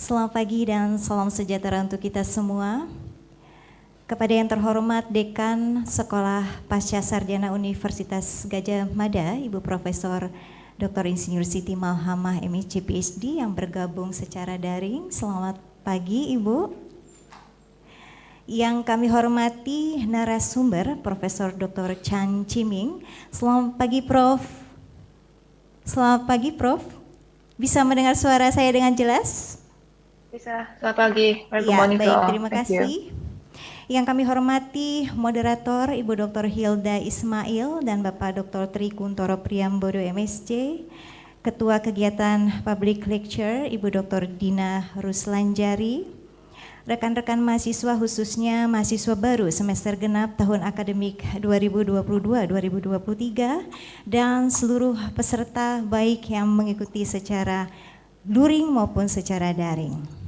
Selamat pagi dan salam sejahtera untuk kita semua. Kepada yang terhormat Dekan Sekolah Pasca Sarjana Universitas Gadjah Mada, Ibu Profesor Dr. Insinyur Siti Malhamah MSc PhD yang bergabung secara daring. Selamat pagi Ibu. Yang kami hormati narasumber Profesor Dr. Chan Chiming. Selamat pagi Prof. Selamat pagi Prof. Bisa mendengar suara saya dengan jelas? Bisa, selamat pagi. Ya, baik, terima kasih. Yang kami hormati moderator Ibu Dr. Hilda Ismail dan Bapak Dr. Tri Kuntoro Priambodo MSc, Ketua Kegiatan Public Lecture Ibu Dr. Dina Ruslanjari, rekan-rekan mahasiswa khususnya mahasiswa baru semester genap tahun akademik 2022-2023 dan seluruh peserta baik yang mengikuti secara luring maupun secara daring.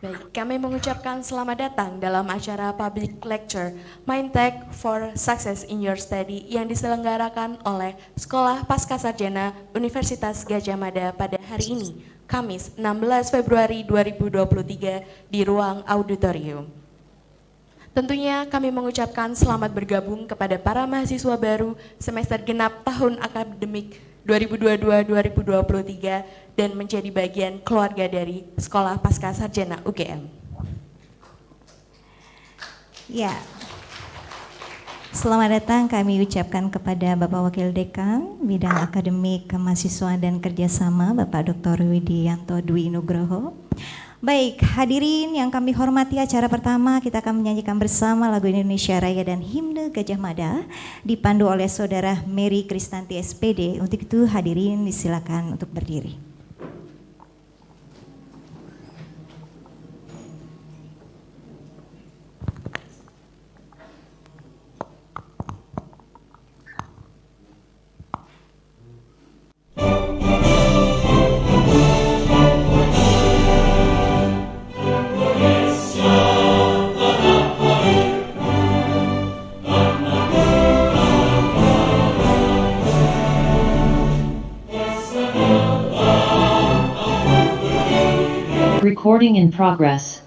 Baik, kami mengucapkan selamat datang dalam acara Public Lecture MindTech for Success in Your Study yang diselenggarakan oleh Sekolah Pascasarjana Universitas Gadjah Mada pada hari ini, Kamis 16 Februari 2023 di ruang auditorium. Tentunya kami mengucapkan selamat bergabung kepada para mahasiswa baru semester genap tahun akademik 2022-2023 dan menjadi bagian keluarga dari Sekolah Pascasarjana UGM. Ya, selamat datang kami ucapkan kepada Bapak Wakil Dekan Bidang Akademik Kemahasiswaan dan Kerjasama Bapak Dr. Widianto Dwi Nugroho. Baik, hadirin yang kami hormati, acara pertama kita akan menyanyikan bersama lagu Indonesia Raya dan Himne Gadjah Mada dipandu oleh Saudara Mary Kristanti SPD. Untuk itu hadirin disilakan untuk berdiri. Recording in progress.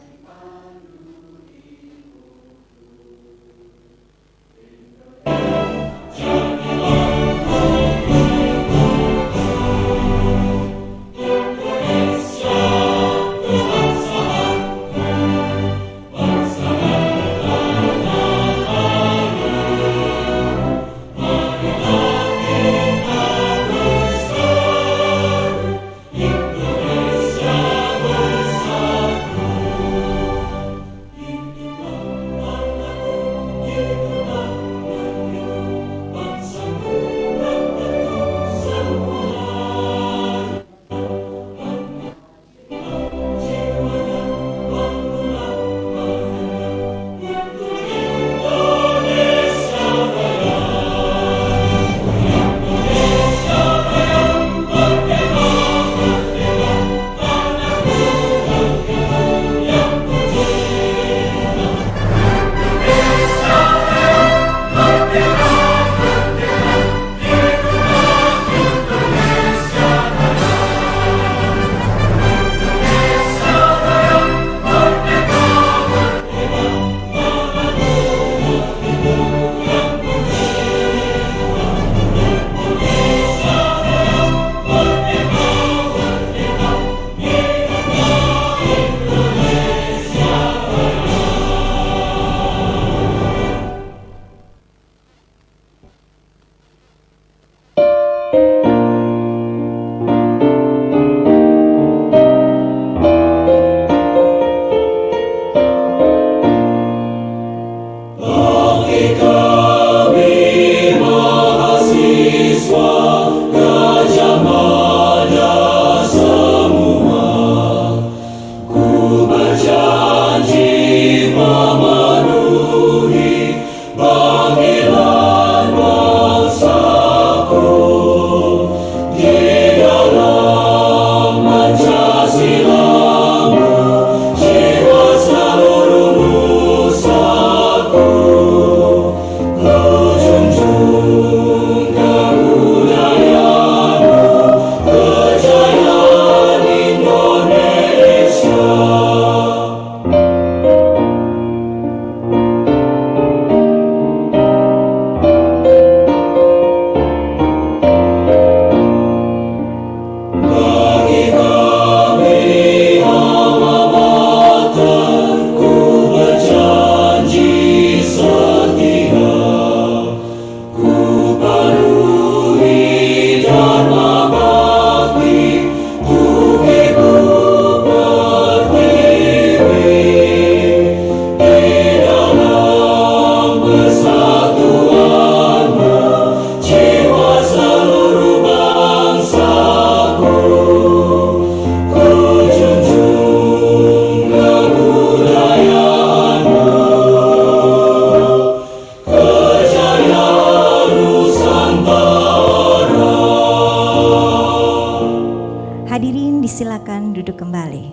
kembali.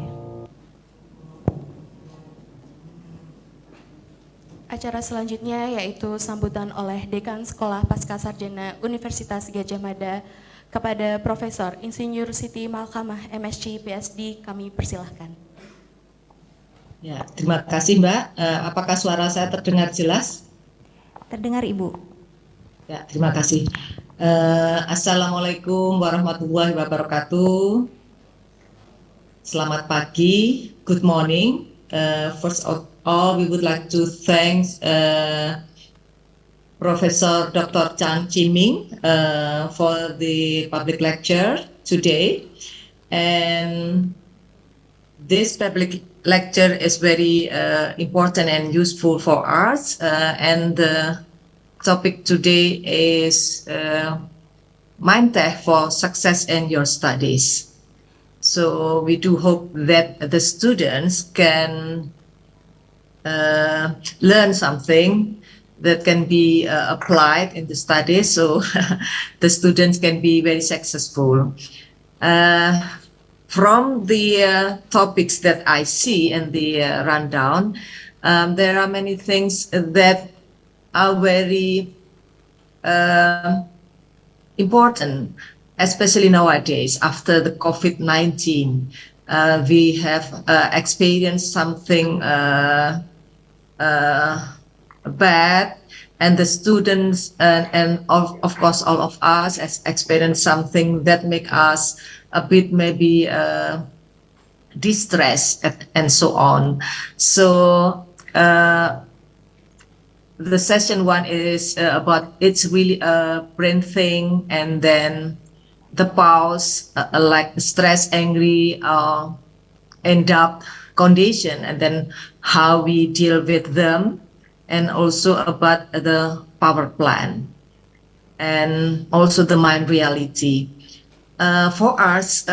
Acara selanjutnya yaitu sambutan oleh Dekan Sekolah Pascasarjana Universitas Gadjah Mada kepada Profesor Insinyur Siti Malkamah MSc PSD, kami persilahkan. Ya, terima kasih Mbak. Apakah suara saya terdengar jelas? Terdengar Ibu. Ya, terima kasih. Assalamualaikum warahmatullahi wabarakatuh. Selamat pagi, good morning. First of all, we would like to thank Professor Dr. Chan Chiming for the public lecture today. And this public lecture is very important and useful for us. And the topic today is MindTech for success in your studies. So we do hope that the students can learn something that can be applied in the studies, so the students can be very successful. From the topics that I see in the rundown, there are many things that are very important, especially nowadays after the COVID-19. We have experienced something bad, and the students and of course all of us has experienced something that make us a bit maybe distressed and so on. So the session one is about it's really a brain thing, and then the pause like stress, angry, end up condition, and then how we deal with them, and also about the power plan, and also the mind reality. For us,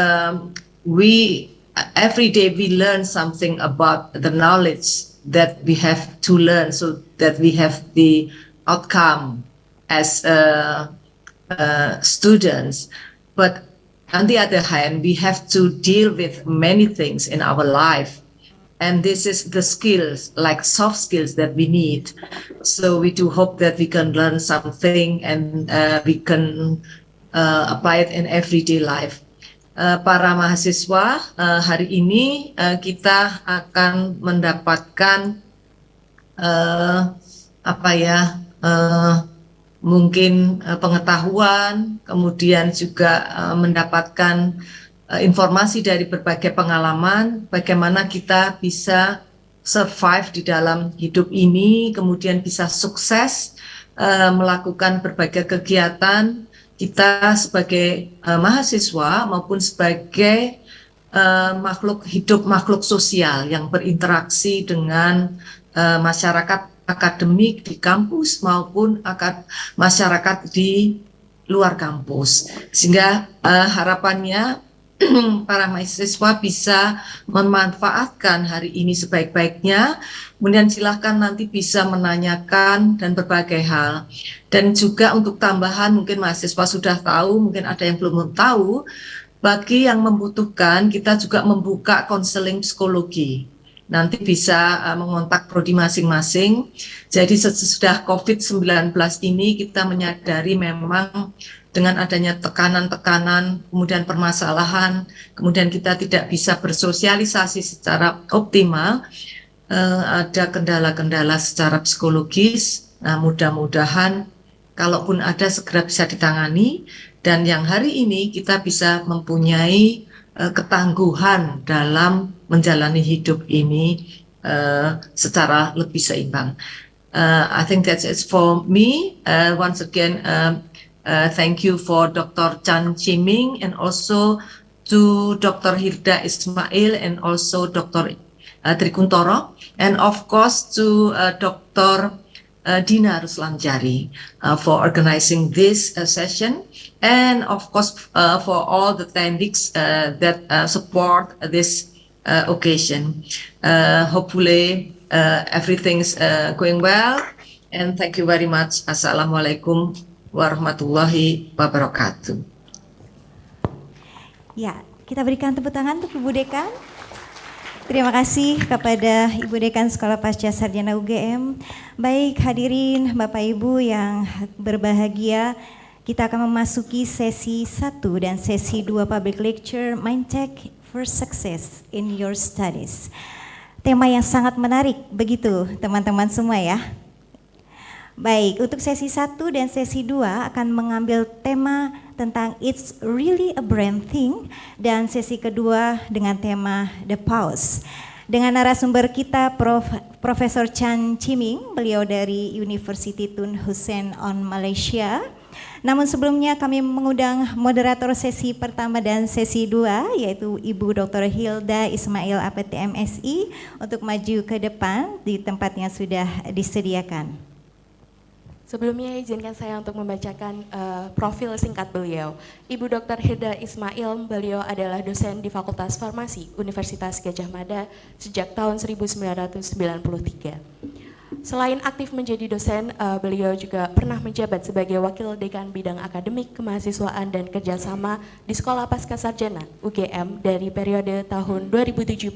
we every day we learn something about the knowledge that we have to learn, so that we have the outcome as students. But on the other hand, we have to deal with many things in our life, and this is the skills, like soft skills, that we need. So we do hope that we can learn something and we can apply it in everyday life. Para mahasiswa, hari ini kita akan mendapatkan mungkin pengetahuan, kemudian juga mendapatkan informasi dari berbagai pengalaman, bagaimana kita bisa survive di dalam hidup ini, kemudian bisa sukses melakukan berbagai kegiatan. Kita sebagai mahasiswa maupun sebagai makhluk hidup, makhluk sosial yang berinteraksi dengan masyarakat akademik di kampus maupun masyarakat di luar kampus. Sehingga harapannya para mahasiswa bisa memanfaatkan hari ini sebaik-baiknya, kemudian silahkan nanti bisa menanyakan dan berbagai hal. Dan juga untuk tambahan, mungkin mahasiswa sudah tahu, mungkin ada yang belum tahu, bagi yang membutuhkan kita juga membuka konseling psikologi. Nanti bisa mengontak prodi masing-masing. Jadi sesudah COVID-19 ini kita menyadari memang dengan adanya tekanan-tekanan, kemudian permasalahan, kemudian kita tidak bisa bersosialisasi secara optimal, ada kendala-kendala secara psikologis. Nah, mudah-mudahan kalaupun ada segera bisa ditangani, dan yang hari ini kita bisa mempunyai ketangguhan dalam menjalani hidup ini secara lebih seimbang. I think that's it for me. Once again, thank you for Dr. Chan Chiming, and also to Dr. Hirda Ismail, and also Dr. Trikuntoro, and of course to Dr. Dina Ruslanjari for organizing this session, and of course for all the attendees that support this occasion. Hopefully everything's going well, and thank you very much. Assalamualaikum warahmatullahi wabarakatuh. Ya, kita berikan tepuk tangan untuk Ibu Dekan. Terima kasih kepada Ibu Dekan Sekolah Pasca Sarjana UGM. Baik hadirin Bapak Ibu yang berbahagia, kita akan memasuki sesi 1 dan sesi 2 Public Lecture MindTech for Success in Your Studies. Tema yang sangat menarik, begitu teman-teman semua ya. Baik, untuk sesi 1 dan sesi 2 akan mengambil tema tentang It's Really a Brain Thing, dan sesi kedua dengan tema The Pause. Dengan narasumber kita Profesor Chan Chiming, beliau dari University Tun Hussein on Malaysia. Namun sebelumnya kami mengundang moderator sesi pertama dan sesi 2 yaitu Ibu Dr. Hilda Ismail APT MSI untuk maju ke depan di tempat yang sudah disediakan. Sebelumnya izinkan saya untuk membacakan profil singkat beliau. Ibu Dr. Hilda Ismail, beliau adalah dosen di Fakultas Farmasi Universitas Gadjah Mada sejak tahun 1993. Selain aktif menjadi dosen, beliau juga pernah menjabat sebagai Wakil Dekan Bidang Akademik, Kemahasiswaan dan Kerjasama di Sekolah Pascasarjana UGM dari periode tahun 2017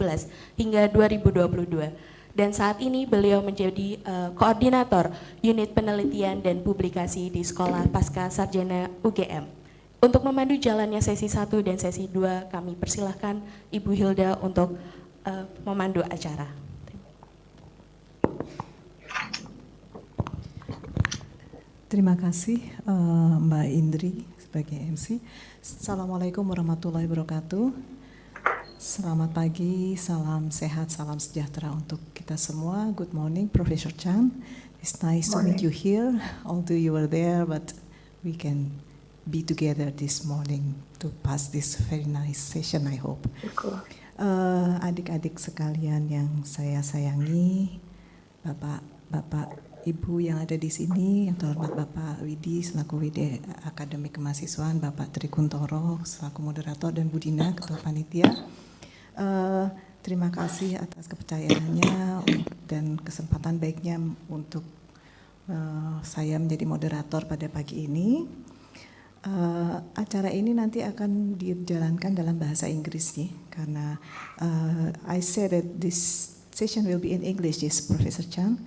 hingga 2022. Dan saat ini beliau menjadi koordinator unit penelitian dan publikasi di Sekolah Pasca Sarjana UGM. Untuk memandu jalannya sesi 1 dan sesi 2, kami persilahkan Ibu Hilda untuk memandu acara. Terima kasih Mbak Indri sebagai MC. Assalamualaikum warahmatullahi wabarakatuh. Selamat pagi, salam sehat, salam sejahtera untuk kita semua. Good morning, Professor Chan. It's nice to meet you here, although you were there, but we can be together this morning to pass this very nice session, I hope. Adik-adik sekalian yang saya sayangi, Bapak, Ibu yang ada di sini, yang terhormat Bapak Widi selaku WD Akademik Kemahasiswaan, Bapak Tri Kuntoro selaku moderator, dan Bu Dina Ketua Panitia. Terima kasih atas kepercayaannya dan kesempatan baiknya untuk saya menjadi moderator pada pagi ini. Acara ini nanti akan dijalankan dalam bahasa Inggris nih, karena I said that this session will be in English, yes, Professor Chan.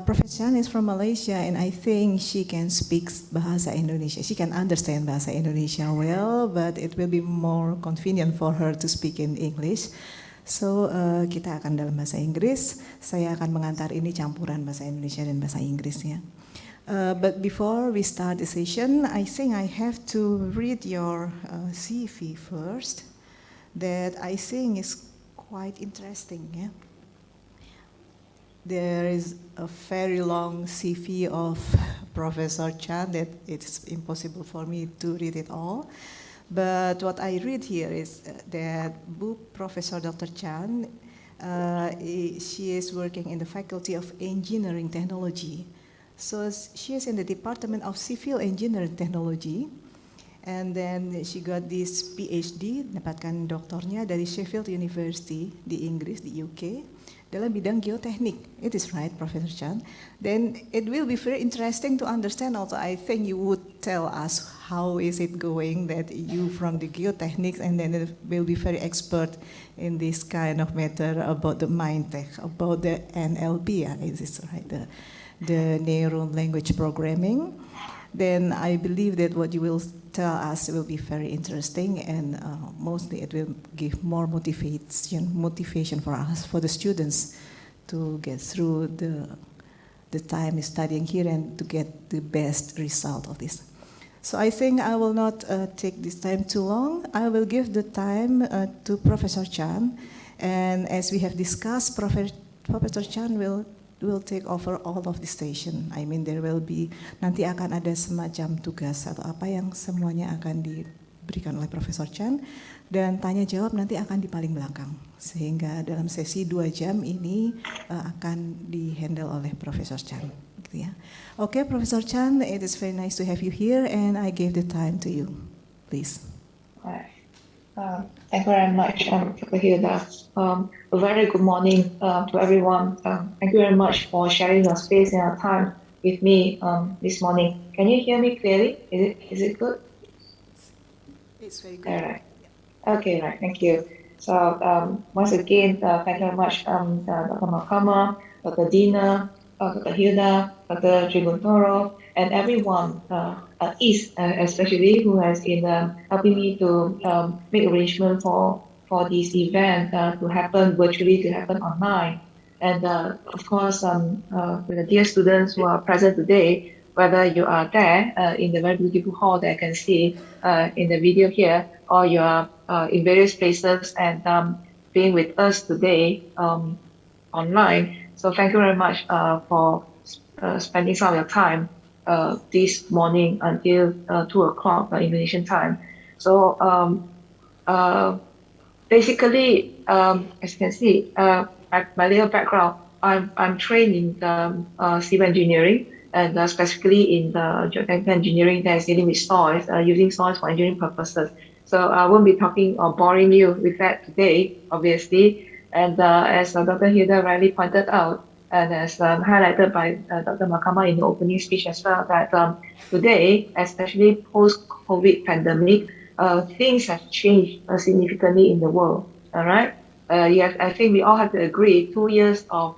Professor Chan is from Malaysia, and I think she can speak bahasa Indonesia. She can understand bahasa Indonesia well, but it will be more convenient for her to speak in English. So kita akan dalam bahasa Inggris. Saya akan mengantar ini campuran bahasa Indonesia dan bahasa Inggris ya. But before we start the session, I think I have to read your CV first. That I think is quite interesting. Yeah. There is a very long CV of Professor Chan that it's impossible for me to read it all. But what I read here is that Professor Dr. Chan, she is working in the Faculty of Engineering Technology. So she is in the Department of Civil Engineering Technology. And then she got this PhD, dapatkan doktornya dari Sheffield University di Inggris, di UK. Dalam bidang geoteknik. It is right, Professor Chan. Then it will be very interesting to understand also. I think you would tell us how is it going that you from the geotechnics, and then it will be very expert in this kind of matter about the MindTech, about the NLP, is this right? The neural language programming. Then I believe that what you will tell us will be very interesting, and mostly it will give more motivation for us, for the students, to get through the time studying here and to get the best result of this. So I think I will not take this time too long. I will give the time to Professor Chan, and as we have discussed, Professor Chan will take over all of the station. I mean there will be, nanti akan ada semacam tugas atau apa yang semuanya akan diberikan oleh Profesor Chan, dan tanya jawab nanti akan di paling belakang, sehingga dalam sesi 2 jam ini akan dihandle oleh Profesor Chan gitu ya. Okay, Professor Chan, it is very nice to have you here, and I give the time to you, please. Thank you very much, Dr. Hilda. A very good morning to everyone. Thank you very much for sharing your space and your time with me this morning. Can you hear me clearly? Is it good? It's very good. All right. Okay, right. Thank you. So once again, thank you very much, Dr. Makama, Dr. Dina, Dr. Hilda, Dr. Triguntoro, and everyone, especially who has been helping me to make arrangement for this event to happen virtually, to happen online. And of course, with the dear students who are present today, whether you are there in the very beautiful hall that I can see in the video here, or you are in various places and being with us today online. So thank you very much for spending some of your time this morning until 2 o'clock Indonesian time. So basically, as you can see, my little background, I'm trained in civil engineering and specifically in the geotechnical engineering that is dealing with soils, using soils for engineering purposes. So I won't be talking or boring you with that today, obviously. And as Dr. Hilda rightly pointed out, and as highlighted by Dr. Makama in the opening speech as well, that today, especially post-COVID pandemic, things have changed significantly in the world. All right. Yes, I think we all have to agree. 2 years of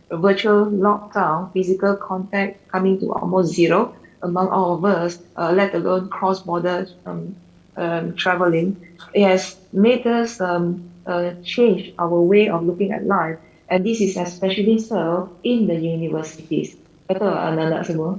virtual lockdown, physical contact coming to almost zero among all of us, let alone cross-border traveling. It has made us change our way of looking at life, and this is especially so in the universities. Betul anak-anak semua.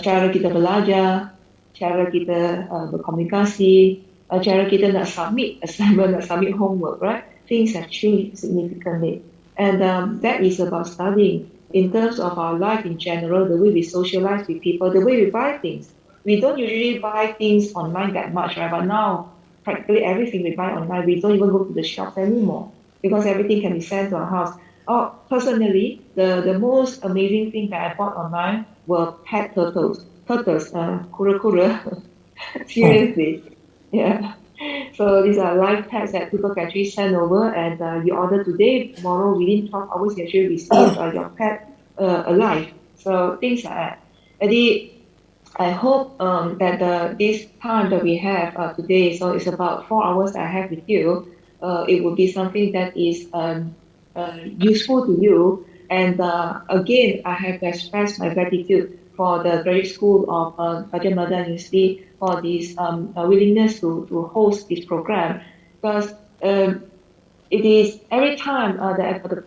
Cara kita belajar, cara kita berkomunikasi, cara kita nak submit assignment, nak submit homework, right? Things have changed significantly. And that is about studying in terms of our life in general, the way we socialize with people, the way we buy things. We don't usually buy things online that much, right? But now, practically everything we buy online, we don't even go to the shops anymore because everything can be sent to our house. Oh, personally, the most amazing thing that I bought online were pet turtles. Kura-kura. Seriously. Yeah. So these are live pets that people can actually send over, and you order today, tomorrow, within 12 hours, you actually receive your pet alive. So things like that. I hope that this time that we have today, so it's about 4 hours that I have with you, it will be something that is useful to you. And again, I have to express my gratitude for the graduate school of Gajah Mada University for this willingness to host this program, because it is every time that I have the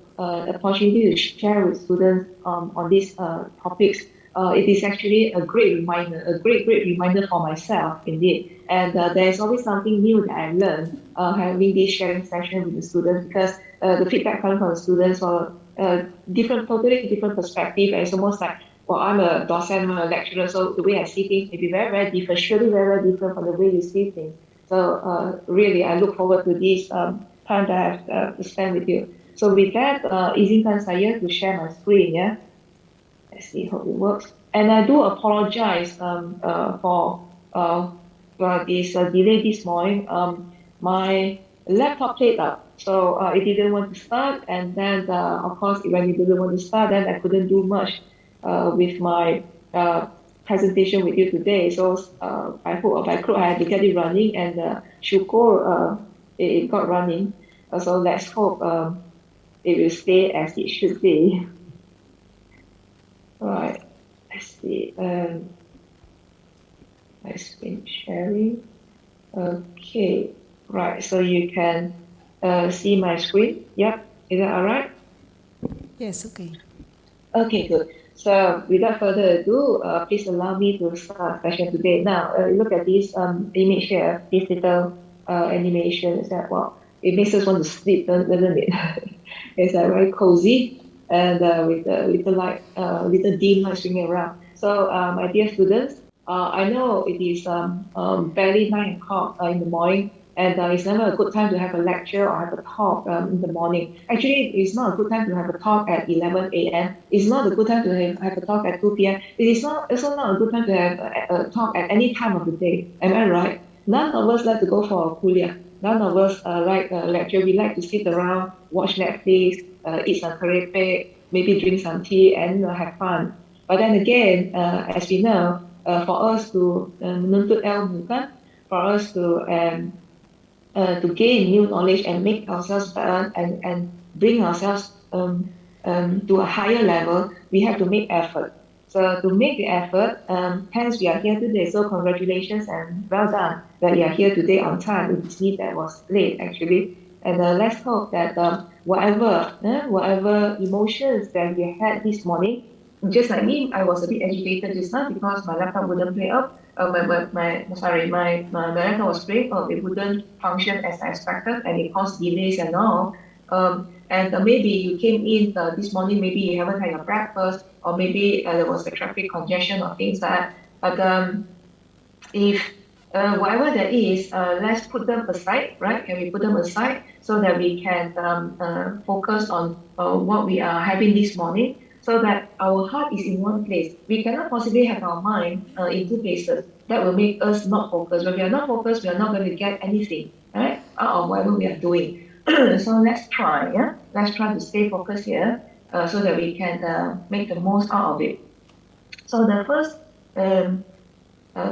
opportunity to share with students on these topics, it is actually a great reminder, a great reminder for myself indeed. And there's always something new that I learned having this sharing session with the students, because the feedback coming from the students for totally different perspective, and it's almost like, well, I'm a docent, I'm a lecturer, so the way I see things may be very, very different, surely very, very different from the way you see things. So really, I look forward to this time that I have to spend with you. So with that, izinkan saya to share my screen, yeah? Let's see, hope it works. And I do apologize for this delay this morning. My laptop played up, so it didn't want to start. And then, of course, when it didn't want to start, then I couldn't do much with my presentation with you today. So I hope I had to get it running, and syukur it got running. So let's hope it will stay as it should be. Right, let's see. My screen sharing. Okay, right. So you can see my screen. Yep, is that all right? Yes, okay. Okay, good. So without further ado, please allow me to start session today. Now, look at this image here, this little animation. Is that, well, it makes us want to sleep, doesn't it? It's very cozy, and with a little light, little dim light swinging around. So, my dear students, I know it is barely 9 o'clock in the morning, and it's never a good time to have a lecture or have a talk in the morning. Actually, it's not a good time to have a talk at 11 a.m. It's not a good time to have a talk at 2 p.m. It is also not a good time to have a talk at any time of the day. Am I right? None of us like to go for a kuliah. None of us like a lecture. We like to sit around, watch Netflix, eat some keripik, maybe drink some tea, and have fun. But then again, as we know, for us to menuntut ilmu kan, for us to to gain new knowledge and make ourselves better and bring ourselves to a higher level, we have to make effort. So to make the effort, hence we are here today. So congratulations and well done that you are here today on time. It is me that was late actually. And let's hope that whatever emotions that we had this morning, just like me, I was a bit agitated just now because my laptop wouldn't play up. My laptop was playing up. It wouldn't function as I expected, and it caused delays and all. And maybe you came in this morning, maybe you haven't had your breakfast, or maybe there was a traffic congestion or things like that. But if whatever that is, let's put them aside, right? Can we put them aside so that we can focus on what we are having this morning, so that our heart is in one place. We cannot possibly have our mind in two places. That will make us not focused. When we are not focused, we are not going to get anything, right, out of whatever we are doing. So let's try, yeah? Let's try to stay focused here so that we can make the most out of it. So the first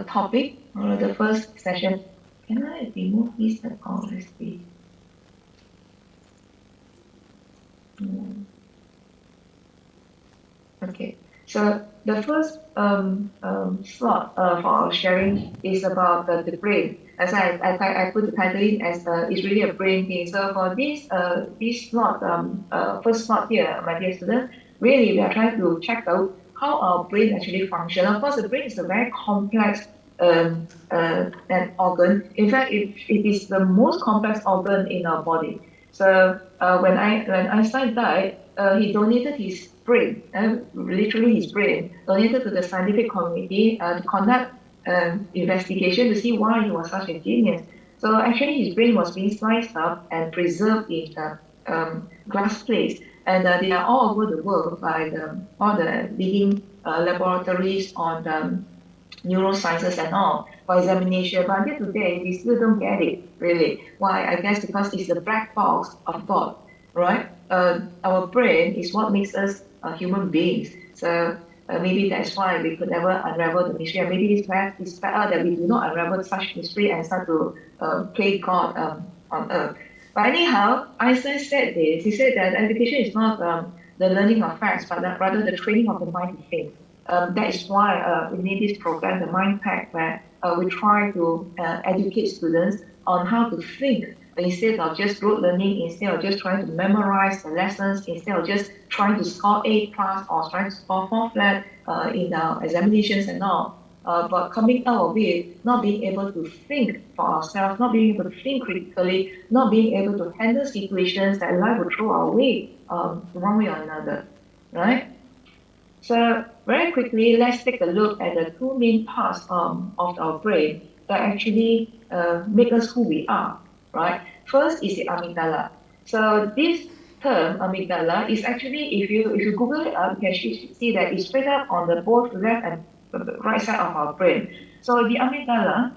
topic, the first session, can I remove this at all? Let's see. Okay, so the first slot for our sharing is about the brain. As I put the title in as it's really a brain thing. So for this slot, first slot here, my dear student, really we are trying to check out how our brain actually functions. Of course, the brain is a very complex an organ. In fact, it is the most complex organ in our body. So when Einstein died, he donated his brain, literally his brain, donated to the scientific community to conduct investigation to see why he was such a genius. So actually, his brain was being sliced up and preserved in glass plates, and they are all over the world by all the leading laboratories on neurosciences and all for examination. But until today, we still don't get it, really. Why? I guess because it's the black box of God, right? Our brain is what makes us human beings. So maybe that's why we could never unravel the mystery. And maybe it's better that we do not unravel such mystery and start to play God on earth. But anyhow, Einstein said this. He said that education is not the learning of facts, but rather the training of the mind to think. That is why we need this program, the MindTech, where we try to educate students on how to think instead of just rote learning, instead of just trying to memorize the lessons, instead of just trying to score A plus or trying to score 4 flat in our examinations and all. But coming out of it, not being able to think for ourselves, not being able to think critically, not being able to handle situations that life will throw our way one way or another, right? So very quickly, let's take a look at the two main parts of our brain that actually make us who we are, right? First is the amygdala. So this term, amygdala, is actually, if you Google it up, you can see that it's spread out on the both left and right side of our brain. So the amygdala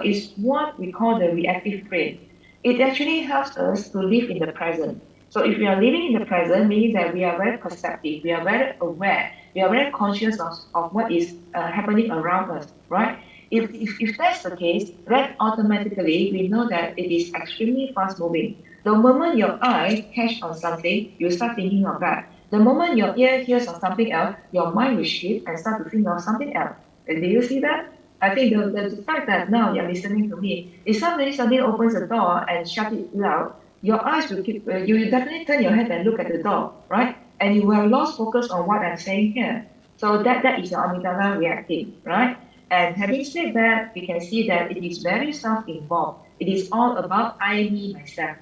is what we call the reactive brain. It actually helps us to live in the present. So if we are living in the present, meaning that we are very perceptive, we are very aware, we are very conscious of what is happening around us, right? If that's the case, then automatically we know that it is extremely fast moving. The moment your eye catch on something, you start thinking of that. The moment your ear hears of something else, your mind will shift and start to think of something else. Do you see that? I think the fact that now you're listening to me, if somebody suddenly opens the door and shut it loud, your eyes will keep, you will definitely turn your head and look at the door, right? And you will lost focus on what I'm saying here. So that is your amygdala reacting, right? And having said that, we can see that it is very self-involved. It is all about I, me, myself.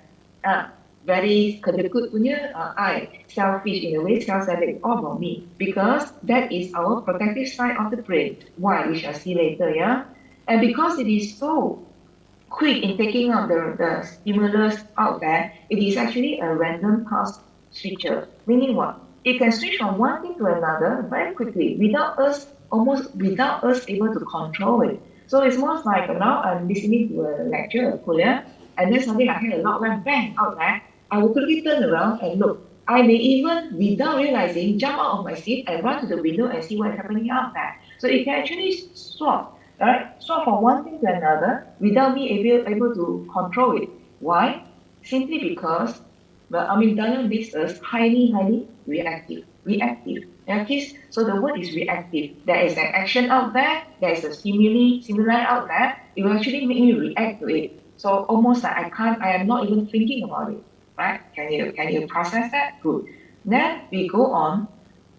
Very kedekut punya I, selfish in a way, self-centered, all about me. Because that is our protective side of the brain. Why? We shall see later, yeah? And because it is so quick in taking out the stimulus out there, it is actually a random task switcher. Meaning what? It can switch from one thing to another very quickly without us able to control it. So it's more like now I'm listening to a lecture, a Korea, and then suddenly I hear a loud bang, bang out there. I will quickly turn around and look. I may even, without realizing, jump out of my seat and run to the window and see what's happening out there. So it can actually swap, right? Swap from one thing to another without me able to control it. Why? Simply because the amygdala makes us highly, highly reactive. Reactive. So the word is reactive. There is an action out there, there is a stimuli out there, it will actually make me react to it. So almost like I am not even thinking about it. Right? Can you process that? Good. Then we go on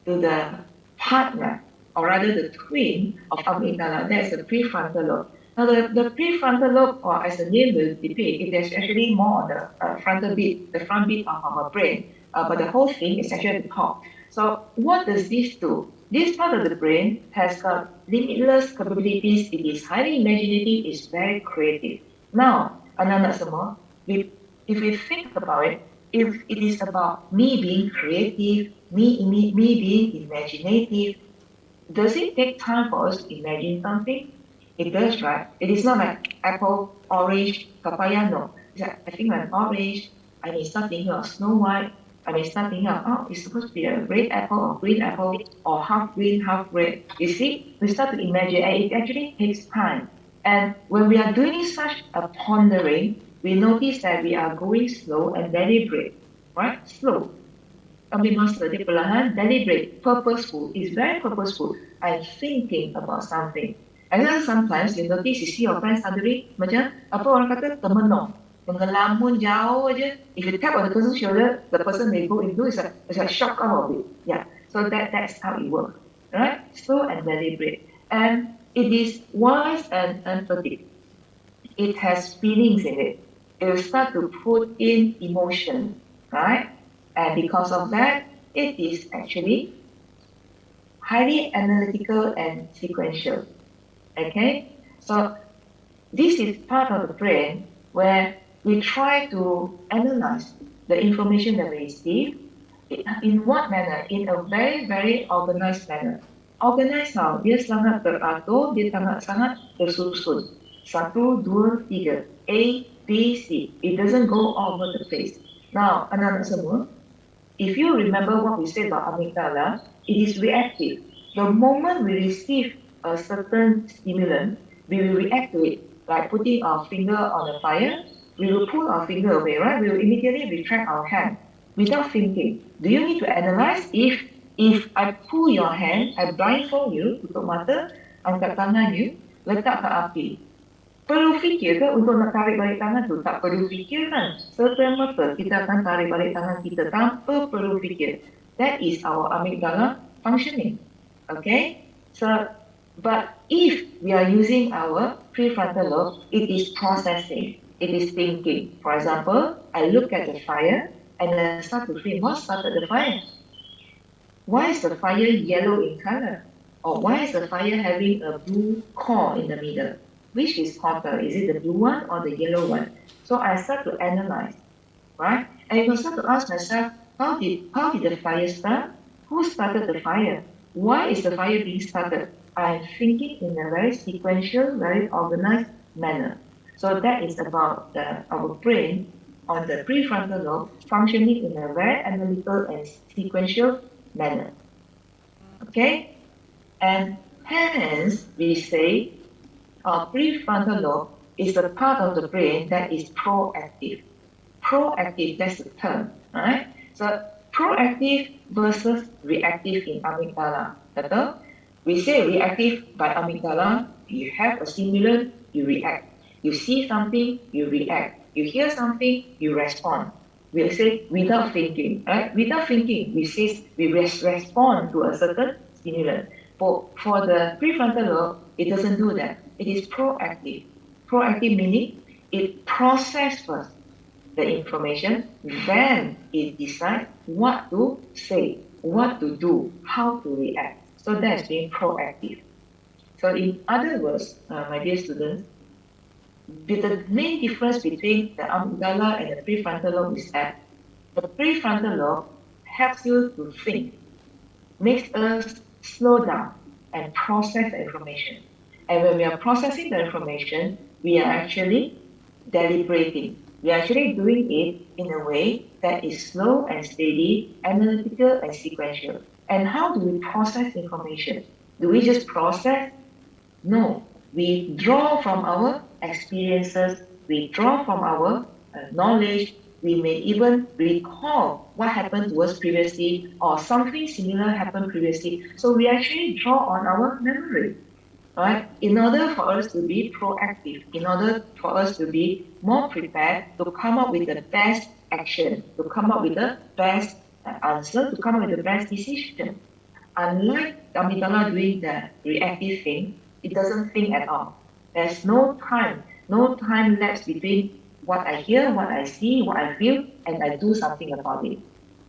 to the partner, or rather the twin of amygdala, that's the prefrontal lobe. Now the prefrontal lobe, or as the name will depict, it is actually more on the frontal bit, the front bit of our brain, but the whole thing is actually at the top. So what does this do? This part of the brain has got limitless capabilities, it is highly imaginative, it's very creative. Now, anak-anak semua, if we think about it, if it is about me being creative, me being imaginative, does it take time for us to imagine something? It does, right? It is not like apple, orange, papaya, no. It's like, I think an orange, I may start thinking of Snow White, I may start thinking of, oh, it's supposed to be a red apple or green apple or half green, half red. You see, we start to imagine, and it actually takes time. And when we are doing such a pondering, we notice that we are going slow and deliberate, right? Slow. Kami master dia perlahan, deliberate, purposeful. It's very purposeful. I'm thinking about something. And then sometimes you notice, you see your friends suddenly, macam apa orang kata termenung, mengelamun jauh aja. If you tap on the person's shoulder, the person may go into it's a shock out of it. Yeah. So that's how it works, right? Slow and deliberate, and it is wise and empathic. It has feelings in it. It will start to put in emotion, right? And because of that, it is actually highly analytical and sequential. Okay? So this is part of the brain where we try to analyze the information that we receive. In what manner? In a very, very organized manner. Organized how? Dia sangat teratur, dia sangat tersusun. 1, 2, 3. A, B, C. It doesn't go all over the place. Now, anak-anak semua, if you remember what we said about amygdala, it is reactive. The moment we receive a certain stimulant, we will react to it, like putting our finger on a fire. We will pull our finger away, right? We will immediately retract our hand without thinking. Do you need to analyze? If I pull your hand, I blindfold you, tutup mata, angkat tangan you, letak ke api. Perlu fikir ke untuk nak tarik balik tangan tu? Tak perlu fikir kan? Serta-merta kita akan tarik balik tangan kita tanpa perlu fikir. That is our amygdala functioning. Okay? So, but if we are using our prefrontal lobe, it is processing. It is thinking. For example, I look at the fire and I start to think, what started the fire? Why is the fire yellow in color? Or why is the fire having a blue core in the middle? Which is hotter? Is it the blue one or the yellow one? So I start to analyze, right? And I start to ask myself, how did the fire start? Who started the fire? Why is the fire being started? I'm thinking in a very sequential, very organized manner. So that is about our brain on the prefrontal lobe functioning in a very analytical and sequential manner. Okay? And hence, we say our prefrontal lobe is the part of the brain that is proactive. Proactive, that's the term, right? So proactive versus reactive in amygdala. Betul? We say reactive by amygdala, you have a stimulant, you react. You see something, you react. You hear something, you respond. We'll say without thinking, right? Without thinking, we respond to a certain stimulant. For the prefrontal lobe, it doesn't do that. It is proactive. Proactive meaning it processes first the information, then it decides what to say, what to do, how to react. So that's being proactive. So in other words, my dear students, the main difference between the amygdala and the prefrontal lobe is that the prefrontal lobe helps you to think, makes us slow down and process the information. And when we are processing the information, we are actually deliberating. We are actually doing it in a way that is slow and steady, analytical and sequential. And how do we process information? Do we just process? No. We draw from our experiences, we draw from our knowledge. We may even recall what happened to us previously or something similar happened previously. So we actually draw on our memory, right? In order for us to be proactive, in order for us to be more prepared to come up with the best action, to come up with the best answer, to come up with the best decision. Unlike the amygdala doing the reactive thing, it doesn't think at all. There's no time lapse between what I hear, what I see, what I feel, and I do something about it.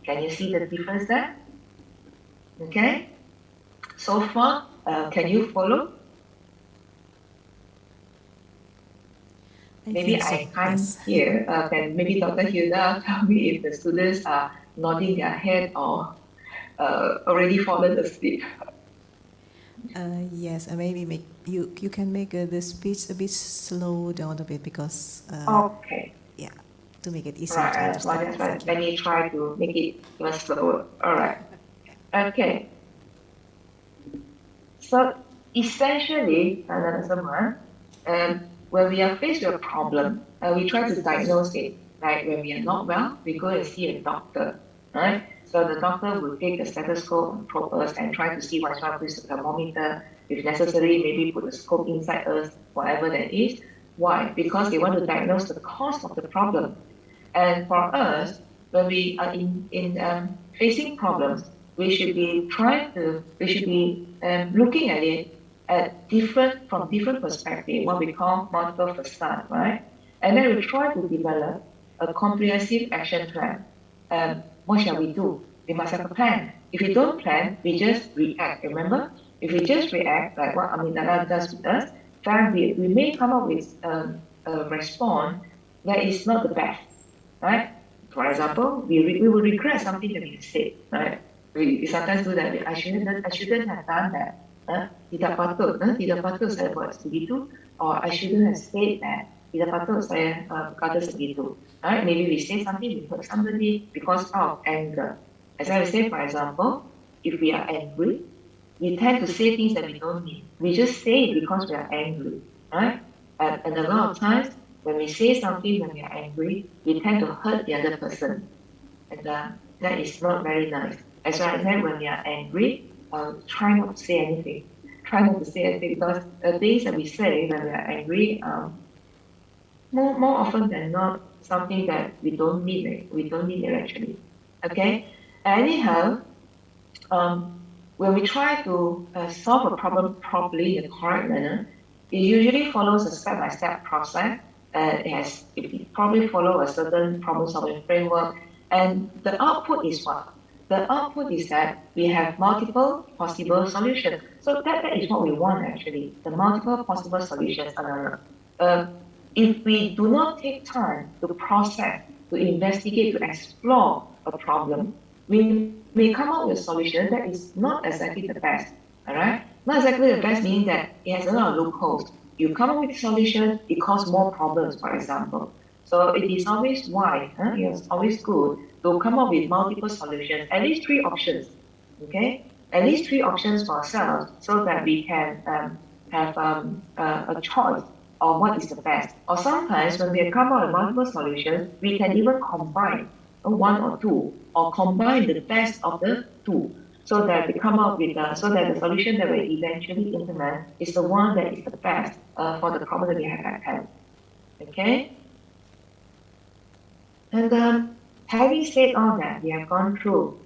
Can you see the difference there? Okay? So far, can you follow? Maybe think so, I can't yes. hear. Can maybe Dr. Hilda tell me if the students are nodding their head or already fallen asleep? Yes, and maybe you can make the speech a bit slow down a bit because Okay. yeah, to make it easier to Right, understand. that's right. Thank you. Let me try to make it even slower. All right. Okay. So essentially, when we are faced with a problem, we try to diagnose it. Like when we are not well, we go and see a doctor, right? So the doctor will take a stethoscope and probe us and try to see what's wrong with the thermometer. If necessary, maybe put a scope inside us, whatever that is. Why? Because they want to diagnose the cause of the problem. And for us, when we are in facing problems, we should be looking at it from different perspective, what we call multiple facade, right? And then we try to develop a comprehensive action plan. What shall we do? We must have a plan. If we don't plan, we just react. Remember, if we just react, like what amygdala does with us, then we may come up with a response that is not the best, right? For example, we will regret something that we said, right? We sometimes do that. I shouldn't have done that. Tidak patut saya buat segitu, or I shouldn't have said that. Tidak patut saya berkata segitu. Right? Maybe we say something, we hurt somebody because of anger. As I say, for example, if we are angry, we tend to say things that we don't mean. We just say it because we are angry, right? And a lot of times, when we say something when we are angry, we tend to hurt the other person. And that is not very nice. As I said, when we are angry, try not to say anything. Try not to say anything because the things that we say when we are angry, more often than not, something that we don't mean it. We don't mean it actually. Okay? Anyhow, when we try to solve a problem properly in the correct manner, it usually follows a step-by-step process. It probably follows a certain problem-solving framework. And the output is what? The output is that we have multiple possible solutions. So that is what we want actually, the multiple possible solutions. If we do not take time to process, to investigate, to explore a problem, we may come up with a solution that is not exactly the best. All right? Not exactly the best meaning that it has a lot of loopholes. You come up with a solution, it causes more problems, for example. So it is always wise, it is always good to come up with multiple solutions, at least 3 options, okay? At least 3 options for ourselves so that we can have a choice of what is the best. Or sometimes when we come up with multiple solutions, we can even combine 1 or 2, or combine the best of the 2, so that we come up with so that the solution that we eventually implement is the one that is the best for the problem that we have at hand. Okay? And having said all that, we have gone through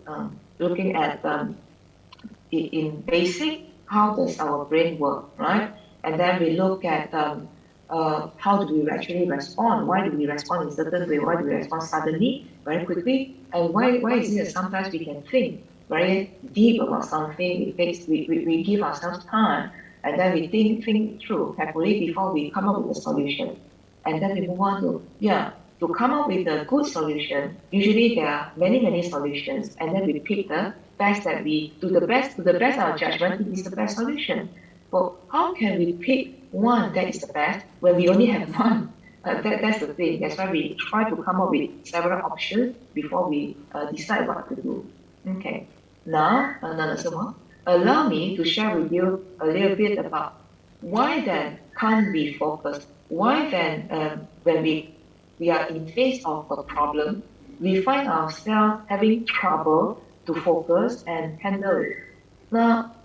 looking at in basic, how does our brain work, right? And then we look at how do we actually respond? Why do we respond in a certain way? Why do we respond suddenly, very quickly? And why is it that sometimes we can think very deep about something? We give ourselves time, and then we think through carefully before we come up with a solution. And then we move on to come up with a good solution. Usually there are many solutions, and then we pick the best that we do the best of our judgment. It is the best solution. But how can we pick one that is the best when we only have one? That's the thing. That's why we try to come up with several options before we decide what to do. Okay. Now, allow me to share with you a little bit about why then can't we focus? Why then when we we are in face of a problem, we find ourselves having trouble to focus and handle it. Now,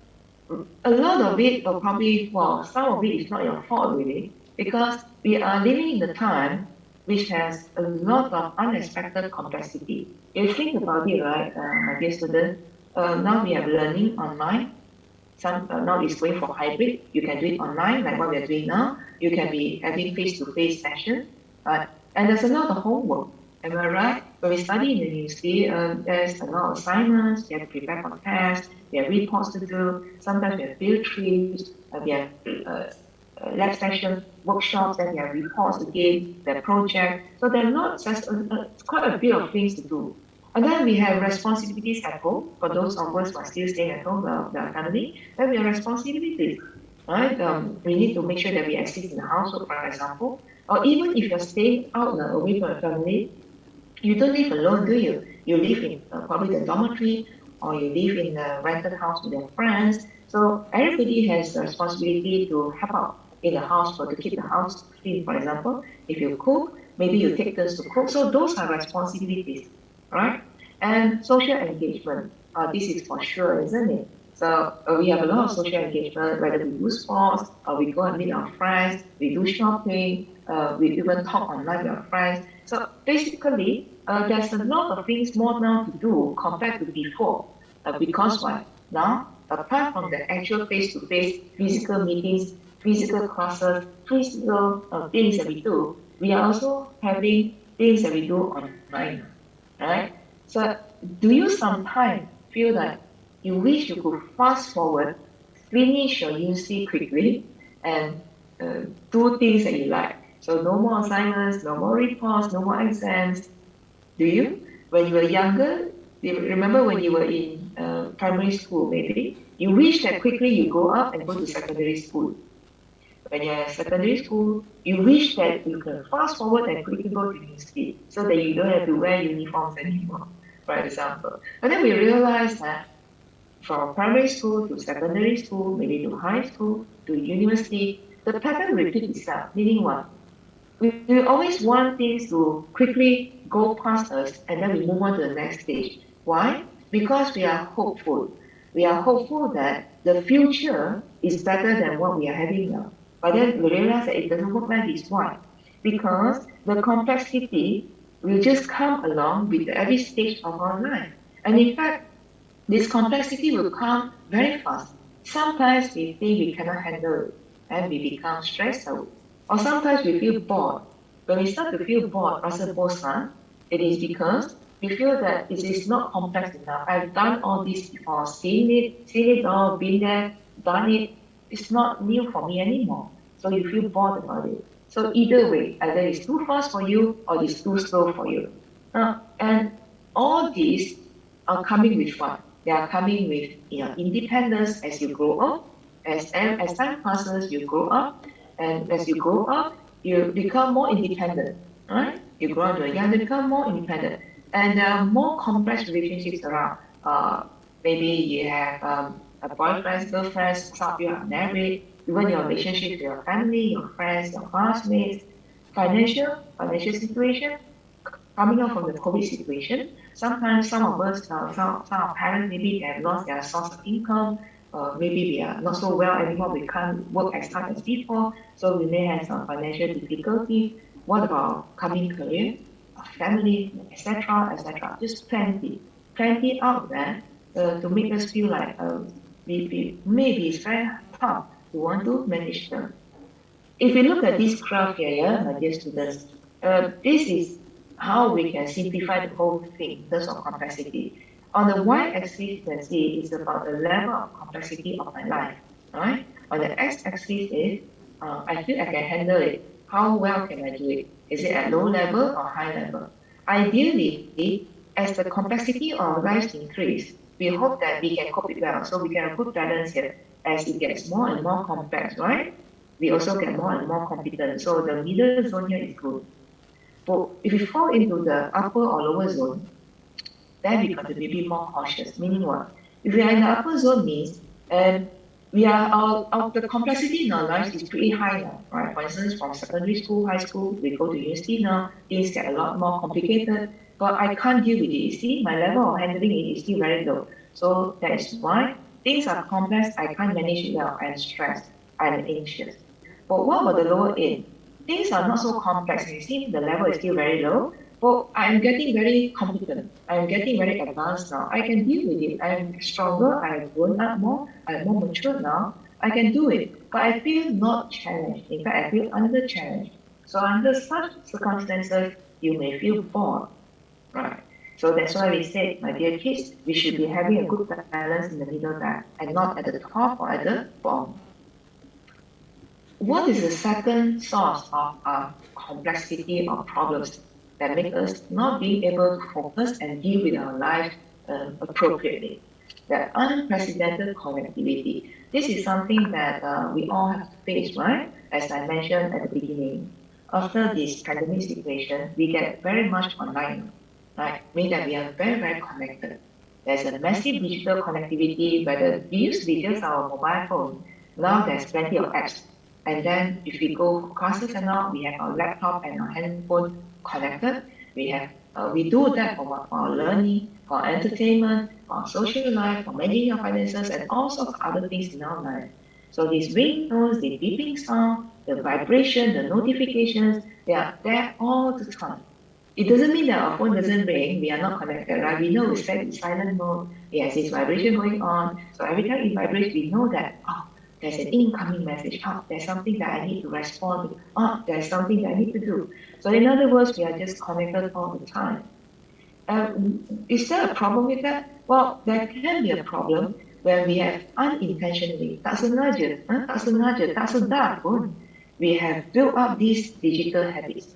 a lot of it, or probably, well, some of it is not your fault really, because we are living in the time which has a lot of unexpected complexity. If you think about it, right, my dear student, now we have learning online. Now it's going for hybrid. You can do it online, like what we are doing now. You can be having face-to-face session, right? And there's a lot of homework. Am I right? When we study in the university, there's a lot of assignments. We have to prepare for tests. We have reports to do. Sometimes we have field trips. We have lab sessions, workshops, and we have reports again, the project. So there are not just quite a bit of things to do. And then we have responsibilities at home for those of us who are still staying at home with our family. Then we have responsibilities, right? We need to make sure that we exist in the household, for example. Or even if you're staying out away from your family, you don't live alone, do you? You live in probably the dormitory, or you live in a rented house with your friends. So everybody has the responsibility to help out in the house to keep the house clean, for example. If you cook, maybe you take turns to cook. So those are responsibilities, right? And social engagement, this is for sure, isn't it? So we have a lot of social engagement, whether we do sports, or we go and meet our friends, we do shopping, we even talk online with our friends. So basically, there's a lot of things more now to do compared to before. Because why? Now, apart from the actual face-to-face physical meetings, physical classes, physical things that we do, we are also having things that we do online, right? So do you sometimes feel that you wish you could fast forward, finish your university quickly, and do things that you like? So no more assignments, no more reports, no more exams. Do you? When you were younger, remember when you were in primary school, maybe, you wish that quickly you grow up and go to secondary school. When you're in secondary school, you wish that you can fast forward and quickly go to university so that you don't have to wear uniforms anymore, for example. But then we realized that from primary school to secondary school, maybe to high school, to university, the pattern repeats itself, meaning what? We always want things to quickly go past us and then we move on to the next stage. Why? Because we are hopeful. We are hopeful that the future is better than what we are having now. But then we realize that it doesn't work like this. Why? Because the complexity will just come along with every stage of our life. And in fact, this complexity will come very fast. Sometimes we think we cannot handle it and we become stressed out. Or sometimes we feel bored. When we start to feel bored, rasa bosan, it is because we feel that it is not complex enough. I've done all this before, seen it all, been there, done it. It's not new for me anymore. So you feel bored about it. So either way, either it's too fast for you or it's too slow for you. And all these are coming with what? They are coming with independence as you grow up. As time passes, you grow up, and as you grow up, you become more independent, right? You grow into a young, you become more independent, and there are more complex relationships around. Maybe you have a boyfriend, girlfriend, some of you are married, even your relationship with your family, your friends, your classmates, financial situation, coming out from the COVID situation. Sometimes some of us, some of parents, maybe they have lost their source of income. Maybe we are not so well anymore. We can't work as hard as before, so we may have some financial difficulty. What about coming career, family, etc., etc.? Just plenty out there to make us feel like maybe it's very tough to want to manage them. If we look at this graph here, yeah, my dear students, this is how we can simplify the whole thing in terms of complexity. On the y-axis, you can see it's about the level of complexity of my life, right? On the x-axis is, I feel I can handle it. How well can I do it? Is it at low level or high level? Ideally, as the complexity of our lives increase, we hope that we can cope it well. So we can have a good balance here. As it gets more and more complex, right? We also get more and more competent. So the middle zone here is good. But if we fall into the upper or lower zone, then we got to be more cautious. Meaning what? If we are in the upper zone means, and the complexity in our lives is pretty high now, right? For instance, from secondary school, high school, we go to university now, things get a lot more complicated, but I can't deal with it. You see, my level of handling it is still very low. So that is why things are complex, I can't manage it well, I'm stressed, I'm anxious. But what about the lower end? Things are not so complex. You see, the level is still very low, but I'm getting very competent. I'm getting very advanced now. I can deal with it. I'm stronger. I've grown up more. I'm more mature now. I can do it. But I feel not challenged. In fact, I feel under challenged. So under such circumstances, you may feel bored, right? So that's why we said, my dear kids, we should be having a good balance in the middle there and not at the top or at the bottom. What is the second source of complexity or problems that make us not being able to focus and deal with our life appropriately? The unprecedented connectivity. This is something that we all have to face, right? As I mentioned at the beginning. After this pandemic situation, we get very much online, right? Meaning that we are very, very connected. There's a massive digital connectivity, whether we used to be just our mobile phone. Now there's plenty of apps. And then if we go for classes and all, we have our laptop and our handphone connected. We do that for our learning, for our entertainment, for our social life, for managing our finances, and all sorts of other things in our life. So these ringtones, the beeping sound, the vibration, the notifications, they are there all the time. It doesn't mean that our phone doesn't ring, we are not connected, right? We know it's set in silent mode, it has this vibration going on. So every time it vibrates, we know that, oh, there's an incoming message, oh, there's something that I need to respond to, oh, there's something that I need to do. So in other words, we are just connected all the time. Is there a problem with that? Well, there can be a problem when we have unintentionally, tak sengaja, tak sedar pun, we have built up these digital habits.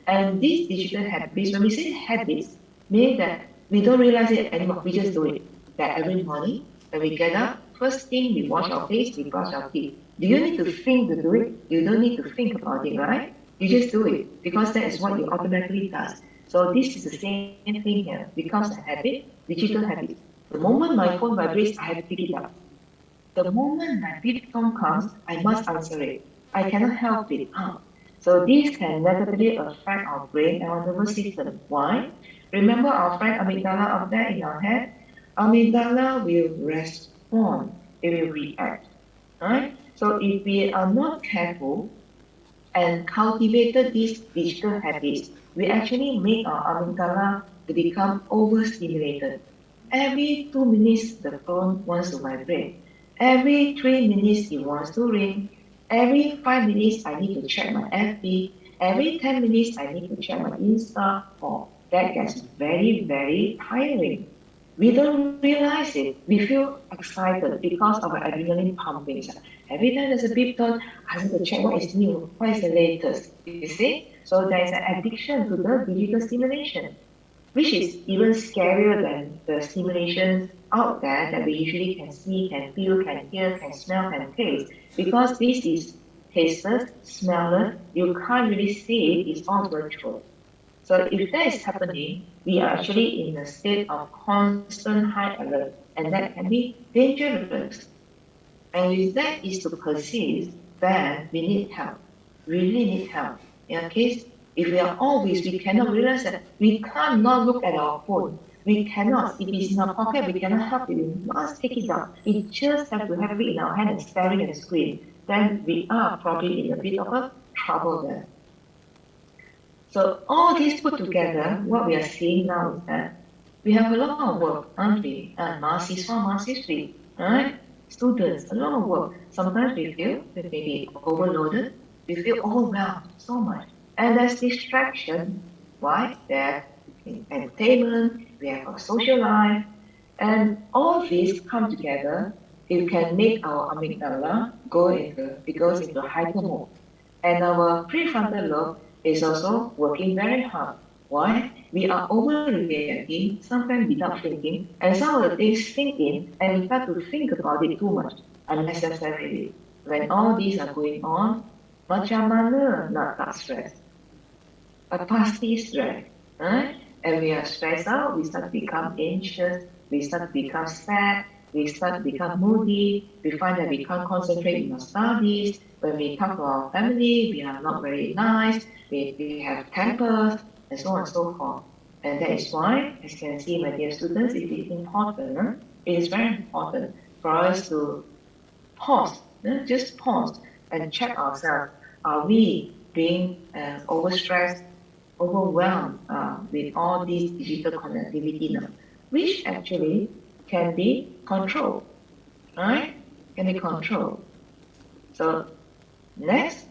And these digital habits, when we say habits, mean that we don't realize it anymore, we just do it. That every morning, when we get up, first thing we wash our face, we brush our teeth. Do you need to think to do it? You don't need to think about it, right? You just do it, because that is what you automatically does. So this is the same thing here, becomes a habit, digital habit. The moment my phone vibrates, I have to pick it up. The moment my beep tone comes, I must answer it. I cannot help it. So this can negatively affect our brain and our nervous system. Why? Remember our friend amygdala up there in our head? Amygdala will respond, it will react. Right? So if we are not careful and cultivated these digital habits, we actually make our amygdala to become overstimulated. Every 2 minutes, the phone wants to vibrate. Every 3 minutes, it wants to ring. Every 5 minutes, I need to check my FB. Every 10 minutes, I need to check my Insta. Oh, that gets very, very tiring. We don't realize it. We feel excited because of our adrenaline pumping. Every time there's a beep tone, I need to check what is new, what is the latest. You see? So there's an addiction to the digital stimulation, which is even scarier than the stimulations out there that we usually can see, can feel, can hear, can smell, can taste. Because this is tasteless, smellless, you can't really see it, it's all virtual. So if that is happening, we are actually in a state of constant high alert, and that can be dangerous. And if that is to persist, then we need help. We really need help. In a case, if we are always, we cannot realize that we can't not look at our phone. We cannot, if it's in our pocket, we cannot help it. We must take it down. We just have to have it in our hand and staring at the screen. Then we are probably in a bit of a trouble there. So all this put together, what we are seeing now is that we have a lot of work, aren't we? Mahasiswa, right? Students, a lot of work. Sometimes we feel we may be overloaded, we feel overwhelmed so much. And there's distraction. Why? There's entertainment, we have our social life, and all these come together, it can make our amygdala goes into hyper mode. And our prefrontal lobe is also working very hard. Why? We are overreacting, sometimes without thinking, and some of the things sink in, and we start to think about it too much, unnecessarily. When all these are going on, macam mana nak tak stress? Pasti stress, right? And we are stressed out, we start to become anxious, we start to become sad, we start to become moody, we find that we can't concentrate in our studies, when we talk to our family, we are not very nice, we have tempers, and so on and so forth. And that is why, as you can see, my dear students, it is important, it is very important for us to pause, just pause and check ourselves. Are we being overstressed, overwhelmed with all these digital connectivity now, which actually can be controlled, right? Can be controlled. So next,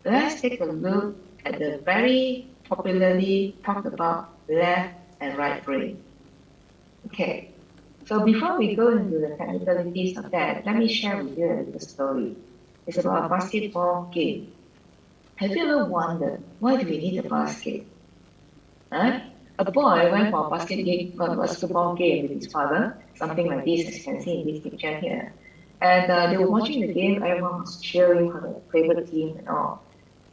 let's take a look at the very popularly talked about left and right brain. Okay, so before we go into the technicalities of that, let me share with you a little story. It's about a basketball game. Have you ever wondered why do we need a basket? Huh? A boy went for a basketball game with his father, something like this, as you can see in this picture here. And they were watching the game, everyone was cheering for their favorite team and all.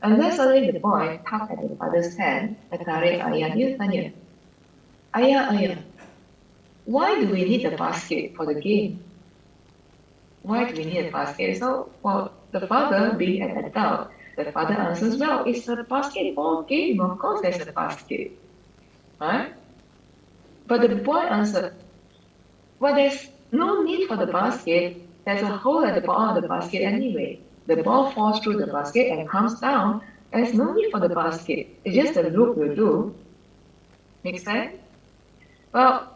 And then suddenly the boy tugged at the father's hand and tarik ayah dia tanya, Ayah, why do we need a basket for the game? Why do we need a basket? So, well, the father, being an adult, the father answers, well, it's a basketball game, of course there's a basket. Right? But the boy answered, well, there's no need for the basket. There's a hole at the bottom of the basket anyway. The ball falls through the basket and comes down. There's no need for the basket. It's just a loop will do. Make sense? Well,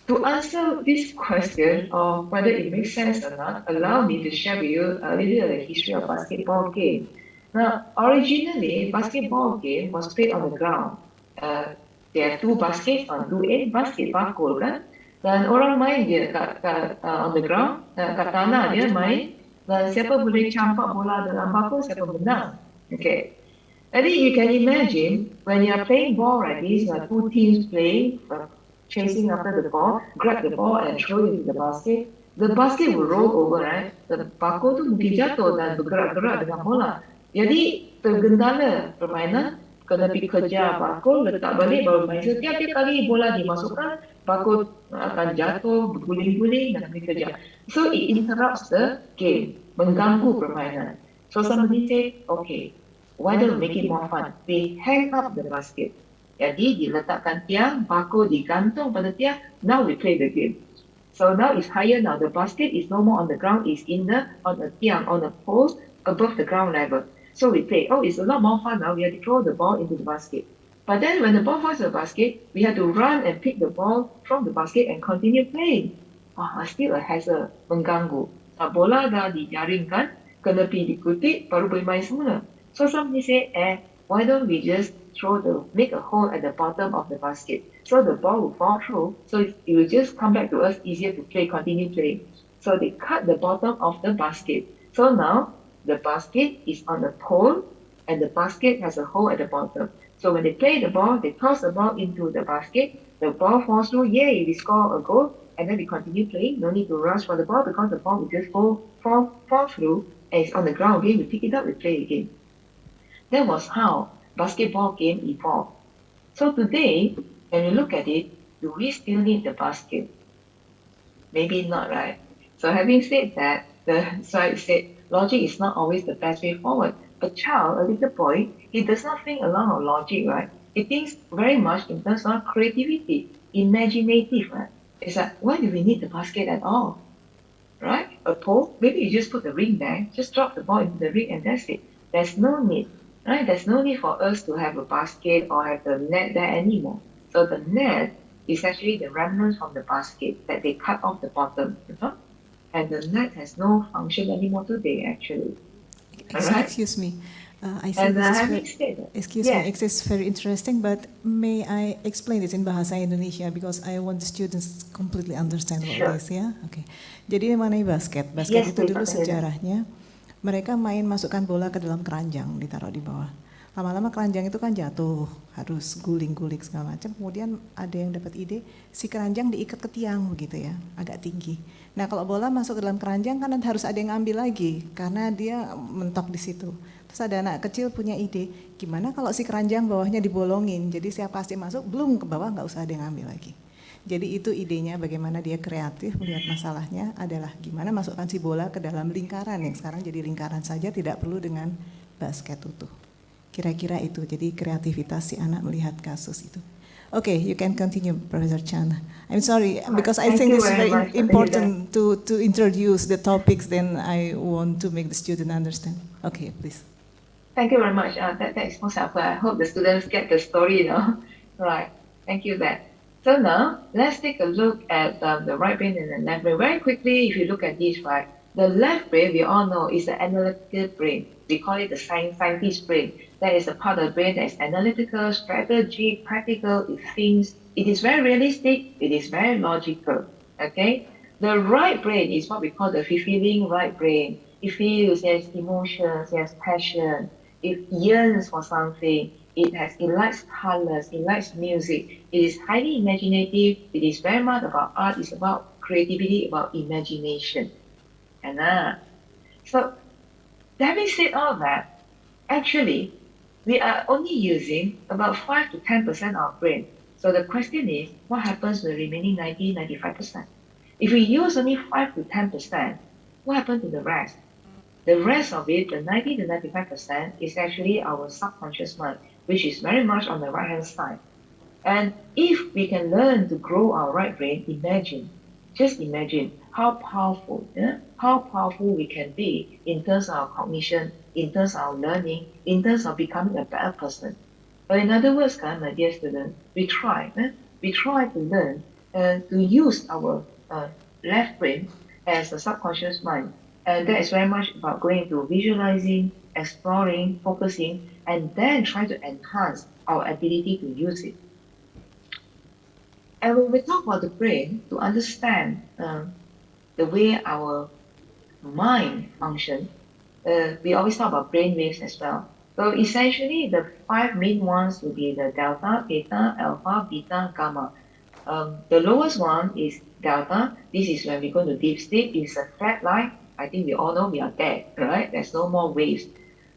to answer this question of whether it makes sense or not, allow me to share with you a little of the history of basketball game. Now, originally, basketball game was played on the ground. There are two baskets on two end, basket bakul kan. Dan orang main je on the ground, kat tanah dia main. Dan siapa boleh campak bola dalam bakul, siapa menang. Okay. Jadi you can imagine when you are playing ball like this, two teams playing, chasing after the ball, grab the ball and throw it into the basket. The basket will roll over, right? The bakul tu mungkin jatuh dan bergerak-gerak dengan bola. Jadi tergendala permainan, kena pergi kejar bakul, letak balik baru main. Setiap kali bola dimasukkan, bakul akan jatuh, berguling-guling dan pergi kejar. So it interrupts the game, mengganggu permainan. So somebody say, okay, why don't we make it more fun? We hang up the basket. Jadi diletakkan tiang, bakul digantung pada tiang, now we play the game. So now it's higher now, the basket is no more on the ground, it's on the tiang, on the post above the ground level. So we play, oh, it's a lot more fun now, we have to throw the ball into the basket. But then when the ball falls in the basket, we have to run and pick the ball from the basket and continue playing. Still a hassle, mengganggu. Bola dah dijaringkan, kena pergi dikutip, baru boleh main semula. So somebody say, why don't we just make a hole at the bottom of the basket, so the ball will fall through, so it will just come back to us, easier to play, continue playing. So they cut the bottom of the basket. So now the basket is on the pole and the basket has a hole at the bottom. So when they play the ball, they toss the ball into the basket, the ball falls through, yay, we score a goal, and then we continue playing, no need to rush for the ball because the ball will just fall through, and it's on the ground again, we pick it up, we play again. That was how basketball game evolved. So today, when we look at it, do we still need the basket? Maybe not, right? So having said that, so I said logic is not always the best way forward. A child, a little boy, he does not think along of logic, right? He thinks very much in terms of creativity, imaginative, right? It's like, why do we need the basket at all? Right? A pole, maybe you just put the ring there, just drop the ball into the ring and that's it. There's no need. Right? There's no need for us to have a basket or have the net there anymore. So the net is actually the remnants from the basket that they cut off the bottom. And the net has no function anymore today, actually. Alright? Excuse me. I see And excuse me, it is very interesting, but may I explain this in Bahasa Indonesia because I want the students completely understand what this, ya? Okay. Jadi mengenai basket Yes, itu dulu please, sejarahnya mereka main masukkan bola ke dalam keranjang, ditaruh di bawah. Lama-lama keranjang itu kan jatuh, harus guling-guling segala macam. Kemudian ada yang dapat ide, si keranjang diikat ke tiang begitu ya, agak tinggi. Nah kalau bola masuk ke dalam keranjang kan harus ada yang ambil lagi, karena dia mentok di situ. Terus ada anak kecil punya ide, gimana kalau si keranjang bawahnya dibolongin, jadi siapa pasti masuk, belum ke bawah nggak usah ada yang ambil lagi. Jadi itu idenya bagaimana dia kreatif melihat masalahnya adalah gimana masukkan si bola ke dalam lingkaran yang sekarang jadi lingkaran saja, tidak perlu dengan basket utuh. Kira-kira itu, jadi kreativitas si anak melihat kasus itu. Okay, you can continue, Professor Chan. I'm sorry, because I Thank think you it's very very much, Dr. important to introduce the topics, then I want to make the student understand. Okay, please. Thank you very much. That is most helpful. I hope the students get the story, Right. Thank you, that. So now, let's take a look at the right brain and the left brain. Very quickly, if you look at this, right, the left brain, we all know, is the analytical brain. We call it the scientist brain. That is a part of the brain that is analytical, strategic, practical, it thinks, it is very realistic, it is very logical, okay? The right brain is what we call the fulfilling right brain. It feels, it has emotions, it has passion, it yearns for something, it likes colors, it likes music, it is highly imaginative, it is very much about art, it's about creativity, about imagination. And so having said all that, actually, we are only using about 5 to 10% of our brain. So the question is, what happens to the remaining 95%? If we use only 5 to 10%, what happens to the rest? The rest of it, the 90 to 95%, is actually our subconscious mind, which is very much on the right-hand side. And if we can learn to grow our right brain, just imagine how powerful we can be in terms of our cognition, in terms of our learning, in terms of becoming a better person. But in other words, my dear students, we try to learn to use our left brain as a subconscious mind. And that is very much about going into visualizing, exploring, focusing, and then trying to enhance our ability to use it. And when we talk about the brain, to understand the way our mind functions, we always talk about brain waves as well. So essentially, the 5 main ones will be the delta, theta, alpha, beta, gamma. The lowest one is delta. This is when we go to deep sleep. It's a flat line. I think we all know we are dead, right? There's no more waves.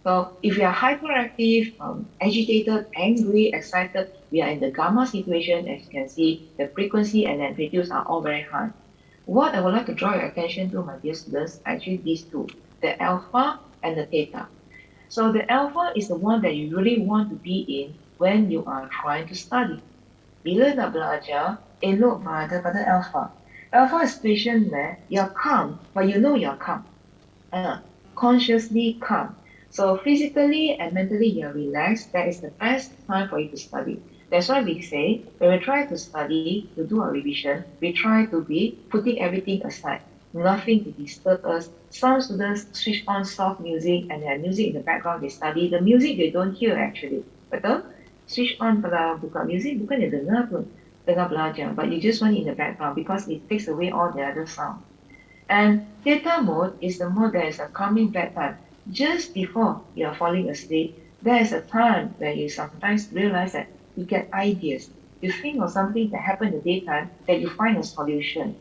So if we are hyperactive, agitated, angry, excited, we are in the gamma situation. As you can see, the frequency and amplitudes are all very high. What I would like to draw your attention to, my dear students, actually these two, the alpha and the theta. So the alpha is the one that you really want to be in when you are trying to study. Bila nak belajar, elok berada pada alpha. Alpha is situation where you're calm, but you know you're calm. Consciously calm. So physically and mentally you're relaxed. That is the best time for you to study. That's why we say, when we try to study, to do a revision, we try to be putting everything aside. Nothing to disturb us. Some students switch on soft music and their music in the background, they study. The music they don't hear actually. Betul? Switch on kalau buka music, bukan dia dengar pun. Tengah belajar, but you just want it in the background because it takes away all the other sound. And theta mode is the mode that is a calming bedtime. Just before you are falling asleep, there is a time where you sometimes realize that you get ideas. You think of something that happened in the daytime that you find a solution.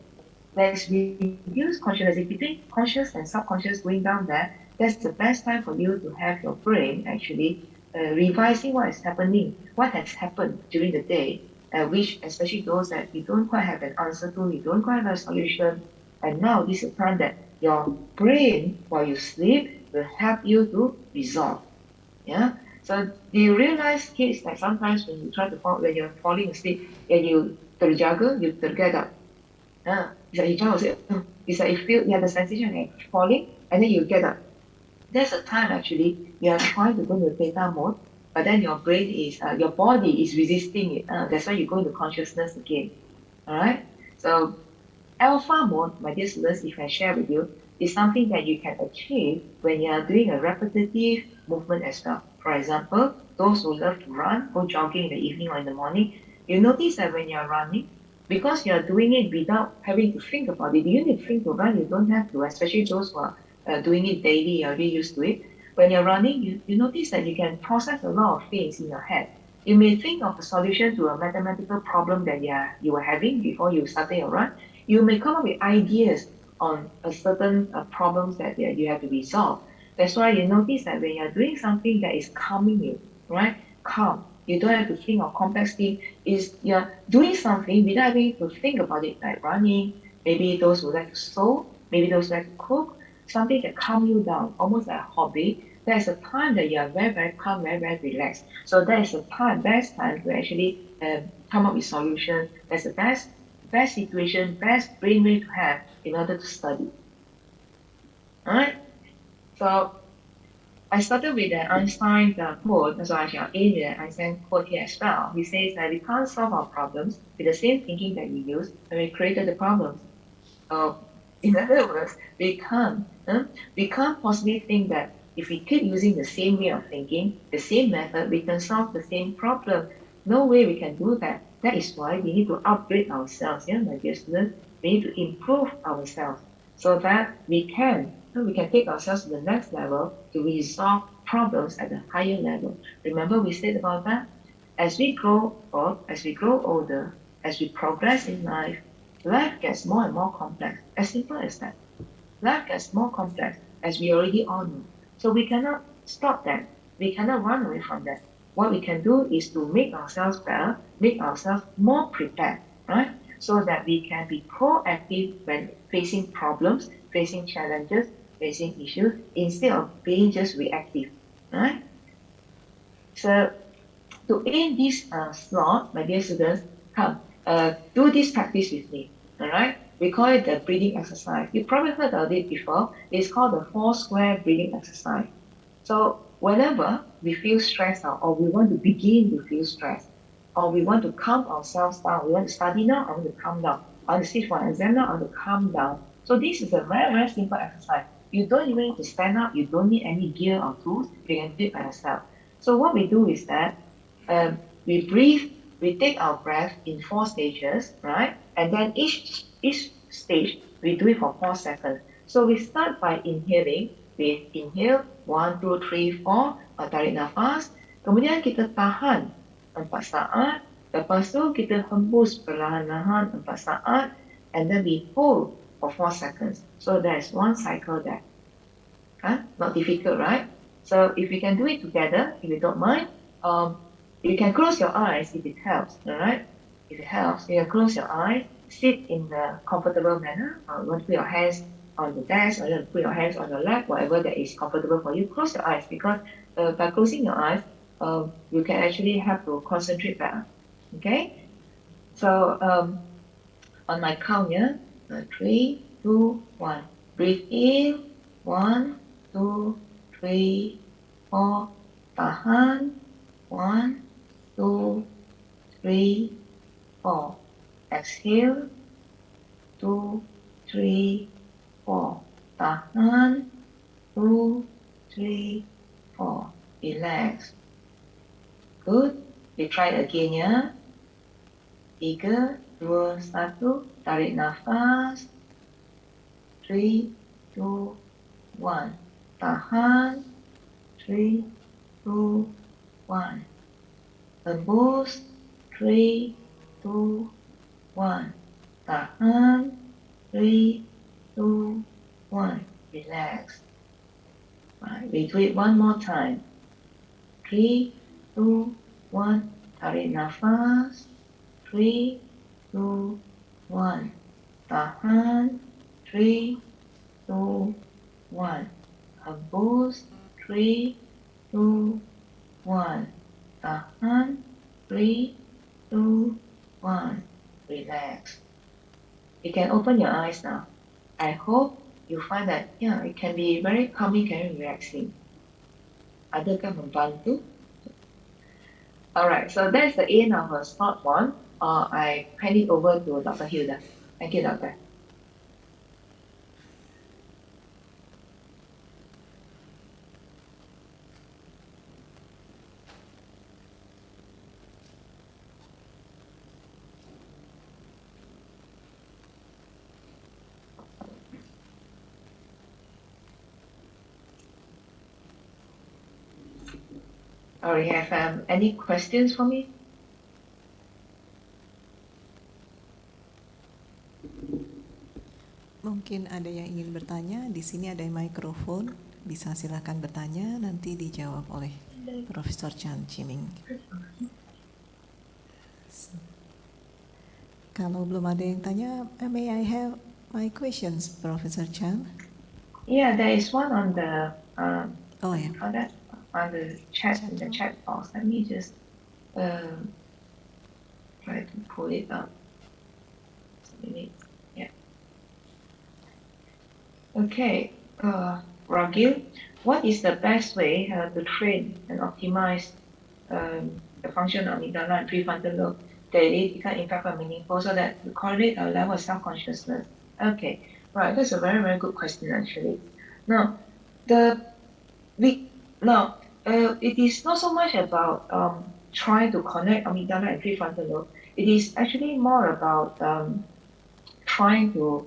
Let's reduce consciousness. Between conscious and subconscious going down there, that's the best time for you to have your brain actually revising what is happening, what has happened during the day, which especially those that you don't quite have an answer to, you don't quite have a solution. And now this is the time that your brain, while you sleep, will help you to resolve. Yeah. So do you realize, kids, that sometimes when you try to fall, when you're falling asleep and you terjaga, you terget up. It's like you try to say, it's like you have the sensation of falling and then you get up. There's a time actually you are trying to go into theta mode, but then your brain is, your body is resisting it. That's why you go into consciousness again. All right. So alpha mode, my dear students, if I share with you, is something that you can achieve when you are doing a repetitive movement as well. For example, those who love to run, go jogging in the evening or in the morning, you notice that when you are running, because you are doing it without having to think about it, you need to think to run, you don't have to, especially those who are doing it daily, you're already used to it. When you're running, you notice that you can process a lot of things in your head. You may think of a solution to a mathematical problem that you were having before you started your run. You may come up with ideas on a certain problems that you have to resolve. That's why you notice that when you're doing something that is calming you, right? Calm. You don't have to think of complex things. Is you're doing something without having to think about it, like running. Maybe those who like to sew, maybe those who like to cook, something that calm you down, almost like a hobby. That is a time that you are very, very calm, very, very relaxed. So that is the time, best time to actually come up with solutions. That's the best situation, best brainwave to have in order to study. Alright? So I started with the Einstein quote, so I shall end with the Einstein quote here as well. He says that we can't solve our problems with the same thinking that we used when we created the problems. In other words, we can't possibly think that if we keep using the same way of thinking, the same method, we can solve the same problem. No way we can do that. That is why we need to upgrade ourselves, my dear students. We need to improve ourselves so that we can take ourselves to the next level to resolve problems at a higher level. Remember we said about that? As we grow up, as we grow older, as we progress in life, life gets more and more complex. As simple as that. Life gets more complex, as we already all know. So we cannot stop that. We cannot run away from that. What we can do is to make ourselves better, make ourselves more prepared, right? So that we can be proactive when facing problems, facing challenges, facing issues, instead of being just reactive, right? So to end this slot, my dear students, come, do this practice with me, all right? We call it the breathing exercise. You probably heard of it before. It's called the 4-square breathing exercise. So whenever we feel stressed out, or we want to begin to feel stressed, or we want to calm ourselves down, we want to study now, I want to calm down. I want to sit for an exam now, I want to calm down. So this is a very, very simple exercise. You don't even need to stand up, you don't need any gear or tools, you can do it by yourself. So what we do is that we breathe, we take our breath in 4 stages, right? And then each stage, we do it for 4 seconds. So we start by inhaling. We inhale 1, 2, 3, 4, tarik nafas. Kemudian kita tahan 4 saat. Lepas tu kita hembus perlahan-lahan 4 saat. And then we hold for 4 seconds. So there's 1 cycle there. Not difficult, right? So if we can do it together, if you don't mind, you can close your eyes if it helps, all right? If it helps, you can close your eyes, sit in a comfortable manner. You want to put your hands on the desk, or you want to put your hands on your lap, whatever that is comfortable for you. Close your eyes, because by closing your eyes, you can actually have to concentrate better, okay? So on my count, 3, 2, 1. Breathe in, 1, 2, 3, 4. Tahan, 1, 2, 3, 4. Exhale, 2, 3, 4. Tahan, 2, 3, 4. Relax. Good. We try again, ya. 3, 2, 1. Tarik nafas. 3, 2, 1. Tahan. 3, 2, 1. Hembus. 3, 2, 1. Tahan. 3, 2, 1. Relax. Right, we do it one more time. 3, 2, 1. Tarik nafas. 3, 2, 1. Tahan. 3, 2, 1. Hembus. 3, 2, 1. Tahan. 3, 2, 1. Relax. You can open your eyes now. I hope you find that, it can be very calming, very relaxing. Adakah membantu? Alright, so that's the end of slot 1. I hand it over to Dr. Hilda. Thank you, Doctor. Or you have any questions for me? Mungkin ada yang ingin bertanya, di sini ada mikrofon, bisa silakan bertanya, nanti dijawab oleh Profesor Chan Chiming. Kalau belum ada yang tanya, may I have my questions, Professor Chan? Yeah, there is one on the Oh yeah. on that on the chat in the Chat chat box. Let me just try to pull it up. Just a minute. Yeah. Okay. Ragil, what is the best way to train and optimize the function of amygdala and prefrontal lobe daily become impactful and meaningful so that we correlate our level of self-consciousness? Okay, right. That's a very, very good question actually. Now, the we now it is not so much about trying to connect amygdala and prefrontal lobe. It is actually more about trying to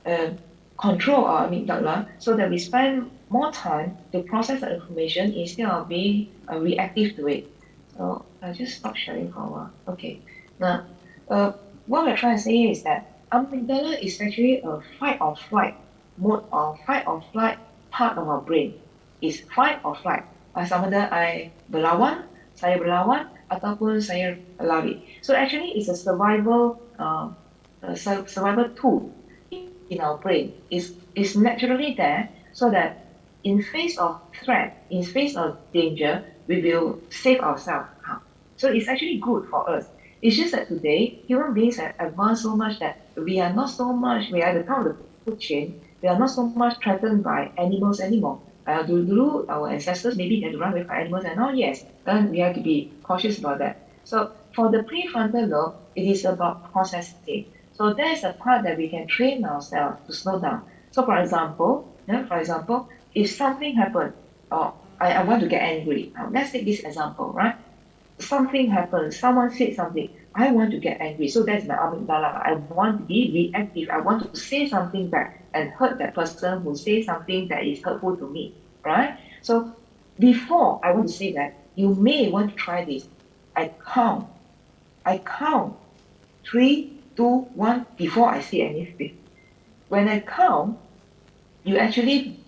uh, control our amygdala so that we spend more time to process the information instead of being reactive to it. So I'll just stop sharing for a while. Okay. Now, uh, what we're trying to say is that amygdala is actually a fight or flight mode or fight or flight part of our brain. It's fight or flight. Sama ada saya berlawan ataupun saya lari. So actually it's a survival tool in our brain is naturally there so that in face of threat, in face of danger, we will save ourselves. So it's actually good for us. It's just that today, human beings have advanced so much that we are not so much, we are at the top of the food chain, we are not so much threatened by animals anymore. Dulu, our ancestors, maybe they had to run away from animals and all, yes, then we have to be cautious about that. So for the prefrontal lobe, it is about processing. So there's a part that we can train ourselves to slow down. So for example, if something happened, or I want to get angry. Let's take this example, right? Something happened, someone said something, I want to get angry. So that's my amygdala. I want to be reactive. I want to say something back and hurt that person who says something that is hurtful to me, right? So before I want to say that, you may want to try this. I count. I count 3, 2, 1 before I say anything. When I count, you actually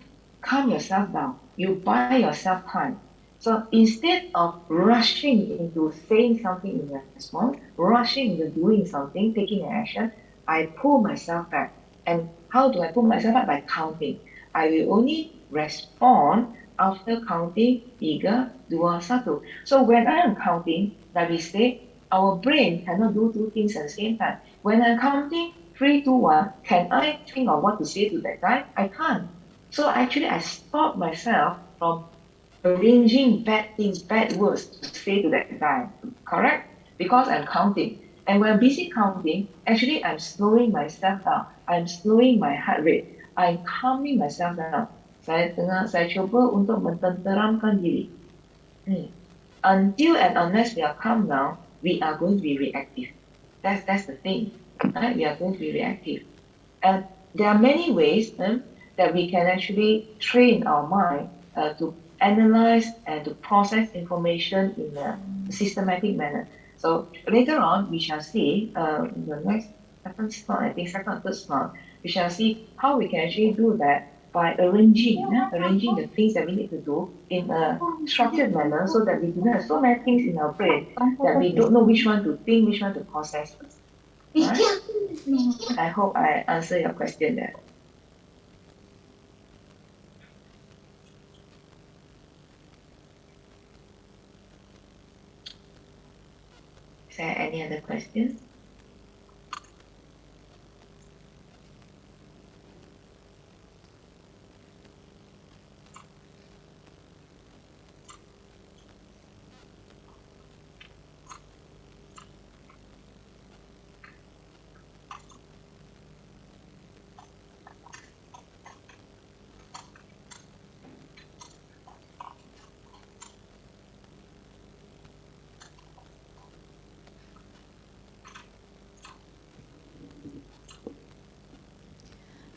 calm yourself down. You buy yourself time. So instead of rushing into saying something in response, rushing into doing something, taking an action, I pull myself back. And how do I pull myself back? By counting. I will only respond after counting 3, 2, 1. So when I am counting, like we say, our brain cannot do two things at the same time. When I'm counting 3, 2, 1, can I think of what to say to that guy? I can't. So actually, I stop myself from arranging bad things, bad words to say to that guy. Correct? Because I'm counting. And when I'm busy counting, actually, I'm slowing myself down. I'm slowing my heart rate. I'm calming myself down. Saya cuba untuk mententeramkan diri. Until and unless we are calm down, we are going to be reactive. That's the thing. Right? We are going to be reactive. And there are many ways that we can actually train our mind to analyze and to process information in a systematic manner. So later on, we shall see in the next second slide, I think second or third slide, we shall see how we can actually do that by arranging the things that we need to do in a structured manner so that we do not have so many things in our brain that we don't know which one to think, which one to process. Right? I hope I answer your question there. Is there any other questions?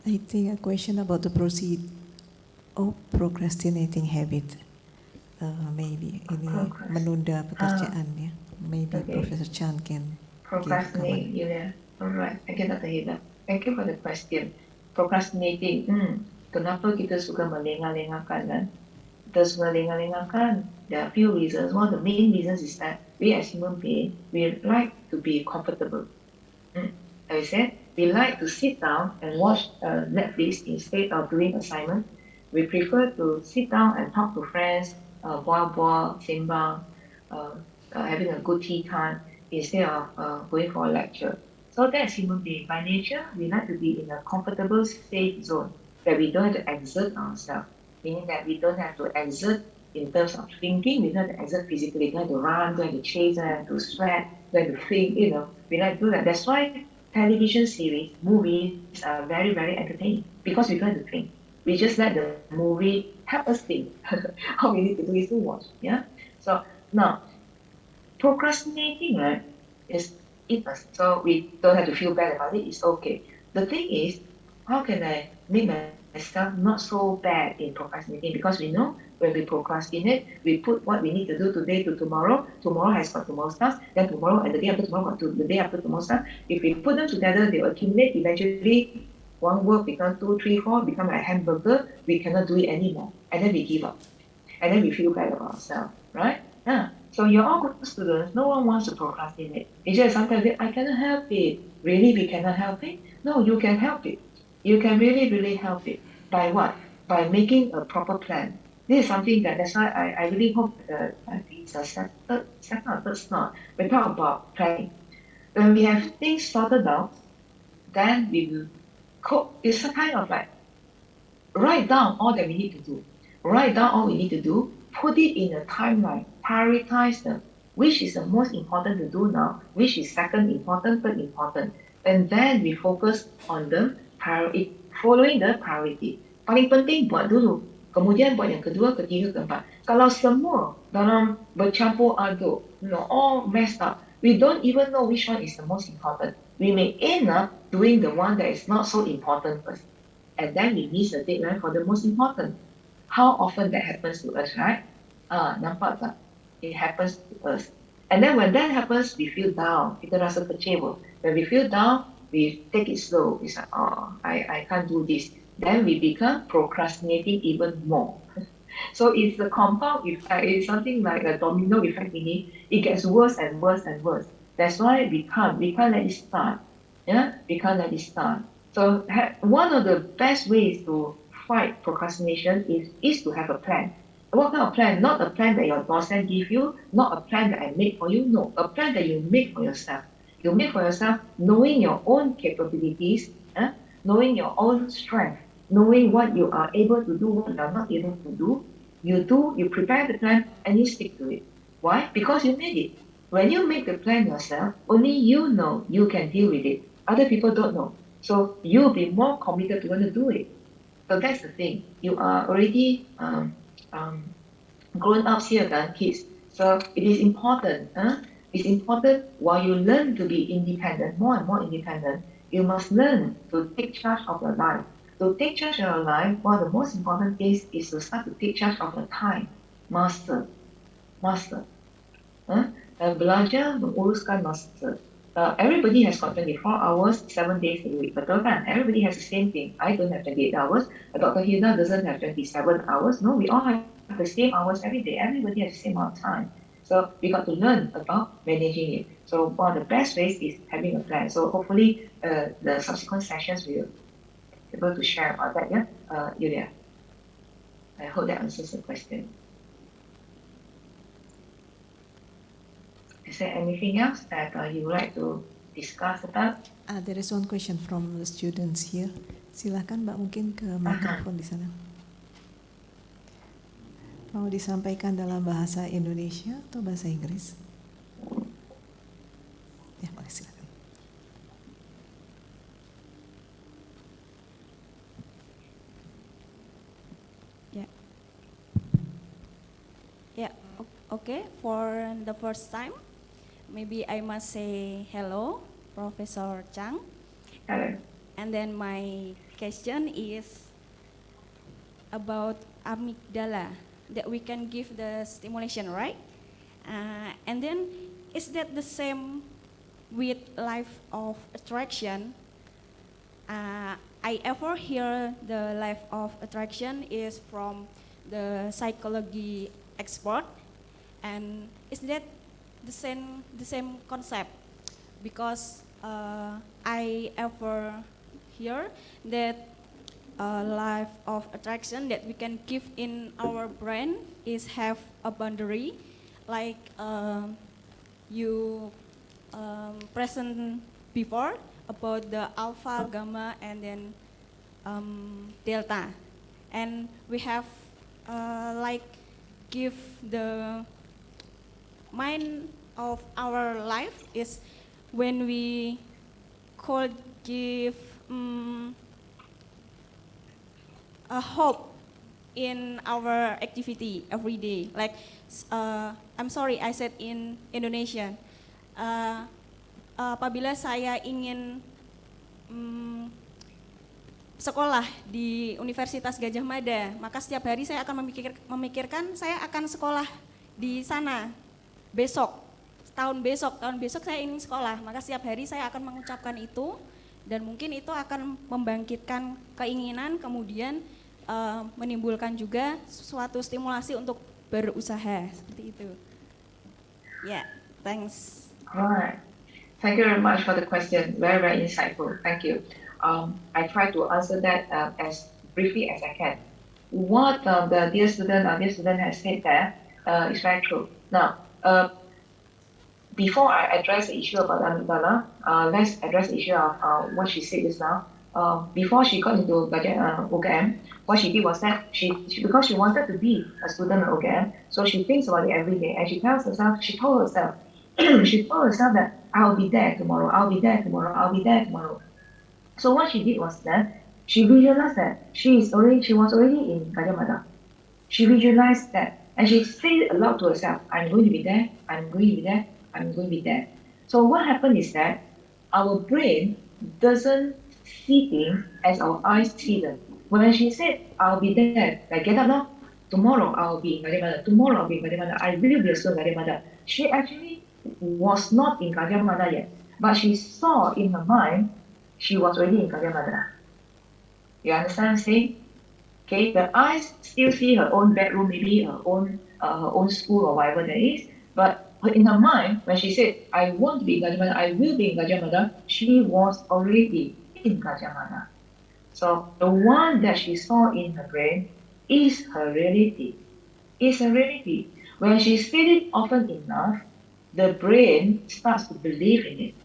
I think a question about the procrastinating habit. Maybe ini menunda pekerjaan ya. Maybe Okay. Professor Chan can Procrastinate, yeah. All right. Thank you, Dr. Hida. Thank you for the question. Procrastinating. Kenapa kita suka melengah-lengahkan kan? Kita suka lengah-lengahkan. There are a few reasons. One of the main reasons is that we as human beings, we like to be comfortable. I said, we like to sit down and watch Netflix instead of doing assignment. We prefer to sit down and talk to friends, sembang, uh, having a good tea time instead of going for a lecture. So that's human being. By nature, we like to be in a comfortable, safe zone where we don't have to exert ourselves, meaning that we don't have to exert in terms of thinking, we don't have to exert physically, we don't have to run, don't have to chase, don't have to sweat, don't have to think, we like to do that. That's why television series, movies are very, very entertaining because we don't have to think. We just let the movie help us think. All we need to do is to watch. Yeah. So now procrastinating, right, is in us. So we don't have to feel bad about it. It's okay. The thing is, how can I make myself not so bad in procrastinating? Because we know when we procrastinate, we put what we need to do today to tomorrow. Tomorrow has got tomorrow's task. Then tomorrow and the day after tomorrow got to the day after tomorrow's task. If we put them together, they will accumulate. Eventually, one work become two, three, four, become like a hamburger. We cannot do it anymore, and then we give up, and then we feel bad about ourselves, right? Yeah. So you're all good students. No one wants to procrastinate. It's just sometimes I cannot help it. Really, we cannot help it? No, you can help it. You can really, really help it. By what? By making a proper plan. This is something that's why I really hope that I think it's a second or third slot. We talk about planning. When we have things sorted out, then we will cope. It's a kind of like write down all that we need to do. Write down all we need to do, put it in a timeline, prioritize them. Which is the most important to do now, which is second important, third important. And then we focus on the priority, following the priority. Paling penting buat dulu. Kemudian buat yang kedua, ketiga, keempat. Kalau semua dalam bercampur aduk, all messed up, we don't even know which one is the most important. We may end up doing the one that is not so important first. And then we miss the deadline for the most important. How often that happens to us, right? Nampak tak? It happens to us. And then when that happens, we feel down. Kita rasa kecewa. When we feel down, we take it slow. It's like, I can't do this. Then we become procrastinating even more. So it's a compound effect. It's something like a domino effect. It gets worse and worse and worse. That's why we can't let it start. Yeah, we can't let it start. So one of the best ways to fight procrastination is to have a plan. What kind of plan? Not a plan that your docent give you, not a plan that I make for you. No, a plan that you make for yourself. You make for yourself knowing your own capabilities, knowing your own strength, knowing what you are able to do, what you are not able to do. You prepare the plan and you stick to it. Why? Because you made it. When you make the plan yourself, only you know you can deal with it. Other people don't know. So you'll be more committed to want to do it. So that's the thing. You are already grown ups here, kids. So it is important. It's important while you learn to be independent, more and more independent, you must learn to take charge of your life. To take charge of your life, one of the most important things is to start to take charge of your time. Master. Belajar menguruskan masa. Everybody has got 24 hours, 7 days a week. Betul kan? Everybody has the same thing. I don't have 28 hours. Dr. Hilda doesn't have 27 hours. No, we all have the same hours every day. Everybody has the same amount of time. So we got to learn about managing it. So one of the best ways is having a plan. So hopefully the subsequent sessions will be able to share about that. Yeah, Yulia. I hope that answers the question. Is there anything else that you would like to discuss about? There is one question from the students here. Silakan Mbak, mungkin ke mikrofon di sana. Mau disampaikan dalam bahasa Indonesia atau bahasa Inggris? Ya, makasih. Silakan. Okay, for the first time, maybe I must say hello, Professor Chang. Hello. And then my question is about amygdala, that we can give the stimulation, right? And then is that the same with life of attraction? I ever hear the life of attraction is from the psychology expert, and is that the same concept? Because I ever hear that life of attraction that we can give in our brain is have a boundary, like you present before about the alpha, gamma, and then delta, and we have like give the mind of our life is when we could give a hope in our activity every day. Like, I'm sorry, I said in Indonesian. Apabila saya ingin sekolah di Universitas Gajah Mada, maka setiap hari saya akan memikirkan saya akan sekolah di sana besok, tahun besok saya ingin sekolah, maka setiap hari saya akan mengucapkan itu, dan mungkin itu akan membangkitkan keinginan, kemudian menimbulkan juga suatu stimulasi untuk berusaha, seperti itu. Yeah, thanks. Alright. Thank you very much for the question. Very, very insightful. Thank you. I try to answer that as briefly as I can. What the dear student has said there is very true. Now, before I address the issue about amygdala, let's address the issue of what she said just now. Before she got into OGM, what she did was that because she wanted to be a student at OGM, so she thinks about it every day, and she told herself that I'll be there tomorrow, I'll be there tomorrow, I'll be there tomorrow. So what she did was that she visualized that she was already in Gajah Mada. She visualized that, and she said it aloud to herself, I'm going to be there, I'm going to be there, I'm going to be there. So what happened is that our brain doesn't see things as our eyes see them. When she said, I'll be there, like get up now, tomorrow I'll be in Gajah Mada, tomorrow I'll be in Gajah Mada, I will be a student in Gajah Mada. She actually was not in Gajah Mada yet, but she saw in her mind she was already in Gajah Mada. You understand what I'm saying? Okay, the eyes still see her own bedroom, maybe her own school or whatever that is, but in her mind, when she said, I want to be in Gajah Mada, I will be in Gajah Mada, she was already in Gajah Mada. So the one that she saw in her brain is her reality. Is her reality. When she said it often enough, the brain starts to believe in it.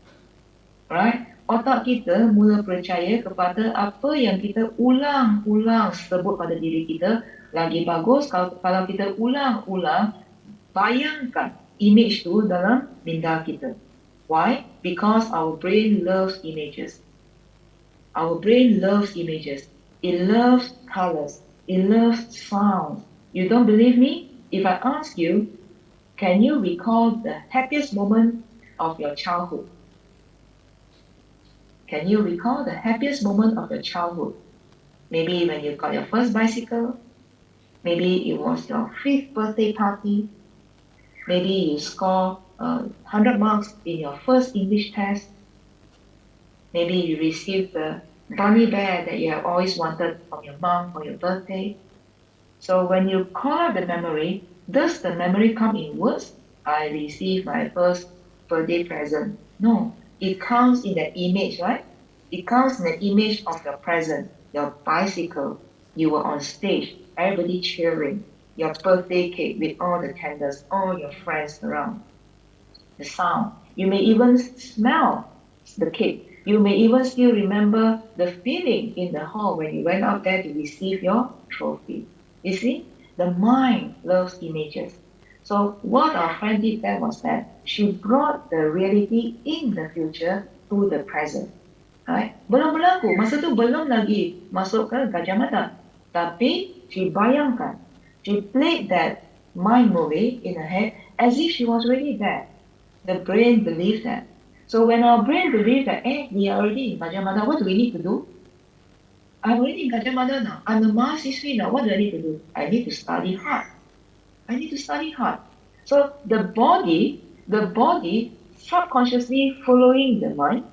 Right? Otak kita mula percaya kepada apa yang kita ulang-ulang sebut pada diri kita. Lagi bagus kalau kita ulang-ulang bayangkan image tu dalam minda kita. Why? Because our brain loves images. Our brain loves images. It loves colors. It loves sounds. You don't believe me? If I ask you, can you recall the happiest moment of your childhood? Can you recall the happiest moment of your childhood? Maybe when you got your first bicycle. Maybe it was your 5th birthday party. Maybe you scored 100 marks in your first English test. Maybe you received the bunny bear that you have always wanted from your mom for your birthday. So when you call out the memory, does the memory come in words? I received my first birthday present. No, it comes in the image, right? It comes in the image of your present, your bicycle. You were on stage, everybody cheering, your birthday cake with all the candles, all your friends around. The sound. You may even smell the cake. You may even still remember the feeling in the hall when you went out there to receive your trophy. You see, the mind loves images. So what our friend did there was that she brought the reality in the future to the present. Right? Belum berlaku, masa tu belum lagi masuk ke Gajah Mada. Tapi she bayangkan, she played that mind movie in her head as if she was already there. The brain believed that. So when our brain believes that, we are already in Gajah Mada, what do we need to do? I'm already in Gajah Mada now. I'm a mahasiswi now. What do I need to do? I need to study hard. I need to study hard. So the body subconsciously following the mind.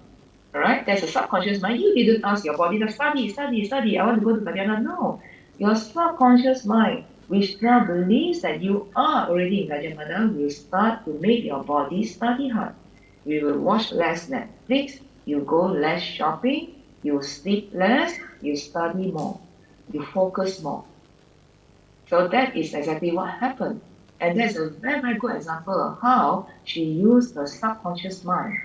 Alright, there's a subconscious mind. You didn't ask your body to study. I want to go to Gajah Mada. No. Your subconscious mind, which now believes that you are already in Gajah Mada, will start to make your body study hard. We will watch less Netflix. you go less shopping, you sleep less, you study more, you focus more. So that is exactly what happened. And that's a very, very good example of how she used her subconscious mind.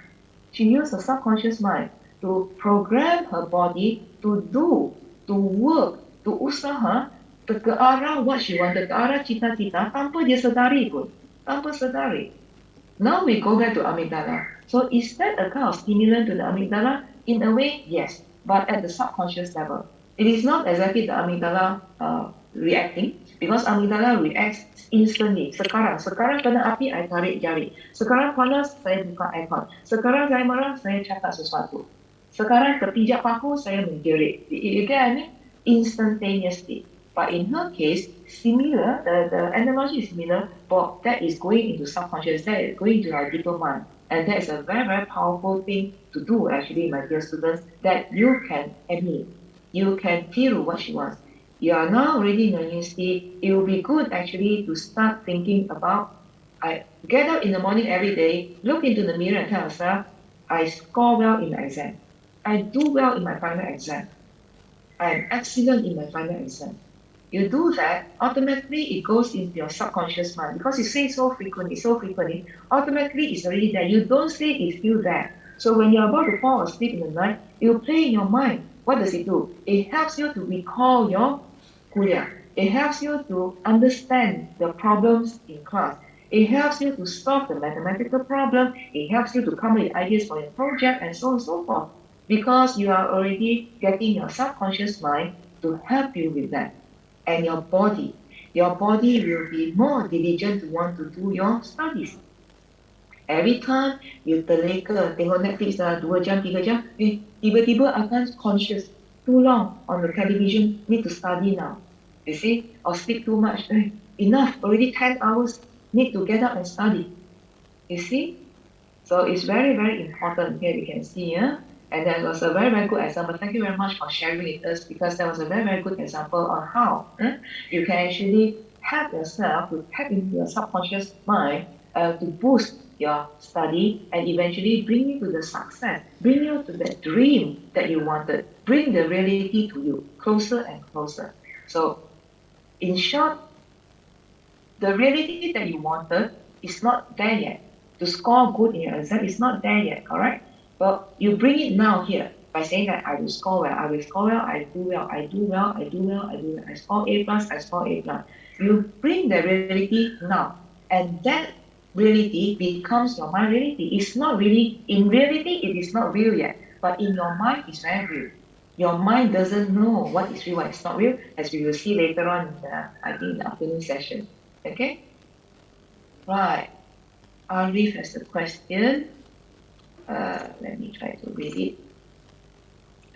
She used her subconscious mind to program her body to do, to work, to usaha, ke arah what she wanted, ke arah cita-cita, tanpa dia sedari pun, tanpa sedari. Now we go back to amygdala. So is that a kind of stimulant to the amygdala? In a way, yes, but at the subconscious level. It is not exactly the amygdala reacting, because amygdala reacts instantly. Sekarang kena api, I tarik jari. Sekarang panas, saya buka aircon. Sekarang saya marah, saya cakap sesuatu. Sekarang terpijak paku, saya menjerit. You get what I mean? Instantaneously. But in her case, similar, the analogy is similar, but that is going into subconscious, that is going into our deeper mind. And that is a very, very powerful thing to do, actually, my dear students, that you can emulate. You can feel what she wants. You are now already in a university. It will be good, actually, to start thinking about, I get up in the morning every day, look into the mirror and tell yourself, I score well in my exam. I do well in my final exam. I am excellent in my final exam. You do that, automatically it goes into your subconscious mind because you say so frequently, automatically it's already there. You don't say it's still there. So when you're about to fall asleep in the night, it will play in your mind. What does it do? It helps you to recall your kuliah. It helps you to understand the problems in class. It helps you to solve the mathematical problem. It helps you to come up with ideas for your project and so on and so forth. Because you are already getting your subconscious mind to help you with that. And your body will be more diligent to want to do your studies. Every time you terleka tengok Netflix 2 jam, 3 jam, tiba-tiba akan conscious, too long on the television, need to study now. You see, or sleep too much, enough, already 10 hours, need to get up and study. You see? So it's very, very important. Here you can see, and that was a very, very good example. Thank you very much for sharing with us because that was a very, very good example on how you can actually help yourself to tap into your subconscious mind to boost your study and eventually bring you to the success, bring you to that dream that you wanted, bring the reality to you closer and closer. So, in short, the reality that you wanted is not there yet. To score good in your exam is not there yet, correct? But you bring it now here by saying that I will score well, I will score well, I do well, I do well, I do well, I do well, I score A+, I score A+. You bring the reality now, and that reality becomes your mind reality. It's not really, in reality, it is not real yet, but in your mind, it's very real. Your mind doesn't know what is real, what is not real, as we will see later on in the, I think, the afternoon session. Okay? Right. Arif has a question. Let me try to read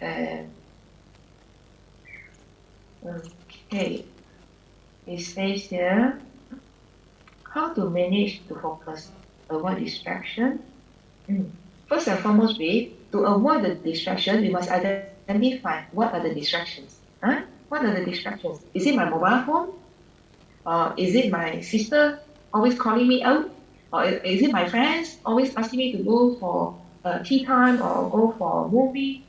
it. Okay. It says here, how to manage to focus, avoid distraction. First and foremost, to avoid the distraction, we must identify what are the distractions. What are the distractions? Is it my mobile phone? Is it my sister always calling me out? Or is it my friends always asking me to go for tea time or go for a movie?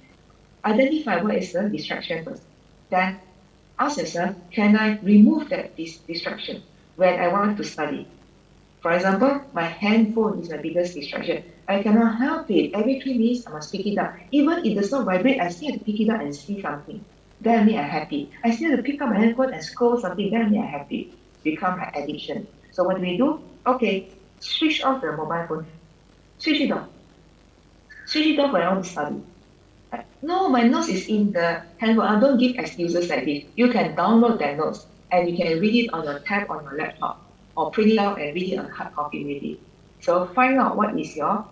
Identify what is the distraction first. Then ask yourself, can I remove that distraction when I want to study? For example, my handphone is my biggest distraction. I cannot help it. Every 3 minutes, I must pick it up. Even if it does not vibrate, I still have to pick it up and see something. Then I mean I'm happy. I still have to pick up my handphone and scroll something. Then I mean I'm happy. Become an addiction. So what do we do? Okay, switch off the mobile phone. Switch it off. Switch it off when I want to study. No, my notes is in the handphone. I don't give excuses like this. You can download that notes and you can read it on your tab on your laptop or print it out and read it on hard copy maybe. So find out what is your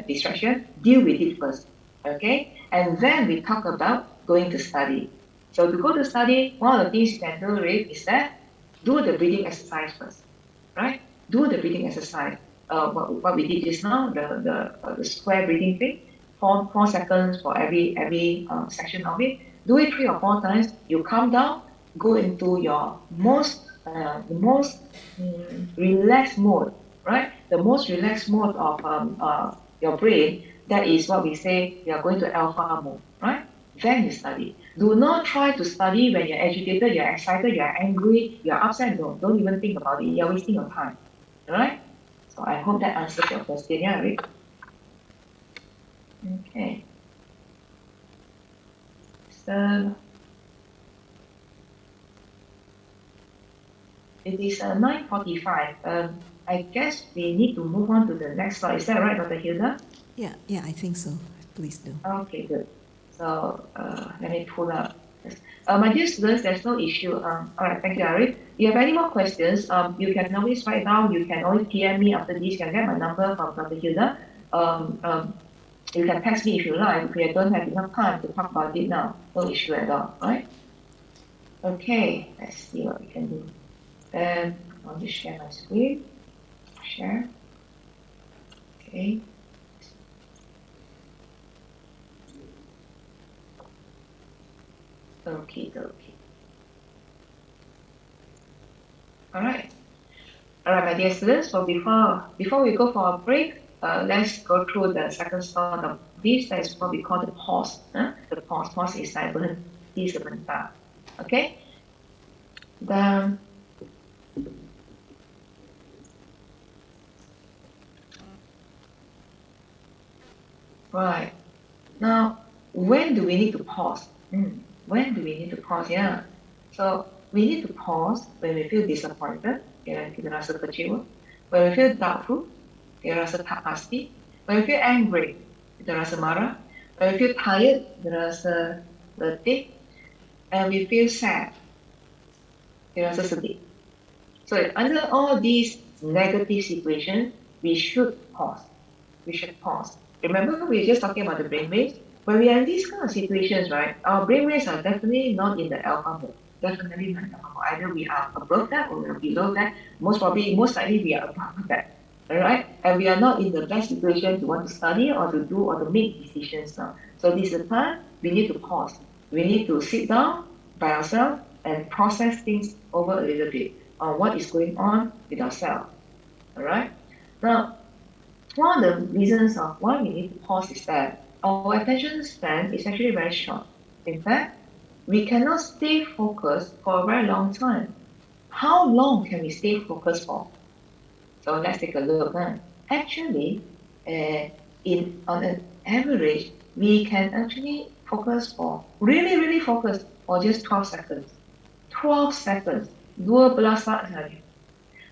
distraction, deal with it first, okay? And then we talk about going to study. So to go to study, one of the things you can do is that do the breathing exercise first, right? Do the breathing exercise. What we did just now, the square breathing thing, 4 seconds for every section of it. Do it 3 or 4 times. You calm down, go into your the most relaxed mode, right? The most relaxed mode of your brain. That is what we say we are going to alpha mode, right? Then you study. Do not try to study when you're agitated, you're excited, you're angry, you're upset. Don't even think about it. You're wasting your time. Alright? So I hope that answers your question, yeah, Rick? Okay. So it is 9:45. I guess we need to move on to the next slide. Is that right, Dr. Hilda? Yeah, I think so. Please do. Okay, good. So let me pull up this. My dear students, there's no issue. All right, thank you, Arif. If you have any more questions, you can always write down. You can always PM me after this. You can get my number from Dr. Hilda. You can text me if you like. If you don't have enough time to talk about it now, no issue at all, right? Okay, let's see what we can do. Then I'll just share my screen. Share. Okay. Okay. All right, my dear students. So before we go for a break, let's go through the second part of this. That is what we call the pause. The pause is like berhenti sebentar. Okay. Then right now, when do we need to pause? When do we need to pause? Yeah. So we need to pause when we feel disappointed, kita rasa kecewa. When we feel doubtful, kita rasa tak pasti. When we feel angry, kita rasa marah. When we feel tired, kita rasa letih. And we feel sad, kita rasa sedih. So under all these negative situations, we should pause. Remember, we were just talking about the brainwaves. When we are in these kind of situations, right, our brainwaves are definitely not in the alpha mode. Definitely not in the alpha mode. Either we are above that or we are below that. Most likely, we are above that. All right, and we are not in the best situation to want to study or to do or to make decisions now. So this is the time we need to pause. We need to sit down by ourselves and process things over a little bit on what is going on with ourselves. All right. Now, one of the reasons of why we need to pause is that our attention span is actually very short. In fact, we cannot stay focused for a very long time. How long can we stay focused for? So let's take a look. Actually, on an average, we can actually focus for, really focus for just 12 seconds. 12 seconds. 12 saat saja.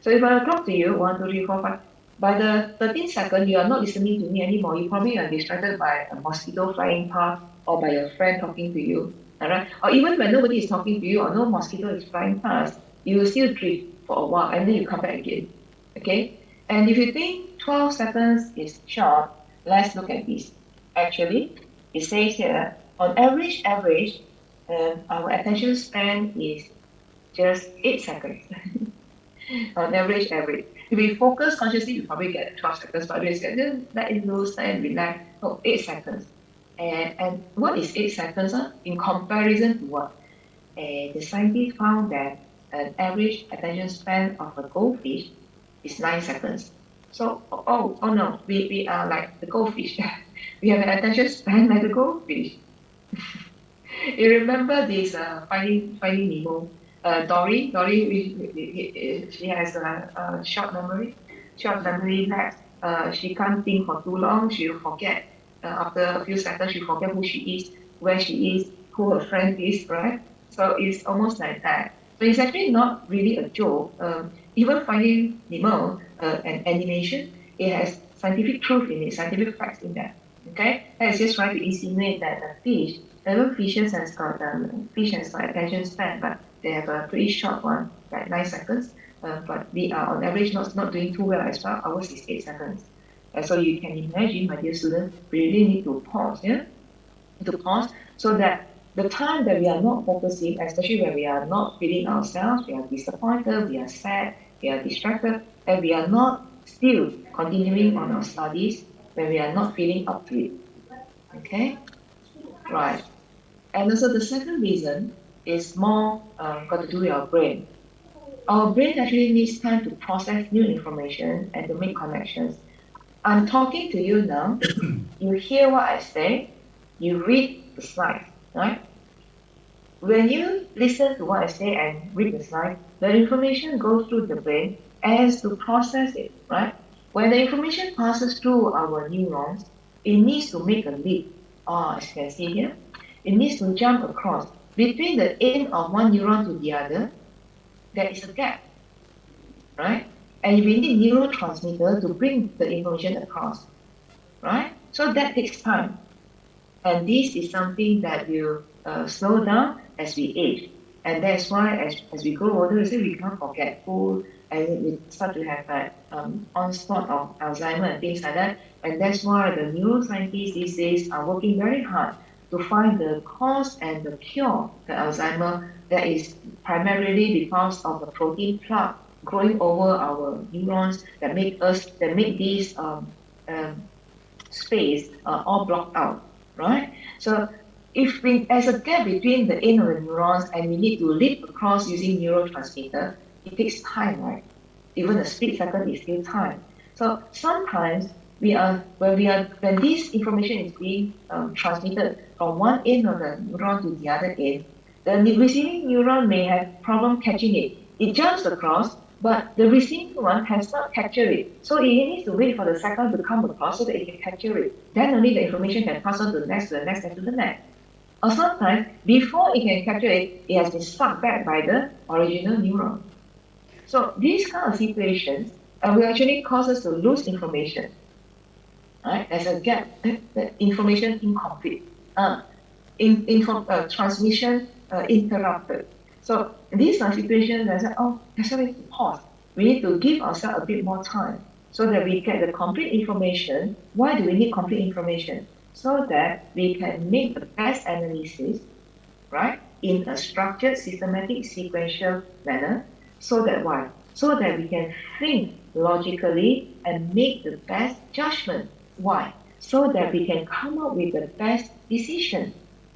So if I talk to you, 1, 2, 3, 4, 5, by the 13th second, you are not listening to me anymore. You probably are distracted by a mosquito flying past or by your friend talking to you. All right? Or even when nobody is talking to you or no mosquito is flying past, you will still drift for a while and then you come back again. Okay? And if you think 12 seconds is short, let's look at this. Actually, it says here, on average, our attention span is just 8 seconds. On average. If we focus consciously, you probably get 12 seconds, but we say, just let it loose and relax. Oh, 8 seconds. And what is 8 seconds? In comparison to what? The scientists found that an average attention span of a goldfish is 9 seconds. So, oh no, we are like the goldfish. We have an attention span like the goldfish. You remember this Finding Nemo? Dory, she has a short memory lapse. She can't think for too long. She'll forget. After a few seconds, she'll forget who she is, where she is, who her friend is, right? So it's almost like that. So it's actually not really a joke. Even Finding Nemo, an animation, it has scientific truth in it, scientific facts in that. Okay, that is just trying to insinuate that a fish, even fishes has got attention span, but they have a pretty short one, like 9 seconds. But we are on average not doing too well as well. Ours is 8 seconds. So you can imagine, my dear students, we really need to pause, to pause so that the time that we are not focusing, especially when we are not feeling ourselves, we are disappointed, we are sad, we are distracted, and we are not still continuing on our studies when we are not feeling up to it. Okay? Right. And also the second reason is more got to do with our brain. Our brain actually needs time to process new information and to make connections. I'm talking to you now. You hear what I say. You read the slide, right? When you listen to what I say and read the slide, the information goes through the brain as to process it, right? When the information passes through our neurons, it needs to make a leap. As you can see here, it needs to jump across. Between the end of one neuron to the other, there is a gap, right? And we need neurotransmitter to bring the information across, right? So that takes time. And this is something that will slow down as we age. And that's why as we grow older, we say we become forgetful and we start to have that onslaught of Alzheimer and things like that. And that's why the neuroscientists these days are working very hard to find the cause and the cure for Alzheimer that is primarily because of the protein plaque growing over our neurons that make these space all blocked out, right? So if we, as a gap between the end of the neurons and we need to leap across using neurotransmitter, it takes time, right? Even a split second is still time. So sometimes when this information is being transmitted from one end of the neuron to the other end, the receiving neuron may have problem catching it. It jumps across, but the receiving one has not captured it. So it needs to wait for the second to come across so that it can capture it. Then only the information can pass on to the next, to the next, and to the next. Or sometimes, before it can capture it, it has been sucked back by the original neuron. So these kind of situations will actually cause us to lose information. Right? As a gap, the information incomplete. Transmission interrupted. So these are situations that say, oh, that's why we need to pause. We need to give ourselves a bit more time so that we get the complete information. Why do we need complete information? So that we can make the best analysis, right, in a structured, systematic, sequential manner. So that why? So that we can think logically and make the best judgment. Why? So that we can come up with the best decision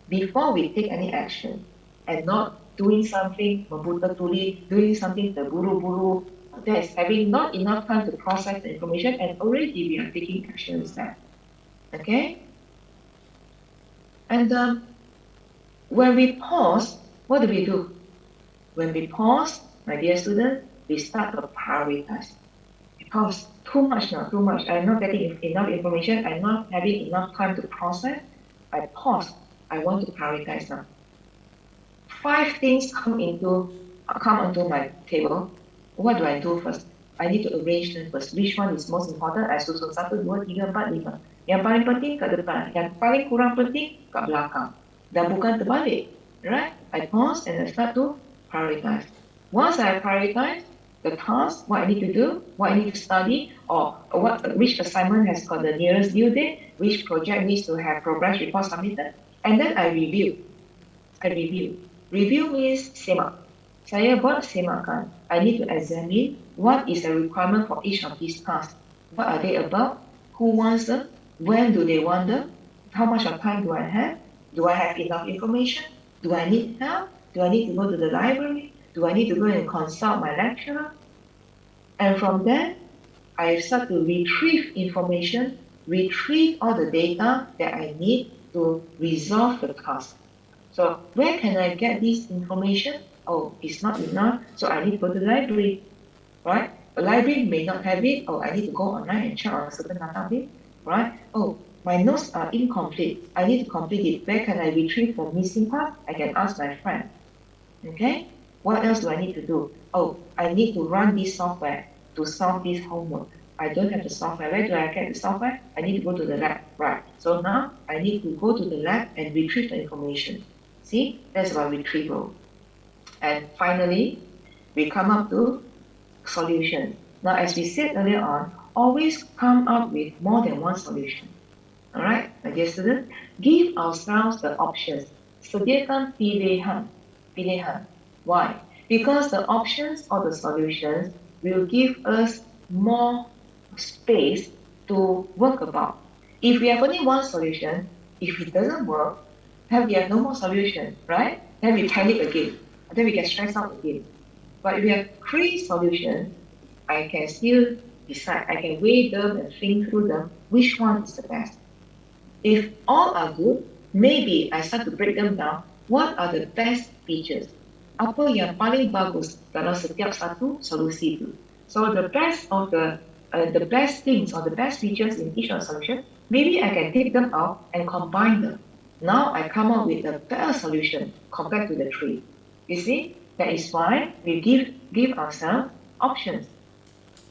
before we take any action, and not doing something membuta-tuli, doing something terburu-buru, that is having not enough time to process the information and already we are taking action instead. Okay? And when we pause, what do? When we pause, my dear student, we start to prioritize. Because too much, I'm not getting enough information, I'm not having enough time to process, I pause. I want to prioritize now. 5 things come onto my table. What do I do first? I need to arrange them first. Which one is most important? I susun 1, 2, 3, 4, 5. Yang paling penting kat depan, yang paling kurang penting kat belakang. Dan bukan terbalik, right? I pause and I start to prioritize. Once I prioritize the task, what I need to do, what I need to study, or which assignment has got the nearest due date, which project needs to have progress report submitted, and then I review. Review means semak. Saya buat semakan. I need to examine what is the requirement for each of these tasks. What are they about? Who wants them? When do they want them? How much of time do I have? Do I have enough information? Do I need help? Do I need to go to the library? Do I need to go and consult my lecturer? And from there, I start to retrieve information, retrieve all the data that I need to resolve the task. So where can I get this information? Oh, it's not enough, so I need to go to the library, right? A library may not have it, or I need to go online and check on a certain database, right? Oh, my notes are incomplete. I need to complete it. Where can I retrieve the missing part? I can ask my friend. Okay? What else do I need to do? Oh, I need to run this software to solve this homework. I don't have the software. Where do I get the software? I need to go to the lab. Right. So now I need to go to the lab and retrieve the information. See? That's about retrieval. And finally, we come up to solution. Now, as we said earlier on, always come up with more than one solution. All right, my dear student, give ourselves the options. Sediakan pilihan. Why? Because the options or the solutions will give us more space to work about. If we have only one solution, if it doesn't work, then we have no more solution, right? Then we panic again. Then we get stressed out again. But if we have 3 solutions, I can still decide. I can weigh them and think through them, which one is the best. If all are good, maybe I start to break them down. What are the best features? Apa yang paling bagus dalam setiap satu solusi itu? So the best things or the best features in each of the solution, maybe I can take them out and combine them. Now I come up with a better solution compared to the three. You see, that is why we give ourselves options,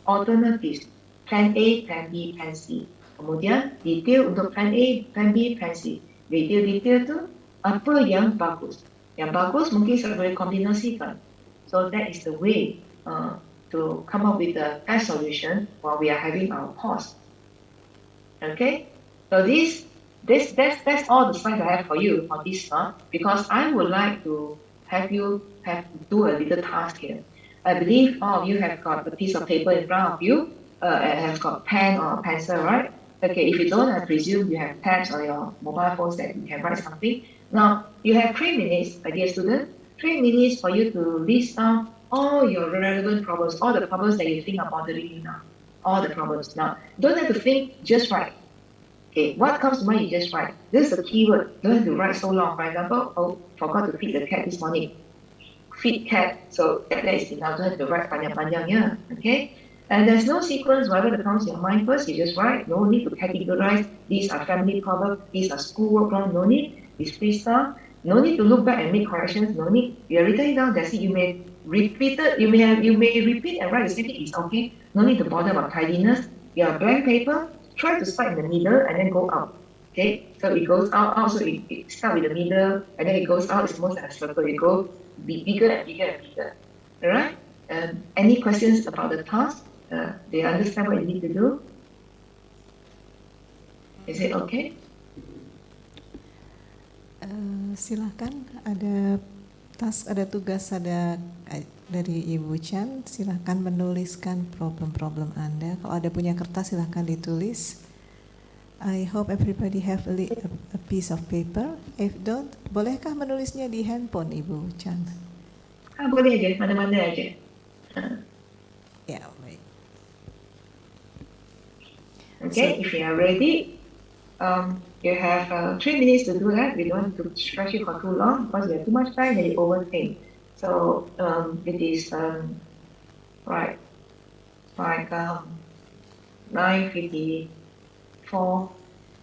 alternatives, plan A, plan B, plan C. Kemudian detail untuk plan A, plan B, plan C. Detail tu apa yang bagus. Yang bagus mungkin saya boleh kombinasikan. So that is the way to come up with the best solution while we are having our pause. Okay, so that's all the slides I have for you on this part, because I would like to have you do a little task here. I believe all of you have got a piece of paper in front of you and have got pen or pencil, right? Okay, if you don't, I presume you have tabs or your mobile phones that you can write something. Now, you have 3 minutes, my dear student, 3 minutes for you to list down all your relevant problems, all the problems that you think are bothering you now, all the problems. Now, don't have to think, just write. Okay, what comes to mind, you just write. This is a keyword, don't have to write so long. For example, oh, forgot to feed the cat this morning. Feed cat, so that is enough, don't have to write panjang-panjangnya, okay? And there's no sequence, whatever that comes to your mind first, you just write. No need to categorize. These are family problems, these are schoolwork problems, no need. It's freestyle. No need to look back and make corrections, no need. You have written it down, that's it. You may repeat it, you may repeat and write the same thing, it's okay. No need to bother about tidiness. You have blank paper, try to start in the middle and then go out. Okay, so it goes out, so it starts with the middle, and then it goes out, it's almost like a circle, it goes bigger and bigger and bigger. Alright? Any questions about the task? They understand what you need to do? Is it okay? Silahkan, ada tugas dari Ibu Chan. Silahkan menuliskan problem-problem Anda. Kalau ada punya kertas silahkan ditulis. I hope everybody have a piece of paper. If don't, bolehkah menulisnya di handphone Ibu Chan? Boleh aja, mana-mana aja. Ya, baik. Okay, if you are ready, you have 3 minutes to do that. We don't want to stretch it for too long because we have too much time and you overthink. So it is right, like 9:54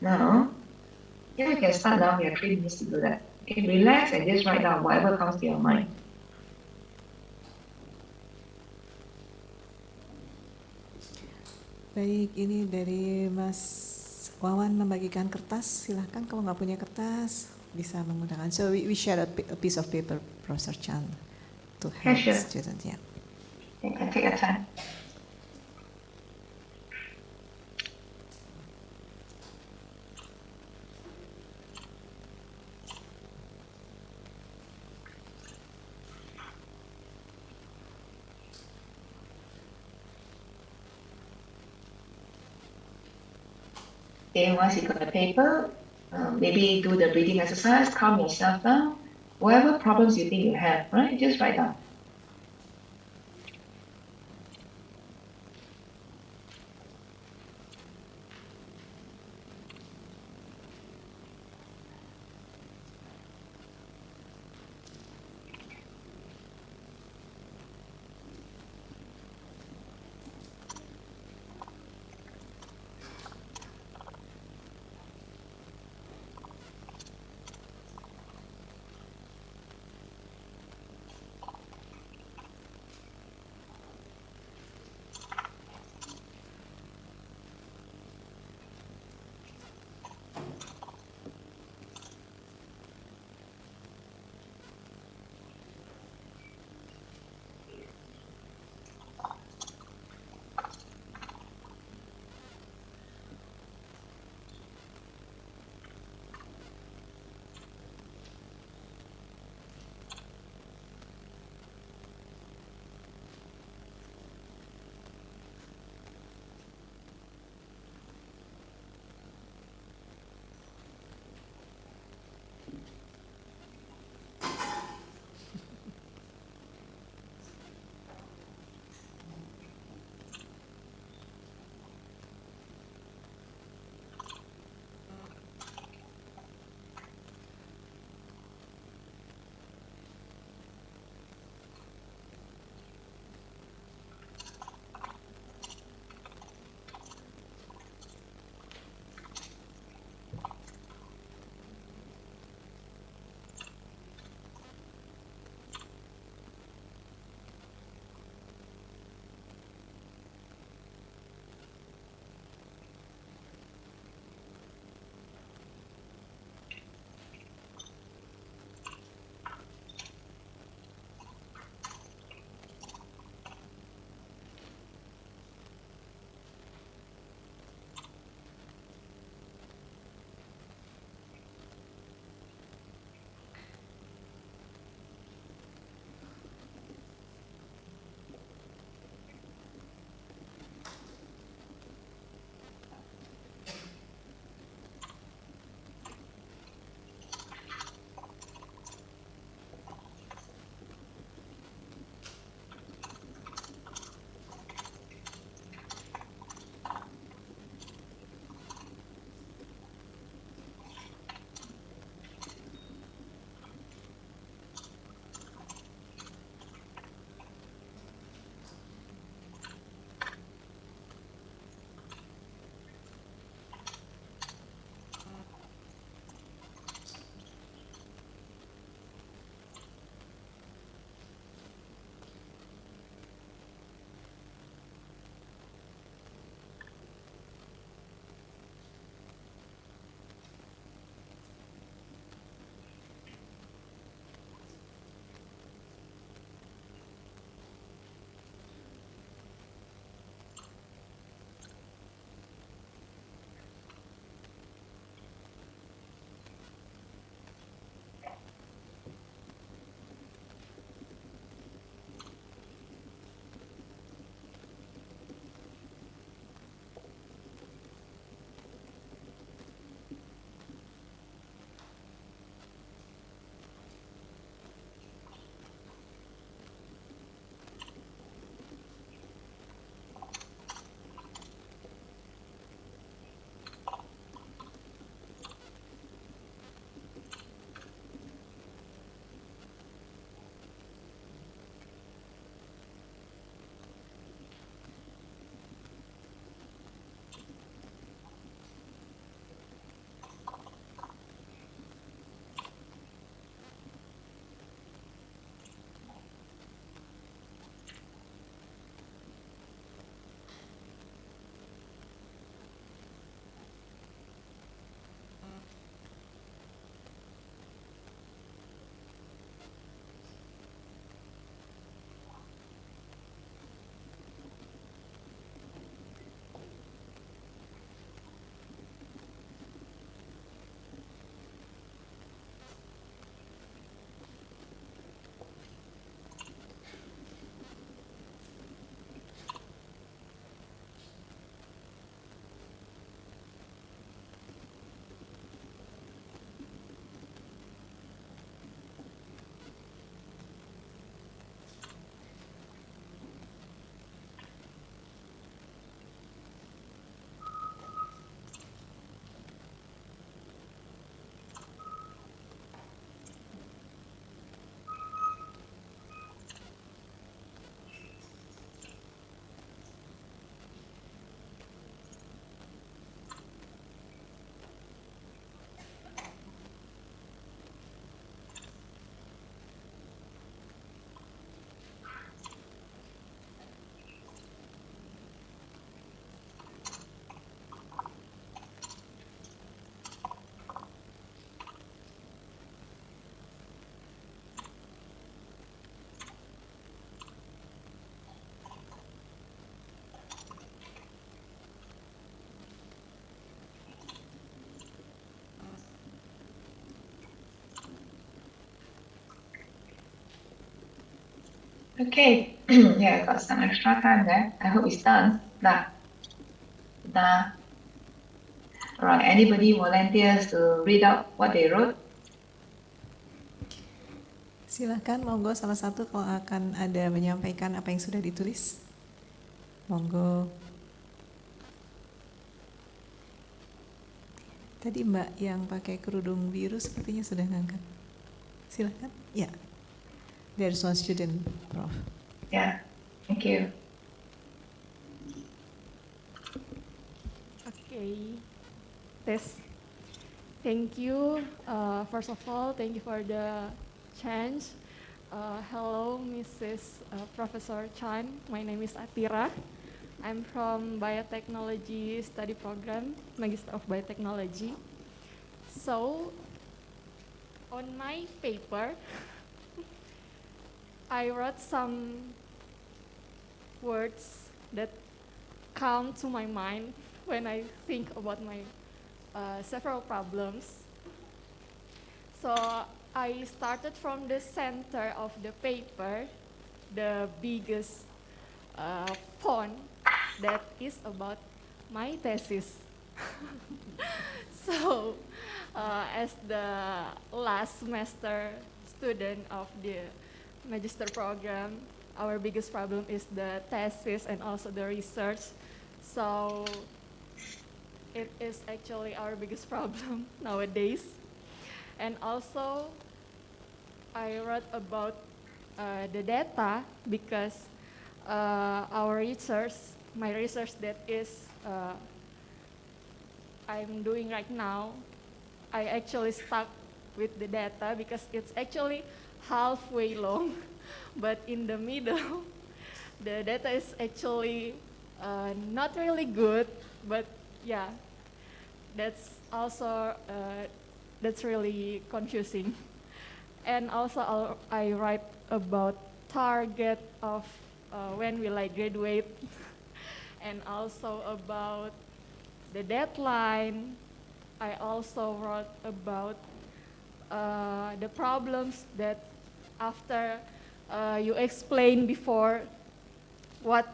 now. Yeah, you can start now. We have 3 minutes to do that. Okay, relax and just write down whatever comes to your mind. Baik, ini dari Mas Wawan membagikan kertas. Silahkan kalau nggak punya kertas bisa menggunakan. So we share a piece of paper, Professor Chan, to help sure. students. Yeah. You can take your time. Okay, once you got the paper, maybe do the breathing exercise, calm yourself down. Whatever problems you think you have, right? Just write down. Okay, yeah, got some extra time there. I hope it's done. Nah, nah. All right, anybody volunteers to read out what they wrote? Silahkan, monggo salah satu kalau akan ada menyampaikan apa yang sudah ditulis. Monggo. Tadi Mbak yang pakai kerudung biru sepertinya sudah ngangkat. Silahkan. Ya. There's one student, Prof. Yeah, thank you. Okay, Tess. Thank you. First of all, thank you for the chance. Hello, Mrs. Professor Chan. My name is Atira. I'm from Biotechnology Study Program, Magister of Biotechnology. So, on my paper, I wrote some words that come to my mind when I think about my several problems. So I started from the center of the paper, the biggest font that is about my thesis. So as the last semester student of the magister program, our biggest problem is the thesis and also the research. So it is actually our biggest problem nowadays. And also I wrote about the data because our research, my research that is I'm doing right now, I actually stuck with the data because it's actually halfway long, but in the middle, the data is actually not really good, but yeah, that's also, that's really confusing. And also I write about target of when will I graduate, and also about the deadline. I also wrote about the problems that after you explain before what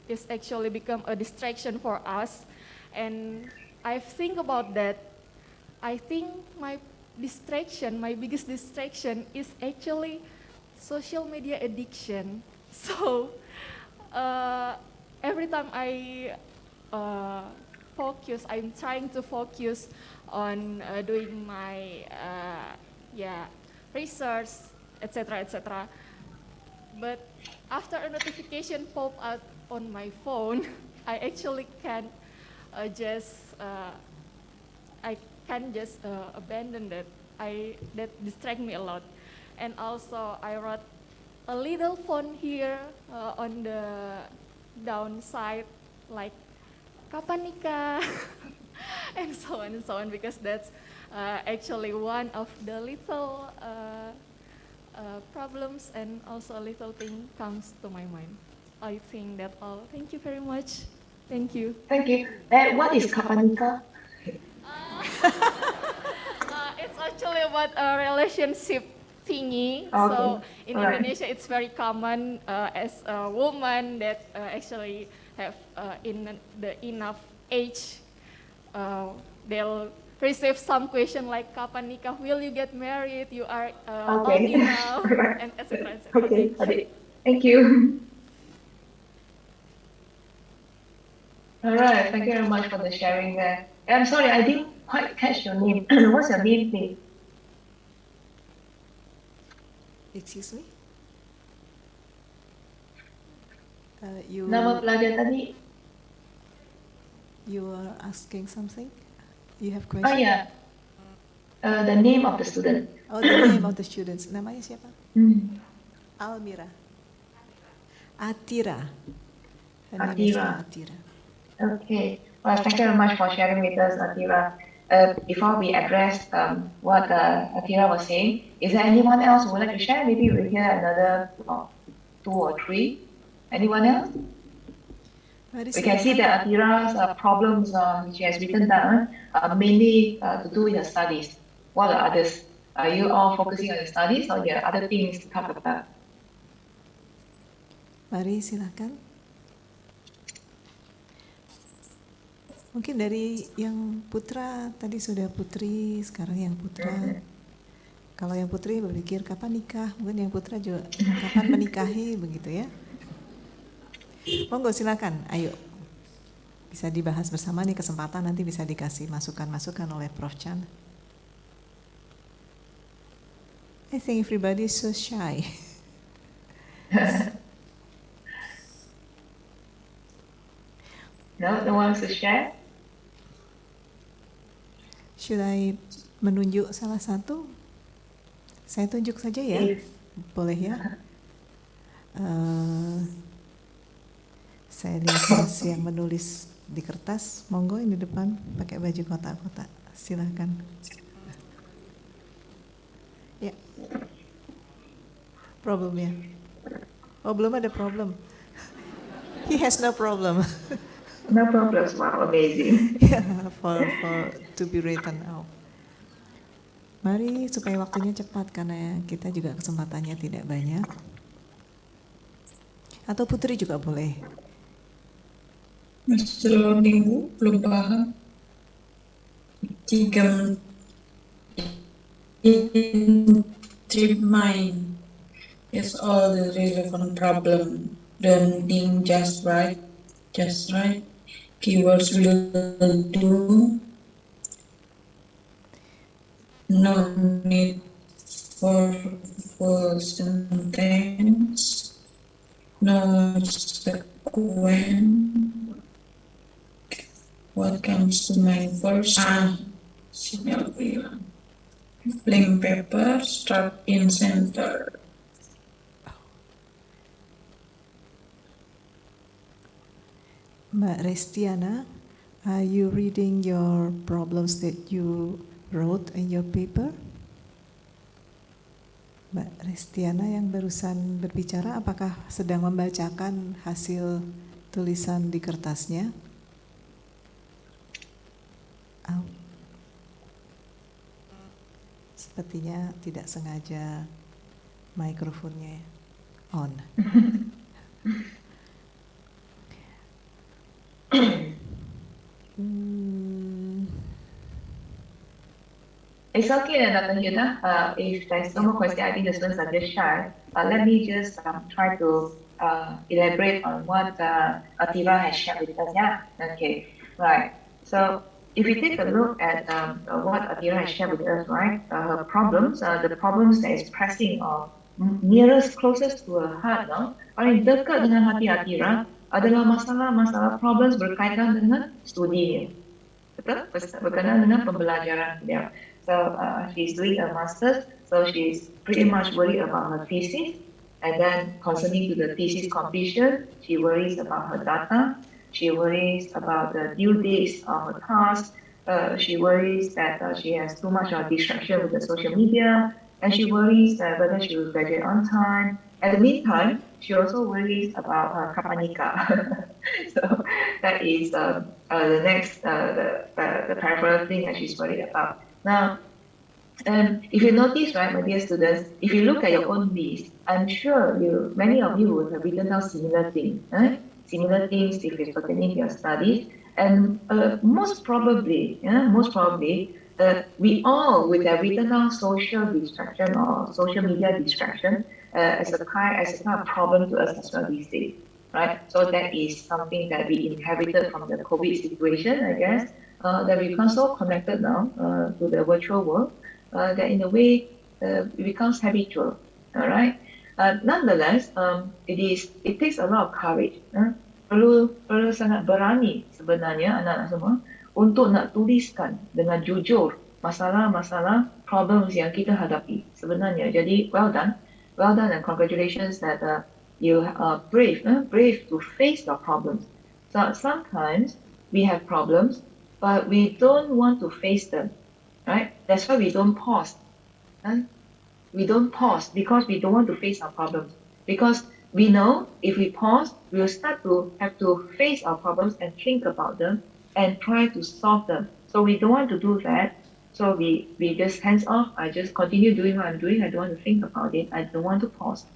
is actually become a distraction for us. And I think about that. I think my distraction, my biggest distraction is actually social media addiction. So every time I focus, I'm trying to focus on doing my research, etc., etc. But after a notification pop out on my phone, I actually can't abandon that. That distract me a lot. And also I wrote a little font here on the downside, like kapan nikah, and so on, because that's actually one of the little problems, and also a little thing comes to my mind. I think that's all. Thank you very much. Thank you. Thank you. What is kapanika? It's actually about a relationship thingy. Okay. So in All right. Indonesia, it's very common as a woman that actually have in the enough age, they'll receive some question like kapan nikah, will you get married, you are old Okay. enough, Right. and etc. etc. Okay, got it. Thank you. All right, thank you very much for the sharing there. I'm sorry, I didn't quite catch your name. What's your name, please? Excuse me? Nama pelajar tadi? You are asking something? You have Oh question? yeah, the name of the student. Oh, the name of the students. Namanya siapa? Almira. Atira. Her name is Atira. Atira. Okay, well, thank you very much for sharing with us, Atira. Before we address what Atira was saying, is there anyone else who would like to share? Maybe we'll hear another 2 or 3. Anyone else? We can see that Atira's problems she has written down are mainly to do with her studies. What are others? Are you all focusing on your studies, or there are other things to talk about? Mari silakan. Mungkin dari yang putra, tadi sudah putri, sekarang yang putra. Kalau yang putri berpikir kapan nikah, mungkin yang putra juga kapan menikahi, begitu ya. Monggo silakan, ayo. Bisa dibahas bersama nih, kesempatan nanti bisa dikasih masukan-masukan oleh Prof. Chan. I think everybody is so shy. No one wants to share? Should I menunjuk salah satu? Saya tunjuk saja ya, boleh ya? Saya lihat Mas yang menulis di kertas, monggo ini depan pakai baju kotak-kotak, silahkan. Ya, problemnya. Oh, belum ada problem. He has no problem. No problems. Wow, amazing. Yeah, for to be written out. Mari supaya waktunya cepat karena kita juga kesempatannya tidak banyak. Atau Putri juga boleh. Masih minggu belum paham. 3 trip mind is all the relevant problem. Don't think just right. Keywords will do. No need for full sentence. No sequence. What comes to mind first? Sinyal bilang. Blank paper, start in center. Mbak Restiana, are you reading your problems that you wrote in your paper? Mbak Restiana yang barusan berbicara, apakah sedang membacakan hasil tulisan di kertasnya? Oh. Sepertinya tidak sengaja mikrofonnya on. It's okay, Dr. Yuna. If there's no more question, I think the students are just shy. Let me just try to elaborate on what Atira has shared with us. Yeah. Okay. Right. So if we take a look at what Atira has shared with us, right? Her problems, the problems that is pressing or nearest, closest to her heart, no? Paling dekat dengan hati Atira adalah masalah-masalah problems berkaitan dengan studinya. Betul? Berkenaan dengan pembelajaran dia. So she's doing a master's, so she's pretty much worried about her thesis, and then concerning to the thesis completion, she worries about her data, she worries about the due dates of her task, she worries that she has too much of distraction with the social media, and she worries whether she will graduate on time. At the meantime, she also worries about her kapan nikah. So that is the next the peripheral thing that she's worried about. Now, if you notice, right, my dear students, if you look at your own list, I'm sure many of you would have written down similar things, similar things if it's pertaining to your studies, and most probably, we all would have written down social distraction or social media distraction as a kind of problem to us as well these days, right? So that is something that we inherited from the COVID situation, I guess. That we become so connected now to the virtual world that in a way it becomes habitual. All right. Nonetheless, it takes a lot of courage. Perlu sangat berani sebenarnya anak-anak semua untuk nak tuliskan dengan jujur masalah-masalah problems yang kita hadapi sebenarnya. Jadi well done and congratulations that you are brave to face your problems. So sometimes we have problems, but we don't want to face them, right? That's why we don't pause. We don't pause because we don't want to face our problems. Because we know if we pause, we'll start to have to face our problems and think about them and try to solve them. So we don't want to do that. So we just hands off. I just continue doing what I'm doing. I don't want to think about it. I don't want to pause.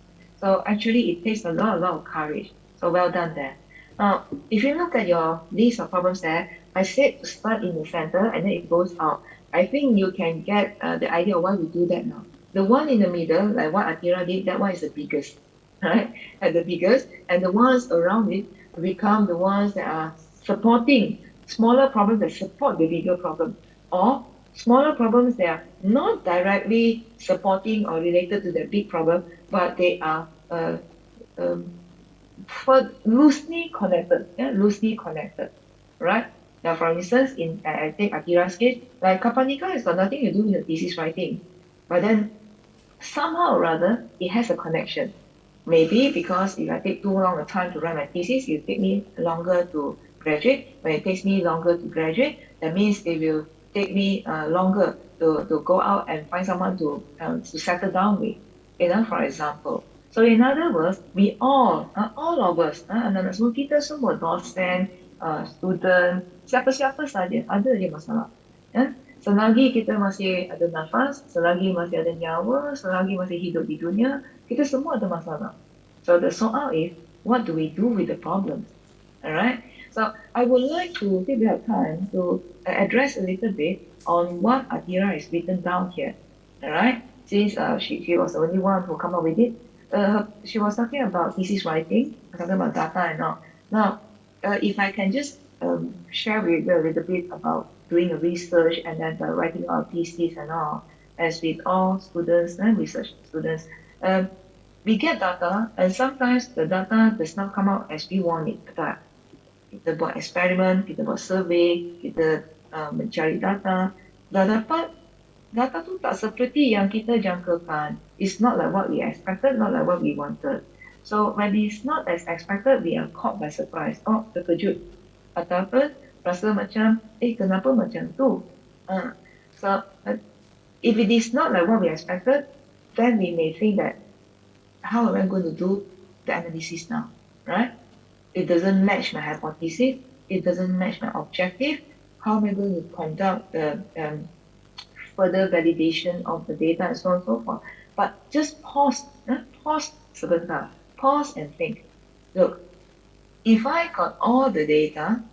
So actually, it takes a lot of courage. So well done there. Now, if you look at your list of problems there, I said to start in the center and then it goes out. I think you can get the idea of why we do that now. The one in the middle, like what Atira did, that one is the biggest, right? At the biggest, and the ones around it become the ones that are supporting smaller problems that support the bigger problem, or smaller problems that are not directly supporting or related to the big problem, but they are um, loosely connected, loosely connected, right? Now, for instance, in I take Akira's case, like Kapanika has got nothing to do with the thesis writing, but then somehow or other it has a connection. Maybe because if I take too long a time to write my thesis, it will take me longer to graduate. When it takes me longer to graduate, that means it will take me longer to go out and find someone to settle down with, for example. So in other words, we all of us, anak-anak semua kita semua dosen, student, siapa-siapa saja ada je masalah. Selagi kita masih ada nafas, selagi masih ada nyawa, selagi masih hidup di dunia, kita semua ada masalah. So the soal is, what do we do with the problems? Alright? So I would like to, if we have time, to address a little bit on what Atira is written down here. Alright? Since she was the only one who come up with it. She was talking about thesis writing, talking about data and all. Now, if I can just share with you a little bit about doing a research and then writing our thesis and all, as with all students and research students, we get data and sometimes the data does not come out as we want it. Kita buat eksperimen, kita buat survey, kita mencari data, dah dapat data tu tak seperti yang kita jangkakan. It's not like what we expected, not like what we wanted. So when it's not as expected, we are caught by surprise. Oh, terkejut. Ataupun rasa macam, kenapa macam tu? So if it is not like what we expected, then we may think that, how am I going to do the analysis now, right? It doesn't match my hypothesis. It doesn't match my objective. How am I going to conduct the further validation of the data and so on and so forth? But just pause sebentar. Pause and think. Look, if I got all the data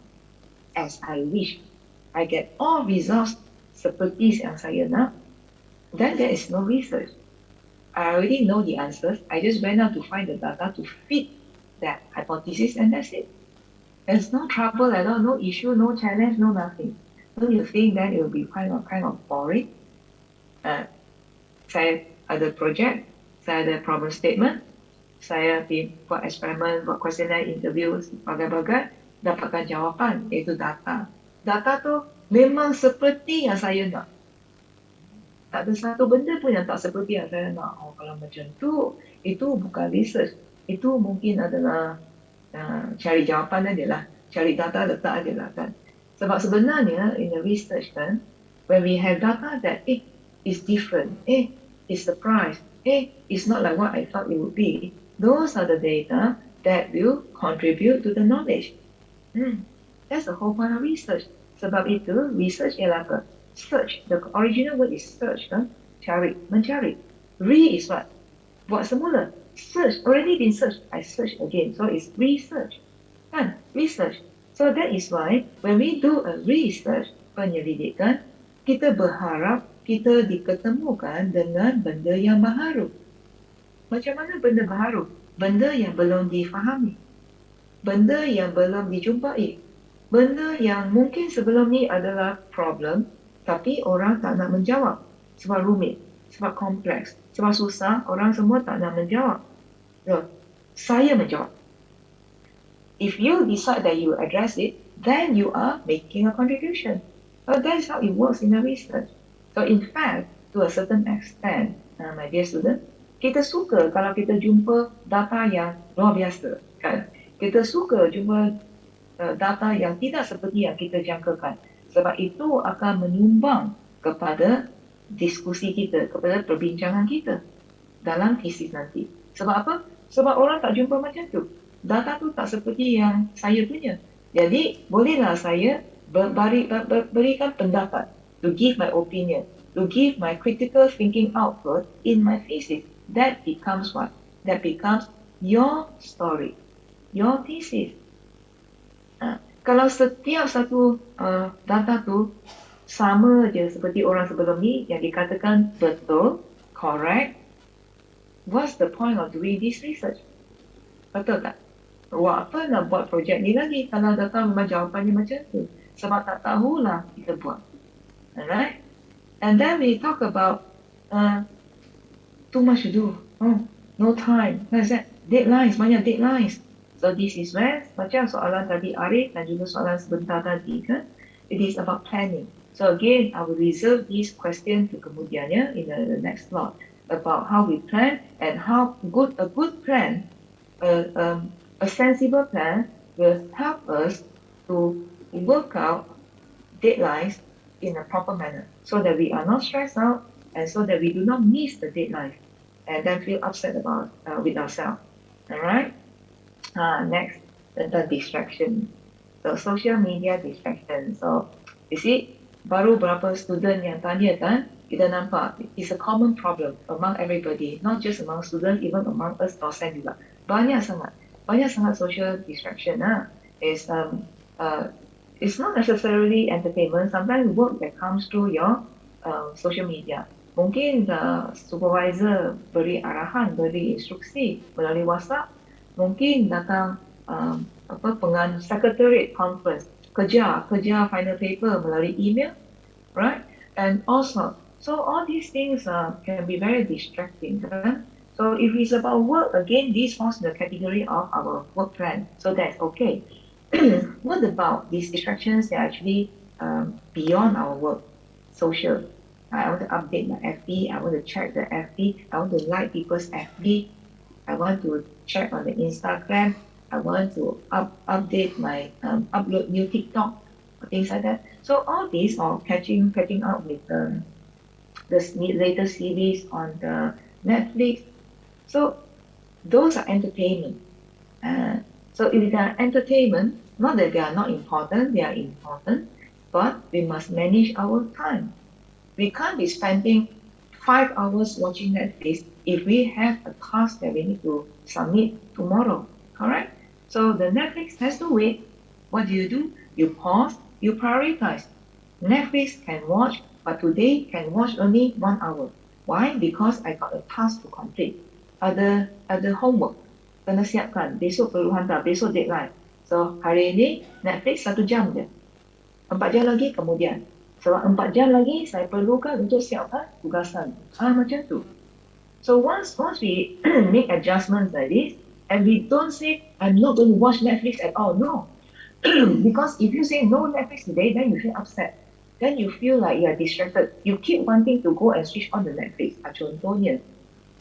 as I wish, I get all results seperti yang saya nak, then there is no research. I already know the answers. I just went out to find the data to fit that hypothesis and that's it. There's no trouble at all, no issue, no challenge, no nothing. Don't you think that it will be kind of boring? Saya ada project, saya ada problem statement, saya pergi buat eksperimen, buat questionnaire, interview, bagai-bagai, dapatkan jawapan, iaitu data. Data tu memang seperti yang saya nak. Tak ada satu benda pun yang tak seperti yang saya nak. Oh, kalau macam tu, itu bukan research. Itu mungkin adalah cari jawapan aja lah. Cari data, letak aja lah kan. Sebab sebenarnya, in the research kan, when we have data that is different, is surprise, it's not like what I thought it would be, those are the data that will contribute to the knowledge. That's the whole point of research. Sebab itu, research ialah apa? Search. The original word is search, kan? Cari, mencari. Is what? Buat semula. Search, already been searched. I search again. So it's research. Kan? Research. So that is why when we do a research, penyelidikan, kita berharap kita diketemukan dengan benda yang baharu. Macam mana benda baharu? Benda yang belum difahami. Benda yang belum dijumpai. Benda yang mungkin sebelum ni adalah problem, tapi orang tak nak menjawab. Sebab rumit, sebab kompleks, sebab susah, orang semua tak nak menjawab. So, saya menjawab. If you decide that you address it, then you are making a contribution. So that's how it works in the research. So in fact, to a certain extent, my dear student, kita suka kalau kita jumpa data yang luar biasa, kan? Kita suka jumpa data yang tidak seperti yang kita jangkakan. Sebab itu akan menyumbang kepada diskusi kita, kepada perbincangan kita dalam thesis nanti. Sebab apa? Sebab orang tak jumpa macam tu. Data tu tak seperti yang saya punya. Jadi, bolehlah saya berikan pendapat, to give my opinion, to give my critical thinking output in my thesis. That becomes what? that becomes your story, your thesis. Kalau setiap satu data tu sama je seperti orang sebelum ni yang dikatakan betul, correct, what's the point of doing this research? Betul tak? Buat apa nak buat projek ni lagi kalau data memang jawapannya macam tu? Sebab tak tahulah kita buat. Alright? And then we talk about too much to do. Oh, no time. What is that? Deadlines, banyak deadlines. So this is where, macam soalan tadi Arif dan juga soalan sebentar tadi kan, it is about planning. So again, I will reserve this question to kemudiannya in the next slot about how we plan and how a good plan, a sensible plan will help us to work out deadlines in a proper manner so that we are not stressed out and so that we do not miss the deadline and then feel upset about with ourselves. All right. Next, the distraction. So social media distraction. So you see, baru berapa student yang tanya kan, kita nampak it's a common problem among everybody, not just among students, even among us dosen juga. Banyak sangat social distraction. It's not necessarily entertainment. Sometimes work that comes through your social media. Mungkin supervisor beri arahan, beri instruksi melalui WhatsApp. Mungkin datang secretariat conference, kerja final paper melalui email, right? And also, so all these things can be very distracting. Right? So if it's about work, again, this falls in the category of our work plan. So that's okay. What about these distractions that are actually beyond our work, social? I want to update my FB. I want to check the FB. I want to like people's FB. I want to check on the Instagram. I want to update my upload new TikTok, things like that. So all these are catching up with the latest series on the Netflix. So those are entertainment. So if they are entertainment, not that they are not important, they are important, but we must manage our time. We can't be spending 5 hours watching Netflix if we have a task that we need to submit tomorrow, correct? So the Netflix has to wait. What do? You pause, you prioritize. Netflix can watch, but today can watch only 1 hour. Why? Because I got a task to complete. Ada homework, kena siapkan, besok perlu hantar, besok deadline. So hari ini Netflix 1 jam je. 4 jam lagi kemudian. Sebab 4 jam lagi saya perlukan untuk siapkan tugasan. Macam tu. So once we make adjustments like this, and we don't say, I'm not going to watch Netflix at all. No. Because if you say no Netflix today, then you feel upset. Then you feel like you are distracted. You keep wanting to go and switch on the Netflix. Contohnya.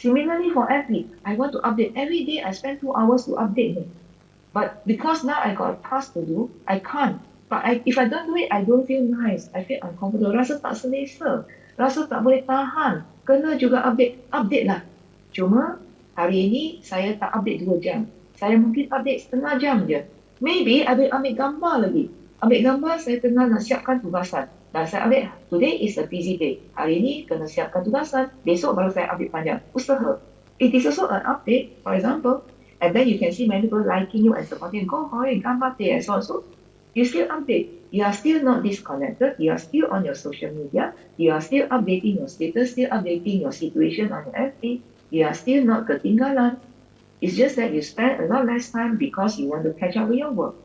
Similarly for FB, I want to update. Every day I spend 2 hours to update them. But because now I got a task to do, I can't. But if I don't do it, I don't feel nice. I feel uncomfortable. Rasa tak selesa. Rasa tak boleh tahan. Kena juga update lah. Cuma hari ini saya tak update 2 jam. Saya mungkin update setengah jam je. Maybe I will ambil gambar lagi. Ambil gambar, saya tengah nak siapkan tugasan. Dan saya update, today is a busy day. Hari ini kena siapkan tugasan. Besok baru saya update panjang. Usaha. It is also an update, for example. And then you can see many people liking you and supporting. Go for it, gambar and so on. So you still update. You are still not disconnected. You are still on your social media. You are still updating your status, still updating your situation on your FB. You are still not ketinggalan. It's just that you spend a lot less time because you want to catch up with your work.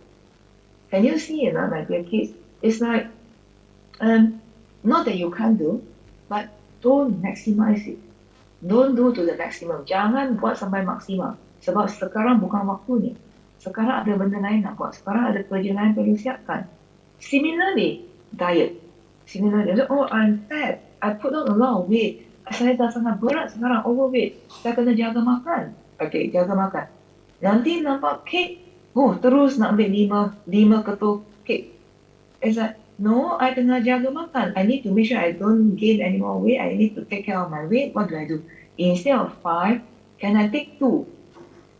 Can you see, my dear kids? It's like, not that you can't do, but don't maximize it. Don't do to the maximum. Jangan buat sampai maksimal. Sebab sekarang bukan waktunya. Sekarang ada benda lain nak buat. Sekarang ada kerja lain perlu siapkan. Similarly, diet. Similarly, I'm fat. I put on a lot of weight. Saya dah sangat berat sekarang, overweight. Saya kena jaga makan. Okay, jaga makan. Nanti nampak kek, terus nak ambil 5 ketul kek. It's like, no, I tengah jaga makan. I need to make sure I don't gain any more weight. I need to take care of my weight. What do I do? Instead of 5, can I take 2?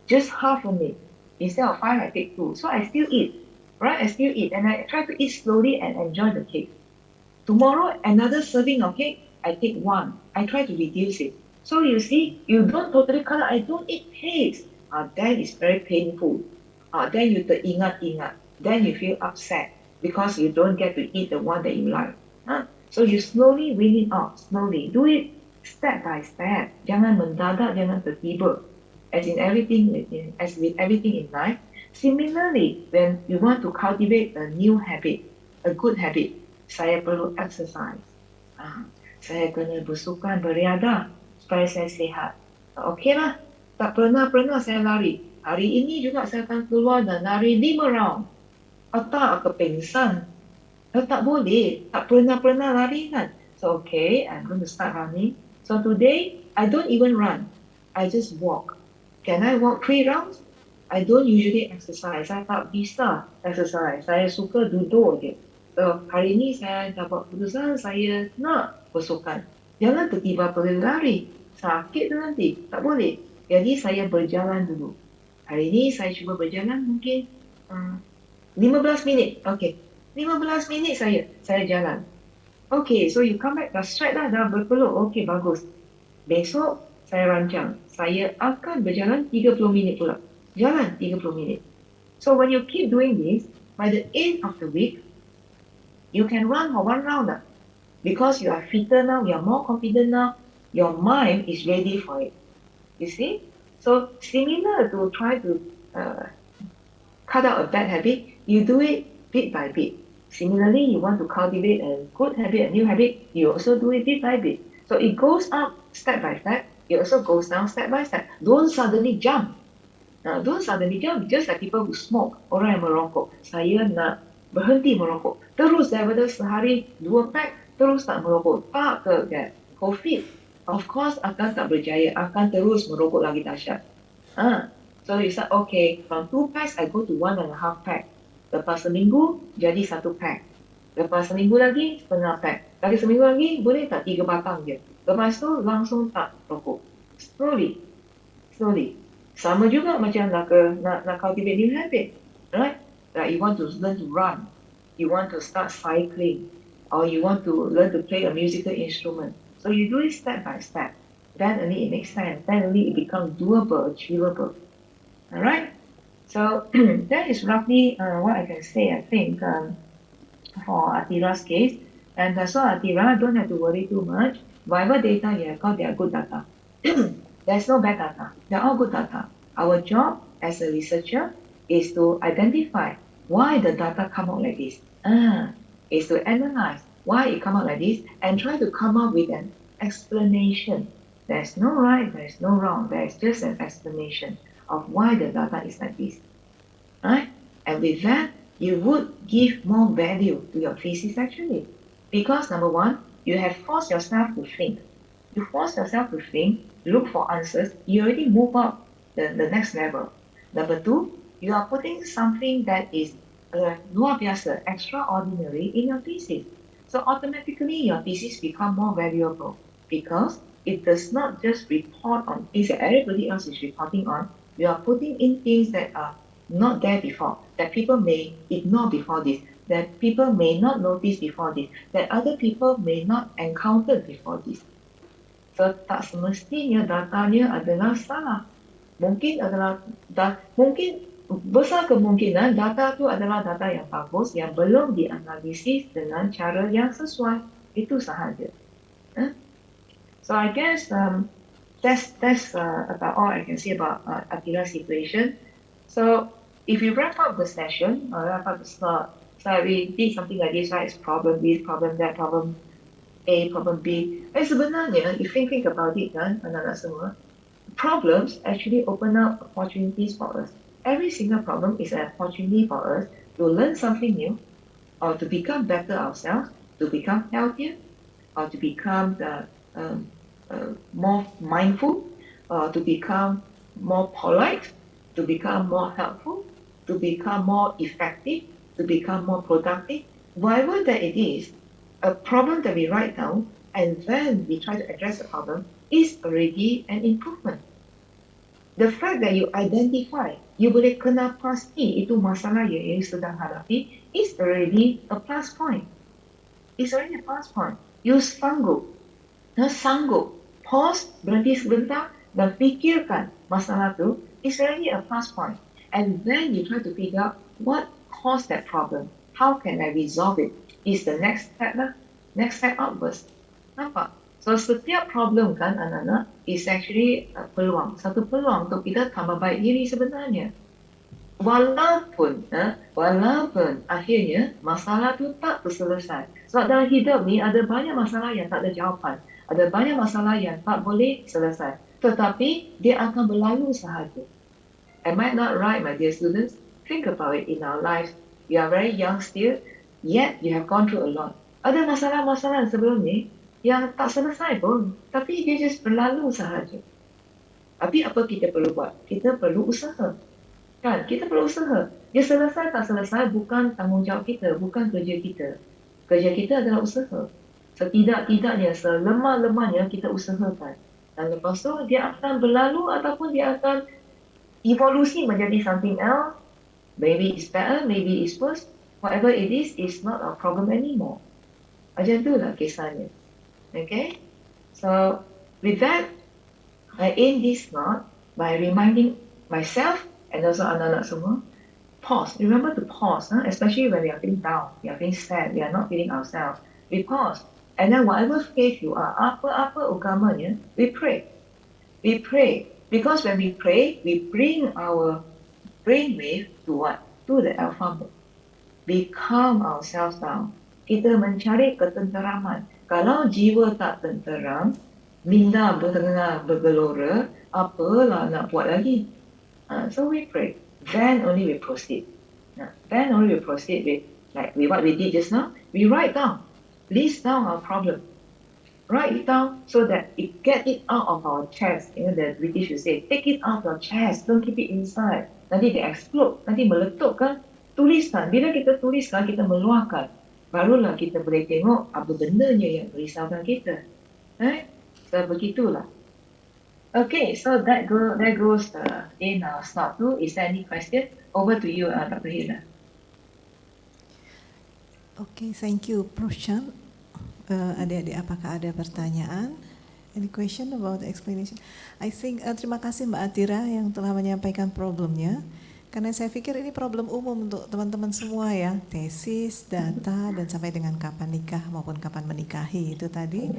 Just half of it. Instead of 5, I take 2. So I still eat. Right? I still eat. And I try to eat slowly and enjoy the cake. Tomorrow, another serving of cake, I take 1. I try to reduce it. So you see, you don't totally cut out, I don't eat paste. Then it's very painful. Then you teringat-ingat. Then you feel upset because you don't get to eat the one that you like. So you slowly wean it off, slowly. Do it step by step. Jangan mendadak, jangan tiba-tiba. As with everything in life, similarly, when you want to cultivate a new habit, a good habit, saya perlu exercise. Saya kena bersukan beriadah supaya saya sihat. Okey lah, tak pernah saya lari. Hari ini juga saya akan keluar dan lari 5 round. Tak kepingsan. Tak boleh, tak pernah lari kan. So okay, I'm going to start running. So today, I don't even run. I just walk. Can I walk 3 rounds? I don't usually exercise. Saya tak bisa exercise. Saya suka duduk je. So, hari ini saya dapat keputusan saya nak bersukan. Jangan tiba-tiba pergi lari. Sakit tu nanti. Tak boleh. Jadi saya berjalan dulu. Hari ini saya cuba berjalan mungkin 15 minit. Okay. 15 minit saya jalan. Okay, so you come back dah straight dah berpeluh. Okay, bagus. Besok saya rancang. Saya akan berjalan 30 minit pula. Jalan 30 minit. So when you keep doing this, by the end of the week, you can run for 1 round now. Because you are fitter now, you are more confident now, your mind is ready for it. You see? So similar to try to cut out a bad habit, you do it bit by bit. Similarly, you want to cultivate a good habit, a new habit, you also do it bit by bit. So it goes up step by step, it also goes down step by step. Don't suddenly jump. Don't suddenly jump, just like people who smoke, orang yang merokok. Saya nak berhenti merokok. Terus daripada sehari 2 pack, terus tak merokok. Tak ke COVID. Of course akan tak berjaya, akan terus merokok lagi dahsyat. So you say, okay, from 2 packs, I go to 1.5 pack. Lepas seminggu, jadi 1 pack. Lepas seminggu lagi, setengah pack. Lagi seminggu lagi, boleh tak 3 batang je. Lepas tu, langsung tak rokok. Slowly. Sama juga macam nak cultivate new habit. Right? Like you want to learn to run. You want to start cycling. Or you want to learn to play a musical instrument. So you do it step by step. Then only it makes sense. Then only it becomes doable, achievable. Alright? So that is roughly what I can say, I think, for Atira's case. And so Atira, don't have to worry too much. Whatever data you have got, they are good data. There's no bad data. They're all good data. Our job as a researcher is to identify why the data come out like this. Is to analyze why it come out like this and try to come up with an explanation. There's no right, there's no wrong. There's just an explanation of why the data is like this. Right? And with that, you would give more value to your thesis actually. Because number one, you have forced yourself to think. You force yourself to think, look for answers, you already move up the next level. Number two, you are putting something that is luar biasa, extraordinary in your thesis. So automatically your thesis become more valuable because it does not just report on things that everybody else is reporting on. You are putting in things that are not there before, that people may ignore before this, that people may not notice before this, that other people may not encounter before this. So tak semestinya datanya adalah salah. Mungkin besar kemungkinan data itu adalah data yang bagus yang belum dianalisis dengan cara yang sesuai. Itu sahaja. So I guess that's about all I can say about Atira's situation. So if you wrap up the session, wrap up the slot, so we did something like this, right? It's problem this, problem that, problem A, problem B. Sebenarnya, if you think about it, anak-anak semua, problems actually open up opportunities for us. Every single problem is an opportunity for us to learn something new, or to become better ourselves, to become healthier, or to become more mindful, or to become more polite, to become more helpful, to become more effective, to become more productive. Whatever that it is, a problem that we write down and then we try to address the problem is already an improvement. The fact that you identify, you boleh kena pasti itu masalah yang you sedang hadapi is already a plus point. It's already a plus point. You sanggup Pause, berhenti sebentar dan fikirkan masalah tu is already a plus point. And then you try to figure out what caused that problem. How can I resolve it? Is the next step lah. Next step upwards. Nampak? So setiap problem kan anak-anak is actually peluang. Satu peluang untuk kita tambah baik diri sebenarnya. Walaupun akhirnya masalah tu tak terselesai. Sebab dalam hidup ni ada banyak masalah yang tak ada jawapan. Ada banyak masalah yang tak boleh selesai. Tetapi dia akan berlalu sahaja. Am I not right, my dear students? Think about it in our lives. You are very young still, yet you have gone through a lot. Ada masalah-masalah sebelum ni yang tak selesai pun, tapi dia just berlalu sahaja. Tapi apa kita perlu buat? Kita perlu usaha. Kan? Kita perlu usaha. Dia selesai tak selesai bukan tanggungjawab kita, bukan kerja kita. Kerja kita adalah usaha. Setidak-tidaknya, selemah-lemahnya kita usahakan. Dan lepas tu dia akan berlalu ataupun dia akan evolusi menjadi something else. Maybe it's better, maybe it's worse. Whatever it is not a problem anymore. Macam itulah kisahnya. Okay? So, with that, I end this note by reminding myself and also anak-anak semua, pause. Remember to pause, especially when we are feeling down, we are feeling sad, we are not feeling ourselves. We pause. And then whatever faith you are, apa-apa agamanya, we pray. We pray. Because when we pray, we bring our brainwave to what? To the alpha mode. We calm ourselves down. Kita mencari ketenteraman. Kalau jiwa tak tenteram, minda bertengah bergelora, apalah nak buat lagi? So we pray. Then only we proceed. Then only we proceed with what we did just now. We write down. List down our problem. Write it down so that it get it out of our chest. You know, the British will say, take it out of your chest. Don't keep it inside. Nanti dia explode. Nanti meletup kan. Tuliskan. Bila kita tuliskan, kita meluahkan. Barulah kita boleh tengok apa bendanya yang merisaukan kita. So begitulah. Okay, so that goes in our slot 2. Is there any question? Over to you, Dr. Hilda. Okay, thank you, Prof. Chan. Adik-adik, apakah ada pertanyaan? Any question about the explanation? I think terima kasih Mbak Atira yang telah menyampaikan problemnya. Karena saya pikir ini problem umum untuk teman-teman semua ya, tesis, data, dan sampai dengan kapan nikah maupun kapan menikahi itu tadi.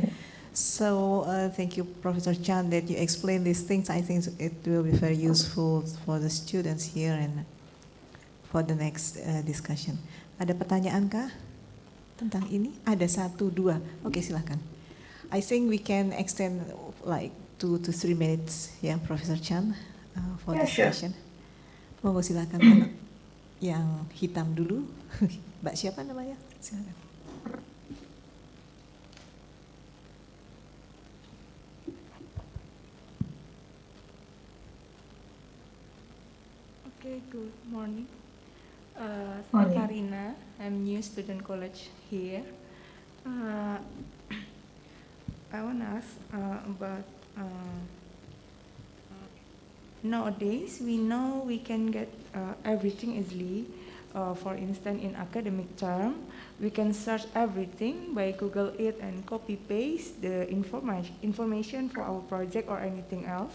So thank you Professor Chan that you explain these things. I think it will be very useful for the students here and for the next discussion. Ada pertanyaan kah tentang ini? Ada 1, 2. Oke, silakan. I think we can extend like 2 to 3 minutes ya, Professor Chan, for this session. Monggo silakan yang hitam dulu. Mbak siapa namanya? Silakan. Okay, good morning. I'm Karina. I'm new student college here. I want to ask about nowadays we know we can get everything easily. For instance, in academic term, we can search everything by Google it and copy paste the information for our project or anything else.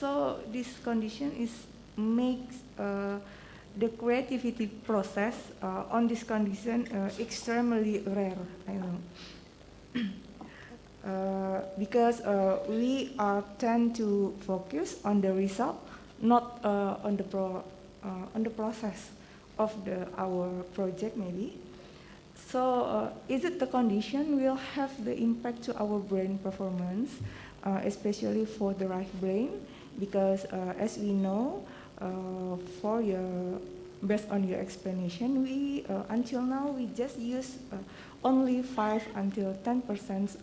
So this condition makes the creativity process on this condition extremely rare. I know. Because we tend to focus on the result, not on the process of our project maybe. So is it the condition will have the impact to our brain performance, especially for the right brain? Because as we know, based on your explanation, we until now we just use only 5 until 10%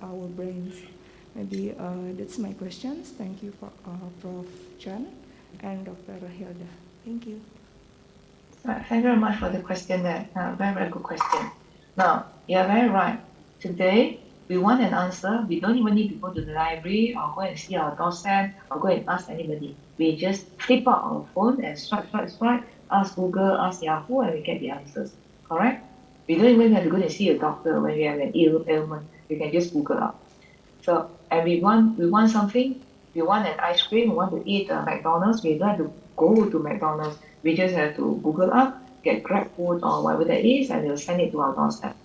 our brains. Maybe that's my questions. Thank you for Prof. Chan and Dr. Hilda. Thank you. Thank you very much for the question there. Very, very good question. Now, you are very right. Today, we want an answer. We don't even need to go to the library or go and see our docent or go and ask anybody. We just flip out our phone and swipe, ask Google, ask Yahoo, and we get the answers. Correct? We don't even have to go and see a doctor when we have an ailment. We can just Google out. So and we want something, we want an ice cream, we want to eat McDonald's, we don't have to go to McDonald's. We just have to Google up, get Grab food or whatever that is, and they'll send it to our doorstep.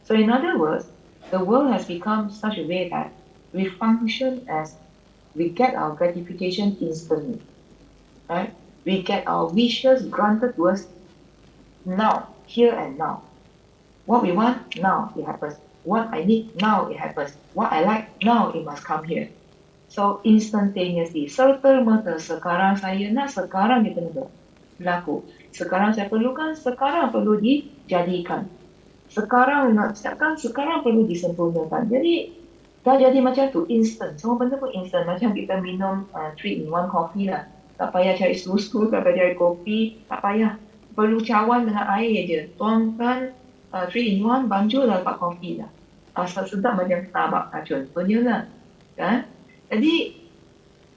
So in other words, the world has become such a way that we function as we get our gratification instantly, right? We get our wishes granted to us now, here and now. What we want, now it happens. What I need, now it happens. What I like, now it must come here. So instantaneously, serta-merta sekarang saya nak, sekarang dia kena berlaku. Sekarang saya perlukan, sekarang perlu dijadikan. Sekarang nak siapkan, sekarang perlu disempurnakan. Jadi dah jadi macam tu, instant. Semua benda pun instant. Macam kita minum 3-in-1 coffee lah. Tak payah cari susu, tak payah cari kopi, tak payah. Perlu cawan dengan air je. Tuangkan 3-in-1, banjur dah dapat kopi dah. Asal sedap macam Starbucks contohnya lah. Kan? Jadi,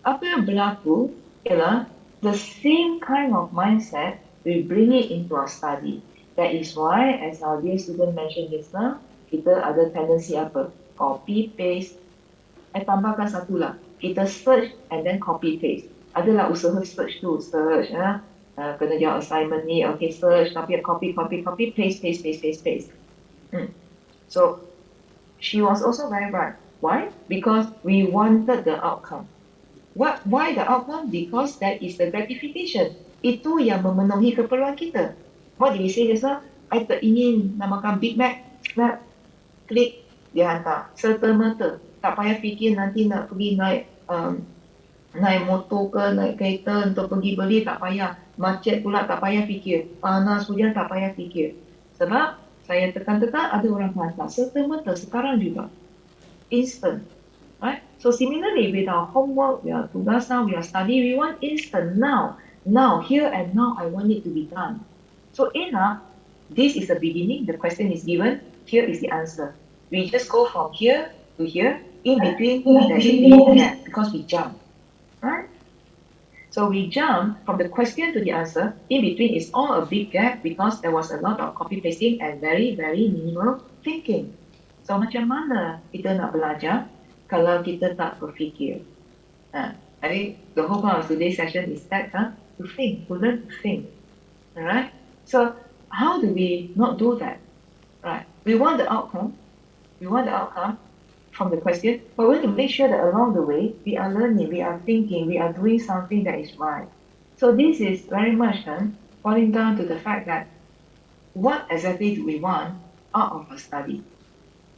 apa yang berlaku ialah the same kind of mindset, we bring it into our study. That is why, as our dear student mentioned just now, kita ada tendency apa? Copy, paste. Tambahkan satu lah. Kita search and then copy, paste. Adalah usaha search tu, search. Kena jawab assignment ni, okay, search, tapi copy, paste. So, she was also very right. Why? Because we wanted the outcome. Why the outcome? Because that is the gratification. Itu yang memenuhi keperluan kita. What did we say just now? I ingin nak makan Big Mac, snap, klik, dia hantar. Serta-merta. Tak payah fikir nanti nak pergi naik motor ke, naik kereta untuk pergi beli, tak payah. Macet pula tak payah fikir. Panas, hujan tak payah fikir. Sebab saya tekan-tekan ada orang hantar. Serta-merta sekarang juga. Instant. Right? So similarly with our homework, we are tugas now, we are study, we want instant now. Now, here and now, I want it to be done. So enough, this is the beginning, the question is given, here is the answer. We just go from here to here, in between there should be a gap because we jump. Right? So we jump from the question to the answer, in between is all a big gap because there was a lot of copy pasting and very, very minimal thinking. So macam mana kita nak belajar kalau kita tak berfikir? I think the whole point of today's session is that, to think, to learn to think. Alright? So how do we not do that? Right? We want the outcome. We want the outcome from the question, but we want to make sure that along the way, we are learning, we are thinking, we are doing something that is right. So this is very much boiling down to the fact that what exactly do we want out of a study?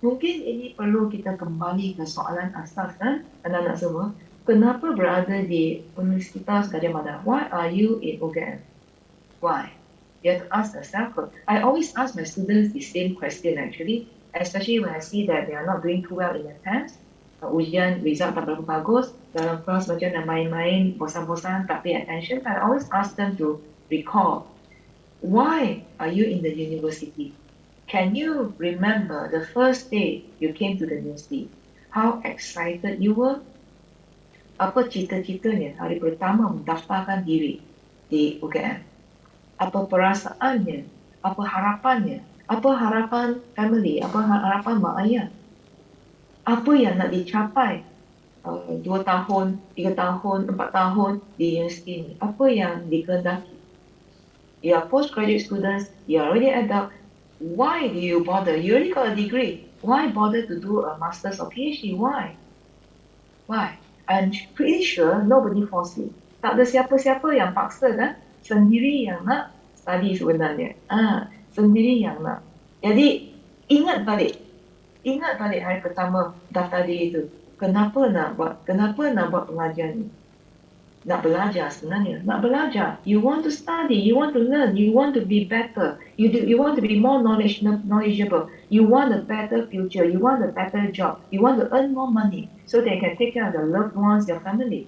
Mungkin ini perlu kita kembali ke soalan asas anak-anak semua. Kenapa berada di Universitas Gadjah Mada? Why are you in UGM? Why? You have to ask yourself. I always ask my students the same question actually, especially when I see that they are not doing too well in their tests. Ujian, result tak berapa bagus, dalam kelas macam nak main-main, bosan-bosan, tak pay attention. I always ask them to recall, why are you in the university? Can you remember the first day you came to the university? How excited you were? Apa cita-citanya hari pertama mendaftarkan diri di UGM? Apa perasaannya? Apa harapannya? Apa harapan family? Apa harapan mak ayah? Apa yang nak dicapai 2 tahun, 3 tahun, 4 tahun di universiti ini? Apa yang dikehendaki? You are postgraduate students, you are already adult. Why do you bother? You already got a degree. Why bother to do a master's or PhD? Why? Why? I'm pretty sure nobody forced you. Tak ada siapa-siapa yang paksa kan? Sendiri yang nak study sebenarnya. Sendiri yang nak. Jadi ingat balik hari pertama daftar diri itu. Kenapa nak buat pengajian ni? Nak belajar sebenarnya. Nak belajar. You want to study. You want to learn. You want to be better. You want to be more knowledgeable. You want a better future. You want a better job. You want to earn more money so that you can take care of your loved ones, your family.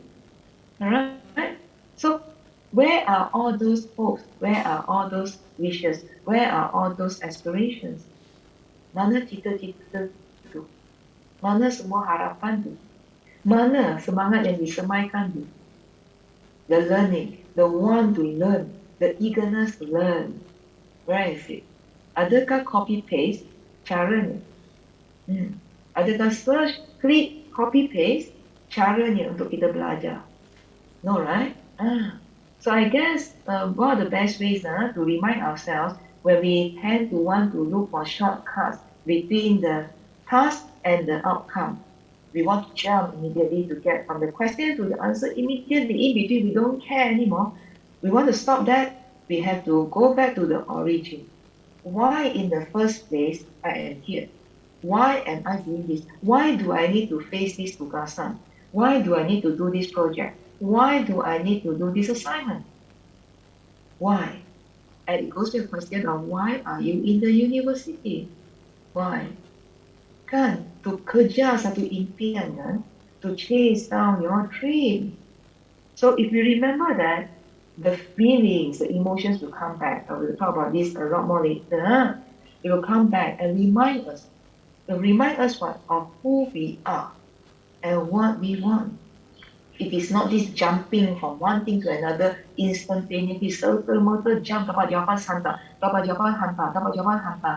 Alright? So where are all those hopes? Where are all those wishes? Where are all those aspirations? Mana cita-cita itu? Mana semua harapan itu? Mana semangat yang disemaikan itu? The learning, the want to learn, the eagerness to learn. Where is it? Adakah copy paste caranya? Adakah search, klik, copy paste caranya untuk kita belajar. No, right? So I guess one of the best ways to remind ourselves when we tend to want to look for shortcuts between the task and the outcome. We want to jump immediately to get from the question to the answer immediately. In between, we don't care anymore. We want to stop that. We have to go back to the origin. Why in the first place I am here? Why am I doing this? Why do I need to face this tugasan? Why do I need to do this project? Why do I need to do this assignment? Why? And it goes to the question of why are you in the university? Why? Kan, to kejar satu impian kan, to chase down your dream. So if you remember that, the feelings, the emotions will come back. I will talk about this a lot more later. It will come back and remind us. What of who we are and what we want. It is not this jumping from one thing to another instantaneously, serta-merta jump dapat jawapan hantar, dapat jawapan hantar, dapat jawapan hantar.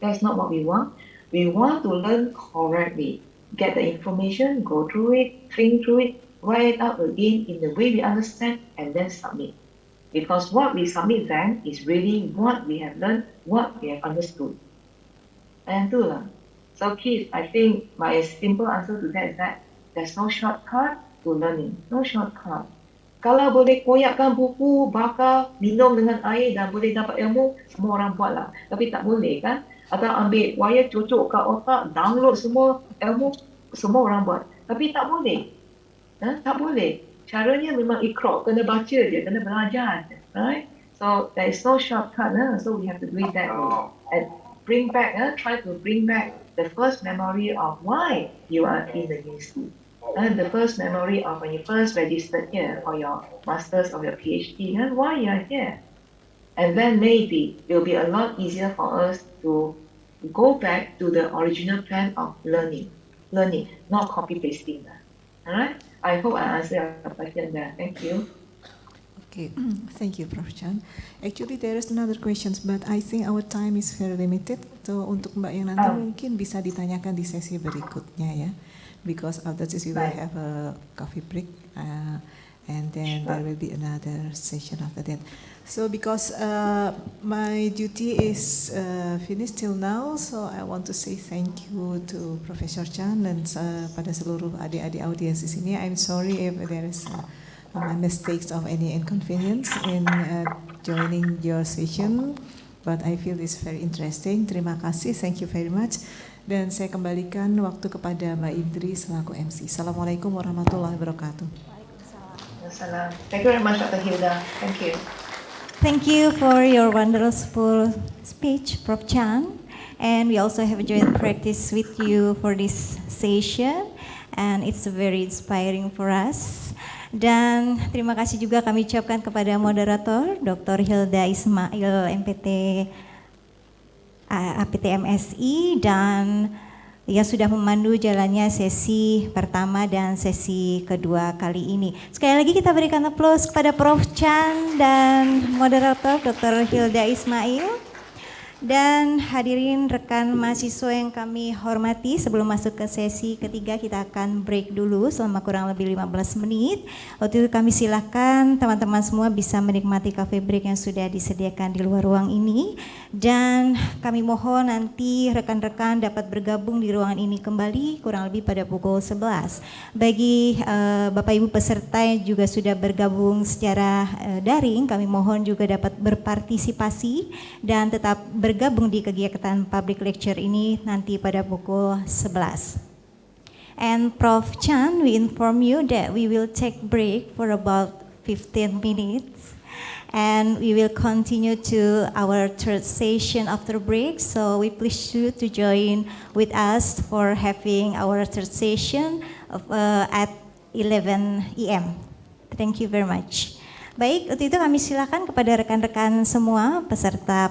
That's not what we want. We want to learn correctly, get the information, go through it, think through it, write it out again in the way we understand, and then submit. Because what we submit then is really what we have learned, what we have understood. And itulah. So kids, I think my simple answer to that is that there's no shortcut to learning, no shortcut. Kalau boleh koyakkan buku, bakar, minum dengan air dan boleh dapat ilmu, semua orang buatlah. Tapi tak boleh kan? Atau ambil wire cocok kat otak, download semua ilmu, semua orang buat. Tapi tak boleh. Tak boleh. Caranya memang ikra, kena baca je, kena belajar je. Right? So there is no shortcut. So we have to do it that way. And bring back, try to bring back the first memory of why you are in the university. The first memory of when you first registered here for your master's or your PhD, why you are here. And then maybe it will be a lot easier for us to go back to the original plan of learning, not copy-pasting. Alright? I hope I answered your question there. Thank you. Okay, thank you, Prof. Chan. Actually, there is another questions, but I think our time is very limited. So untuk Mbak yang nanti mungkin bisa ditanyakan di sesi berikutnya ya. Because after this we will have a coffee break, and then there will be another session after that. So because my duty is finished till now, so I want to say thank you to Professor Chan dan pada seluruh adik-adik audiens di sini. I'm sorry if there is mistakes of any inconvenience in joining your session, but I feel it's very interesting. Terima kasih, thank you very much. Dan saya kembalikan waktu kepada Mbak Indri selaku MC. Assalamualaikum warahmatullahi wabarakatuh. Waalaikumsalam. Thank you very much, Dr. Hilda. Thank you. Thank you for your wonderful speech, Prof. Chan. And we also have joint practice with you for this session. And it's very inspiring for us. Dan terima kasih juga kami ucapkan kepada moderator, Dr. Hilda Ismail, MPT APTMSI, dan yang sudah memandu jalannya sesi pertama dan sesi kedua kali ini. Sekali lagi kita berikan aplaus kepada Prof. Chan dan moderator Dr. Hilda Ismail. Dan hadirin rekan mahasiswa yang kami hormati, sebelum masuk ke sesi ketiga kita akan break dulu selama kurang lebih 15 menit. Waktu itu kami silakan teman-teman semua bisa menikmati cafe break yang sudah disediakan di luar ruang ini. Dan kami mohon nanti rekan-rekan dapat bergabung di ruangan ini kembali kurang lebih pada pukul 11. Bagi Bapak Ibu peserta yang juga sudah bergabung secara daring, kami mohon juga dapat berpartisipasi dan tetap bergabung di kegiatan public lecture ini nanti pada pukul 11. And Prof. Chan, we inform you that we will take break for about 15 minutes. And we will continue to our third session after break. So we please you to join with us for having our third session at 11 AM. Thank you very much. Baik, untuk itu kami silakan kepada rekan-rekan semua peserta